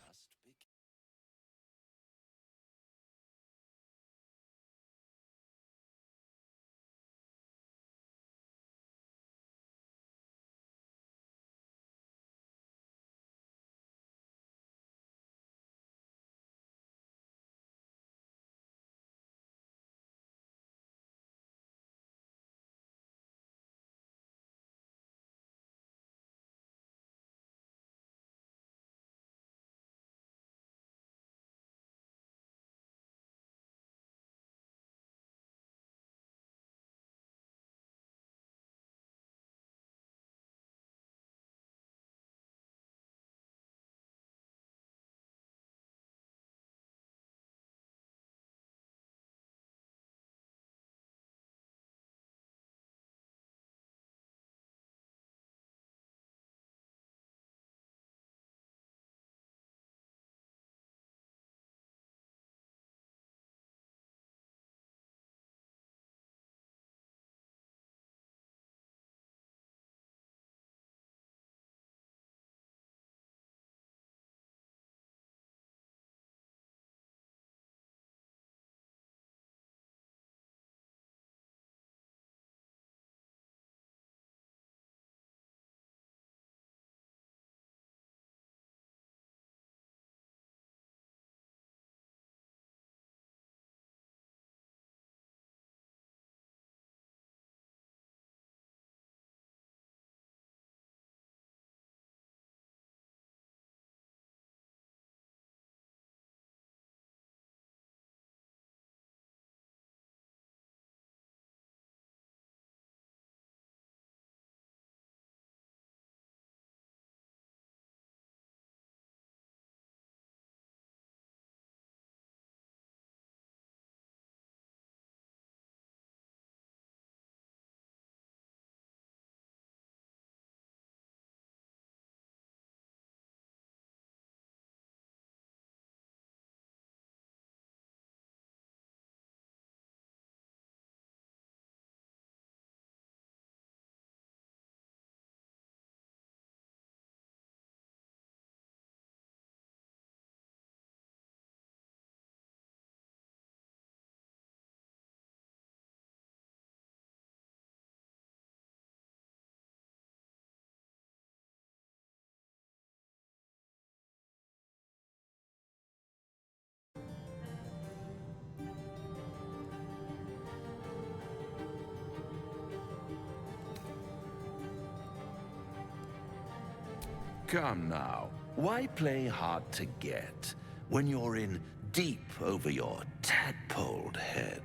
Come now, why play hard to get when you're in deep over your tadpoled head?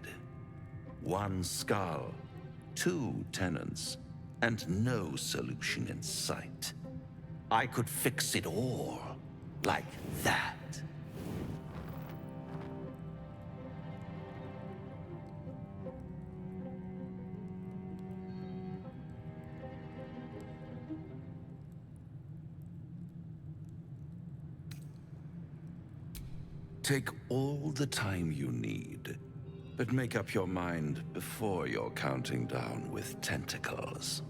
One skull, two tenants, and no solution in sight. I could fix it all, like that. Take all the time you need, but make up your mind before you're counting down with tentacles.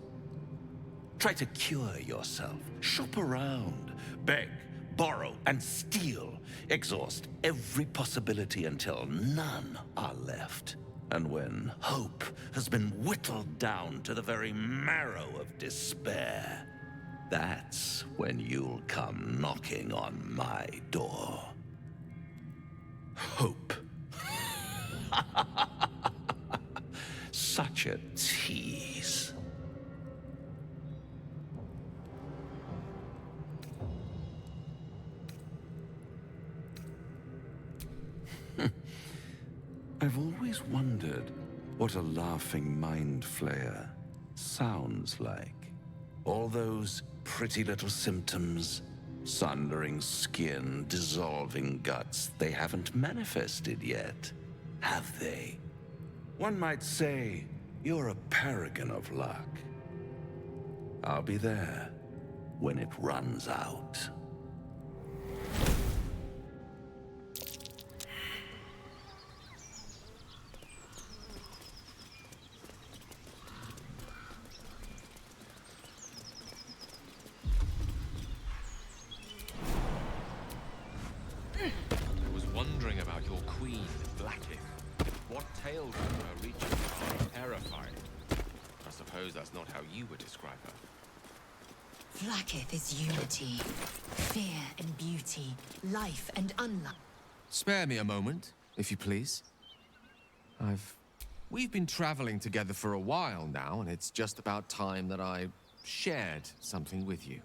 Try to cure yourself, shop around, beg, borrow, and steal. Exhaust every possibility until none are left. And when hope has been whittled down to the very marrow of despair, that's when you'll come knocking on my door. Hope. Such a tease. I've always wondered what a laughing mind flayer sounds like. All those pretty little symptoms, sundering skin, dissolving guts, they haven't manifested yet, have they? One might say you're a paragon of luck. I'll be there when it runs out. I was wondering about your queen, Blackith. What tales of her reaches are terrifying. I suppose that's not how you would describe her. Blackith is unity, fear and beauty, life and unlife. Spare me a moment, if you please. We've been traveling together for a while now, and it's just about time that I shared something with you.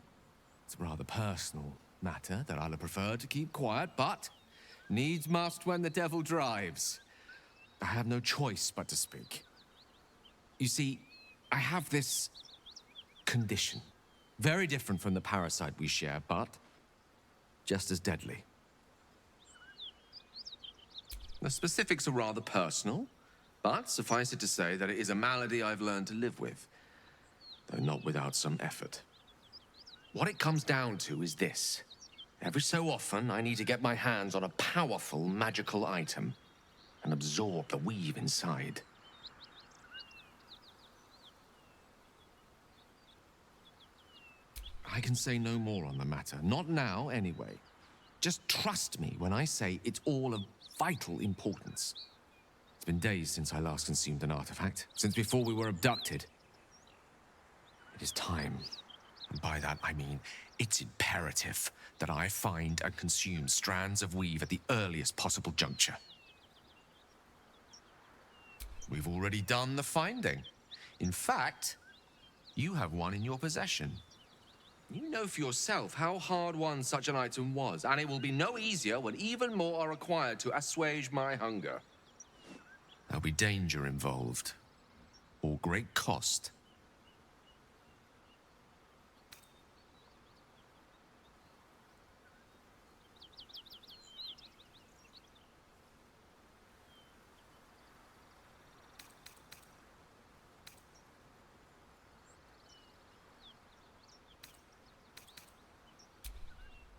It's a rather personal matter that I'd have preferred to keep quiet, but needs must when the devil drives. I have no choice but to speak. You see, I have this condition. Very different from the parasite we share, but just as deadly. The specifics are rather personal, but suffice it to say that it is a malady I've learned to live with, though not without some effort. What it comes down to is this. Every so often, I need to get my hands on a powerful magical item and absorb the weave inside. I can say no more on the matter. Not now, anyway. Just trust me when I say it's all of vital importance. It's been days since I last consumed an artifact, since before we were abducted. It is time. And by that, I mean it's imperative that I find and consume strands of weave at the earliest possible juncture. We've already done the finding. In fact, you have one in your possession. You know for yourself how hard-won such an item was, and it will be no easier when even more are required to assuage my hunger. There'll be danger involved, or great cost.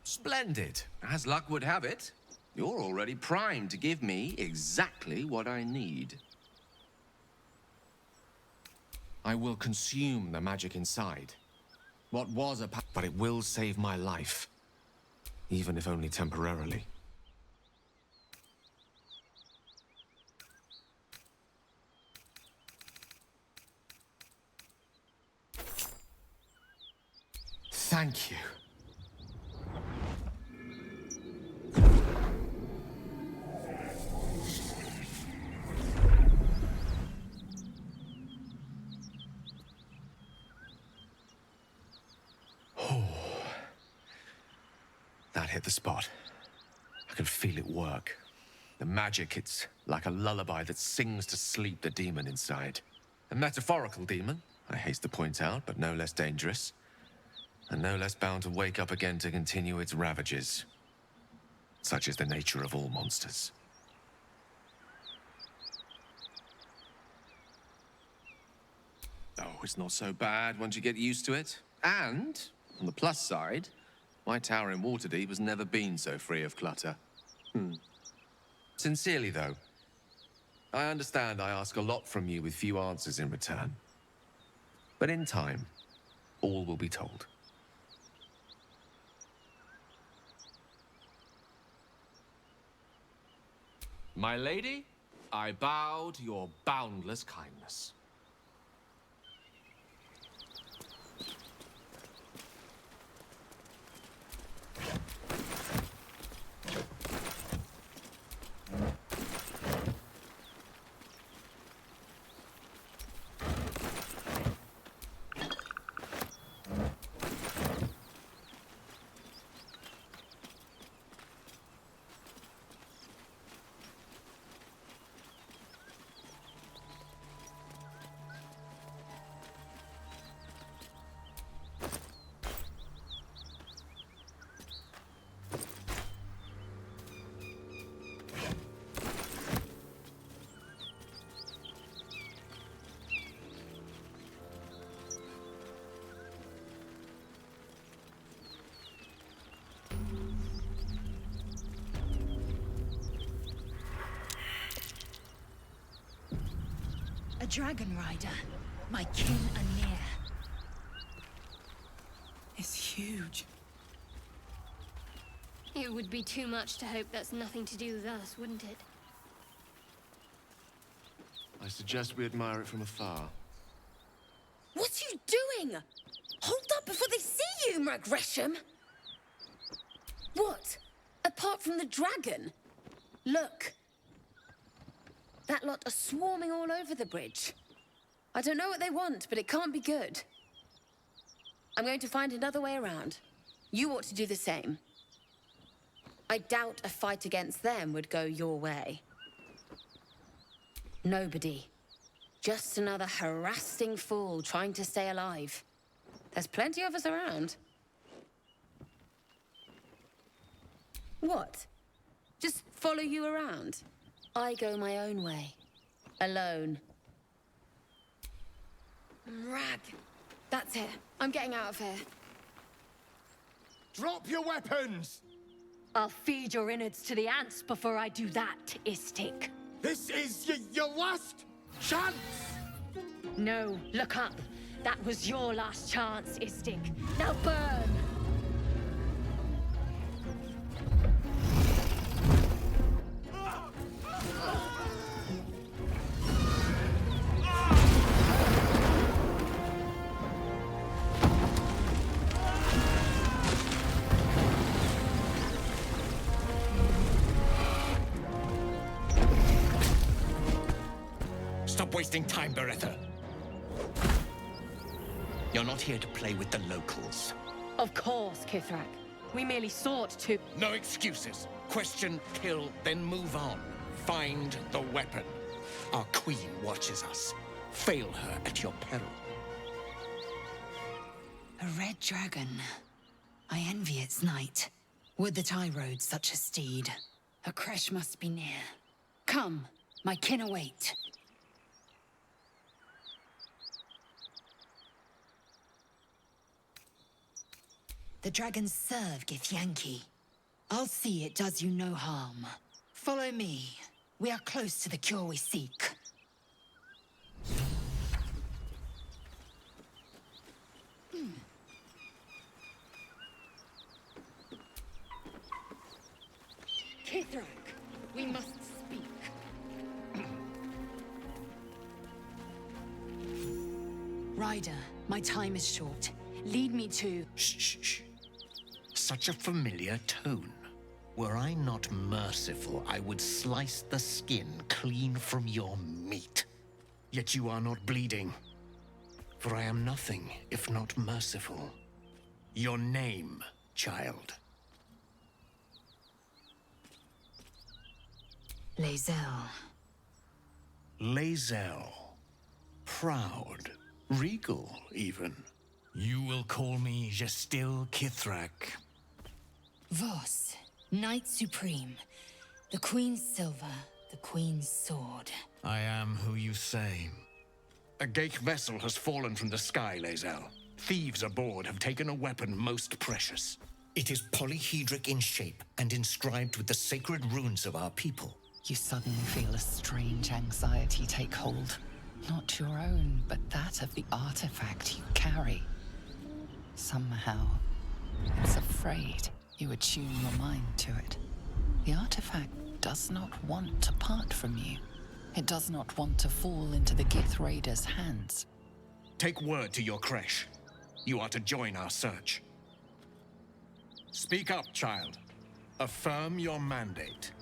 Splendid. As luck would have it, you're already primed to give me exactly what I need. I will consume the magic inside. What was a but it will save my life, even if only temporarily. Thank you. That hit the spot. I can feel it work. The magic, it's like a lullaby that sings to sleep the demon inside. A metaphorical demon, I haste to point out, but no less dangerous. And no less bound to wake up again to continue its ravages. Such is the nature of all monsters. Oh, it's not so bad once you get used to it. And, on the plus side, my tower in Waterdeep has never been so free of clutter. Sincerely, though, I understand I ask a lot from you with few answers in return. But in time, all will be told. My lady, I bow to your boundless kindness. A dragon rider. My kin are near. It's huge. It would be too much to hope that's nothing to do with us, wouldn't it? I suggest we admire it from afar. What are you doing? Hold up before they see you, Gresham. What? Apart from the dragon? Look. That lot are swarming all over the bridge. I don't know what they want, but it can't be good. I'm going to find another way around. You ought to do the same. I doubt a fight against them would go your way. Nobody. Just another harassing fool trying to stay alive. There's plenty of us around. What? Just follow you around? I go my own way. Alone. Rag. That's it. I'm getting out of here. Drop your weapons! I'll feed your innards to the ants before I do that, Istik. This is your last chance! No, look up. That was your last chance, Istik. Now burn! Stop wasting time, Beretta. You're not here to play with the locals. Of course, Kithrak. We merely sought to... No excuses. Question, kill, then move on. Find the weapon. Our queen watches us. Fail her at your peril. A red dragon. I envy its knight. Would that I rode such a steed. A crash must be near. Come, my kin await. The dragons serve Githyanki. I'll see it does you no harm. Follow me. We are close to the cure we seek. Kithrak, we must speak. Ryder, my time is short. Lead me to... Shh. Such a familiar tone. Were I not merciful, I would slice the skin clean from your meat. Yet you are not bleeding. For I am nothing if not merciful. Your name, child. Lae'zel. Lae'zel. Proud. Regal, even. You will call me Gestil Kithrak. Voss, Knight Supreme. The Queen's silver, the Queen's sword. I am who you say. A Geich vessel has fallen from the sky, Lae'zel. Thieves aboard have taken a weapon most precious. It is polyhedric in shape and inscribed with the sacred runes of our people. You suddenly feel a strange anxiety take hold. Not your own, but that of the artifact you carry. Somehow, it's afraid. You attune your mind to it. The artifact does not want to part from you. It does not want to fall into the Gith Raiders' hands. Take word to your creche. You are to join our search. Speak up, child. Affirm your mandate.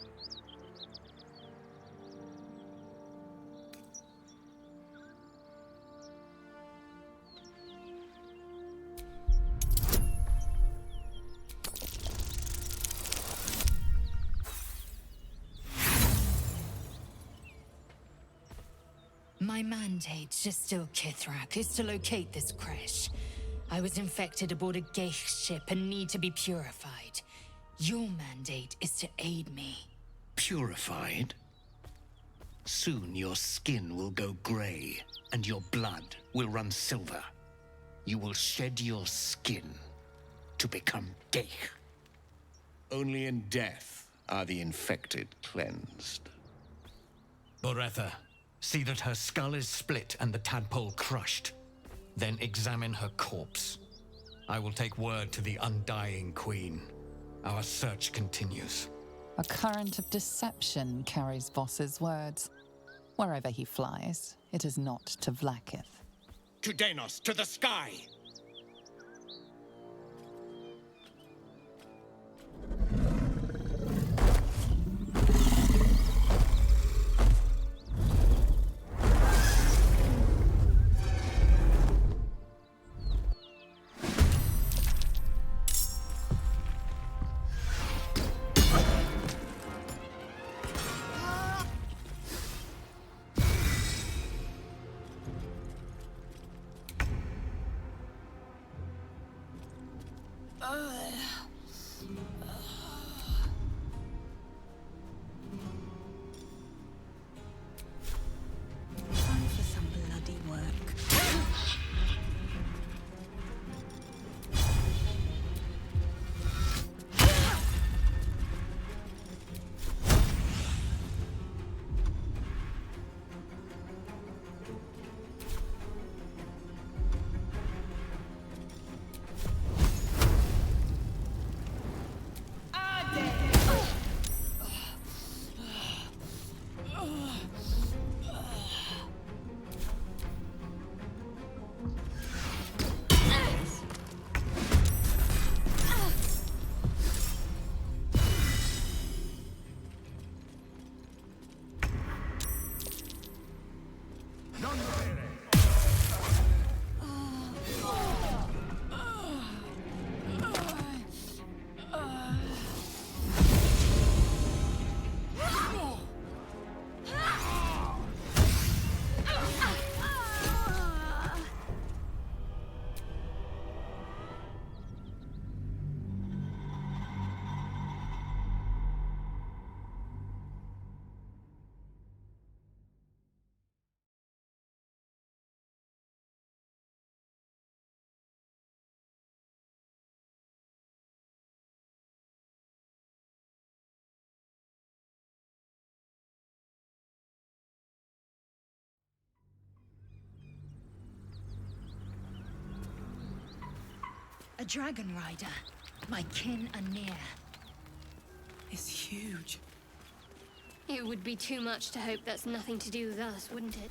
My mandate, Gestil Kithrak, is to locate this creche. I was infected aboard a Geich ship and need to be purified. Your mandate is to aid me. Purified? Soon your skin will go grey, and your blood will run silver. You will shed your skin to become Geich. Only in death are the infected cleansed. Boretha, see that her skull is split and the tadpole crushed. Then examine her corpse. I will take word to the undying queen. Our search continues. A current of deception carries Voss's words. Wherever he flies, it is not to Vlaakith. To Denos, to the sky! Time for some bloody work. A dragon rider. My kin are near. It's huge. It would be too much to hope that's nothing to do with us, wouldn't it?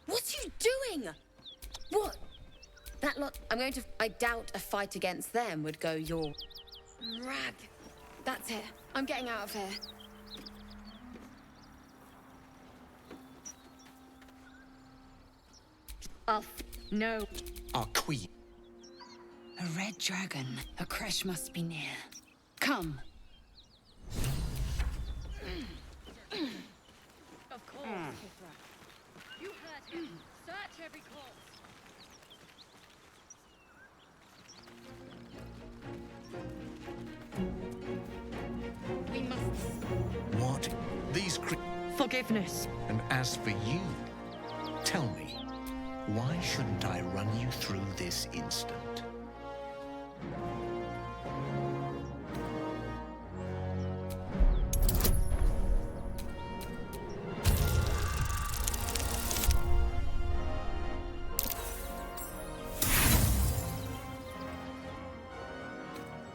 What are you doing? What? That lot... I doubt a fight against them would go your... Rag. That's it. I'm getting out of here. No. Our queen. A red dragon. A creche must be near. Come. We must. What? These Forgiveness. And as for you, tell me, why shouldn't I run you through this instant?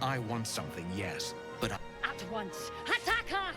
I want something, yes, but At once. Attack her!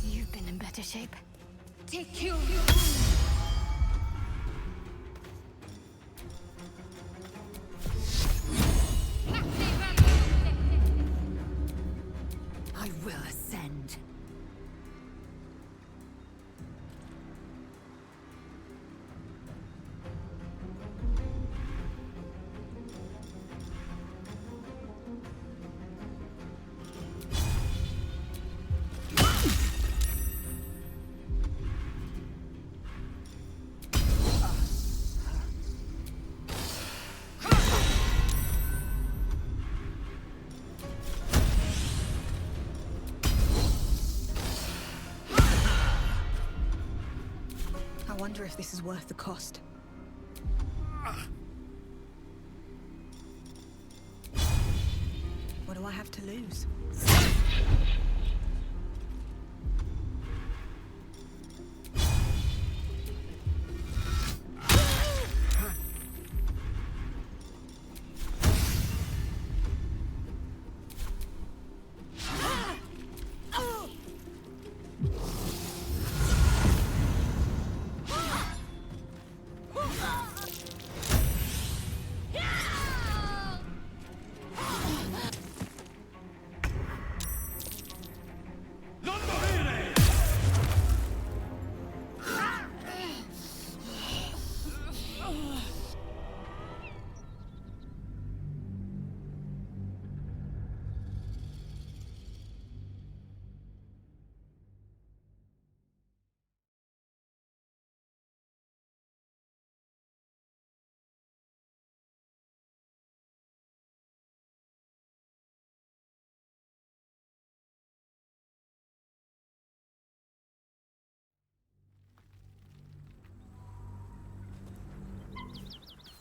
You've been in better shape. Take you. I will ascend. I wonder if this is worth the cost. What do I have to lose?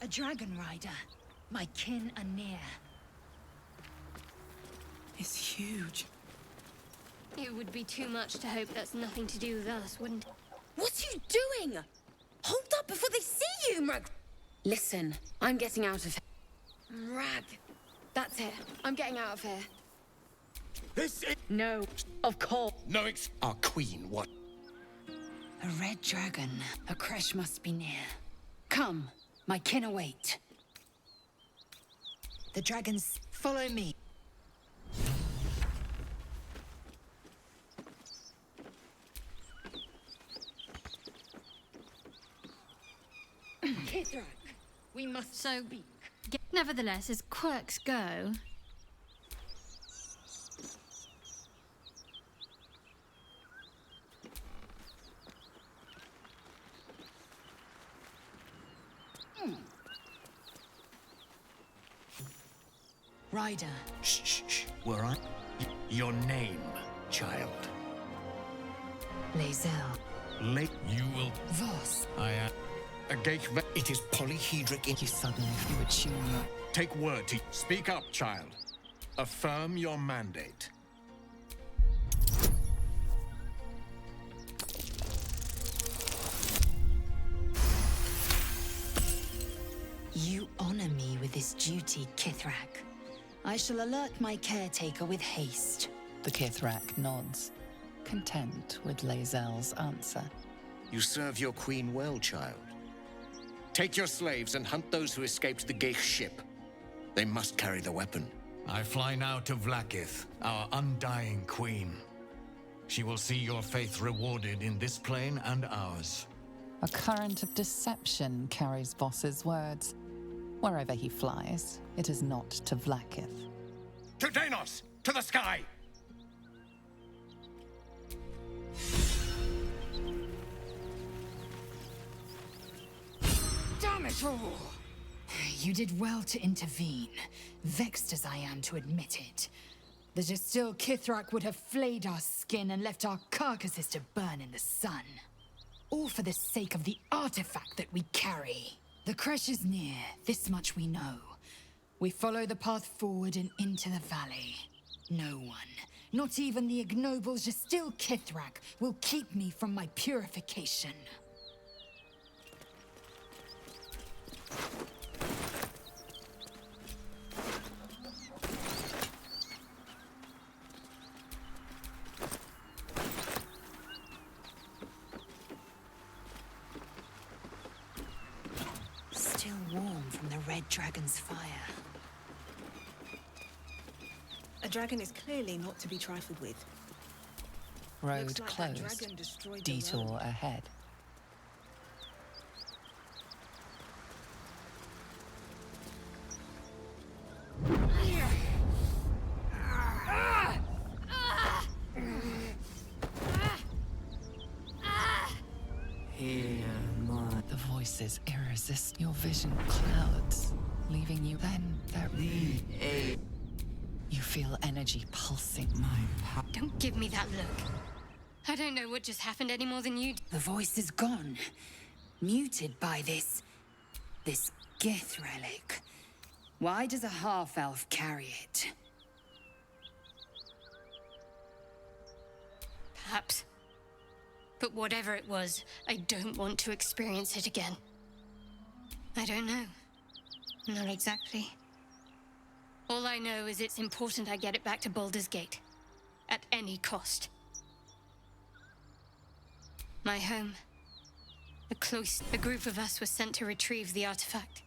A dragon rider. My kin are near. It's huge. It would be too much to hope that's nothing to do with us, wouldn't it? What are you doing? Hold up before they see you, Mrag. Listen, I'm getting out of here. Mrag. That's it. I'm getting out of here. This is... No, of course. No, Our queen, what? A red dragon. A crash must be near. Come, my kin await. The dragons follow me. Kithrak, we must speak. Nevertheless, as quirks go, Rider. Shh, shh, shh. Were I? Your name, child. Lae'zel. You will... Voss. I am... It is polyhedric in... You suddenly flew a tune. Take word to... Speak up, child. Affirm your mandate. You honor me with this duty, I shall alert my caretaker with haste. The Kithrak nods. content with Lae'zel's answer. You serve your queen well, child. Take your slaves and hunt those who escaped the Geich ship. They must carry the weapon. I fly now to Vlaakith, our undying queen. She will see your faith rewarded in this plane and ours. A current of deception carries Voss's words. Wherever he flies, it is not to Vlaakith. To Danos! To the sky! Damn it all! You did well to intervene, vexed as I am to admit it. The Jastil Kithrak would have flayed our skin and left our carcasses to burn in the sun. All for the sake of the artifact that we carry. The crash is near, this much we know. We follow the path forward and into the valley. No one, not even the ignoble Jastil Kithrak, will keep me from my purification. Still warm from the red dragon's fire. A dragon is clearly not to be trifled with. Road Looks like that closed. dragon destroyed the Detour road. ahead. The voices irresistible. Your vision clouds, leaving you. Then there. You feel energy pulsing. Don't give me that look. I don't know what just happened any more than you do. The voice is gone, muted by this Gith relic. Why does a half-elf carry it? Perhaps. But whatever it was, I don't want to experience it again. I don't know. Not exactly. All I know is it's important I get it back to Baldur's Gate. At any cost. My home. A group of us was sent to retrieve the artifact.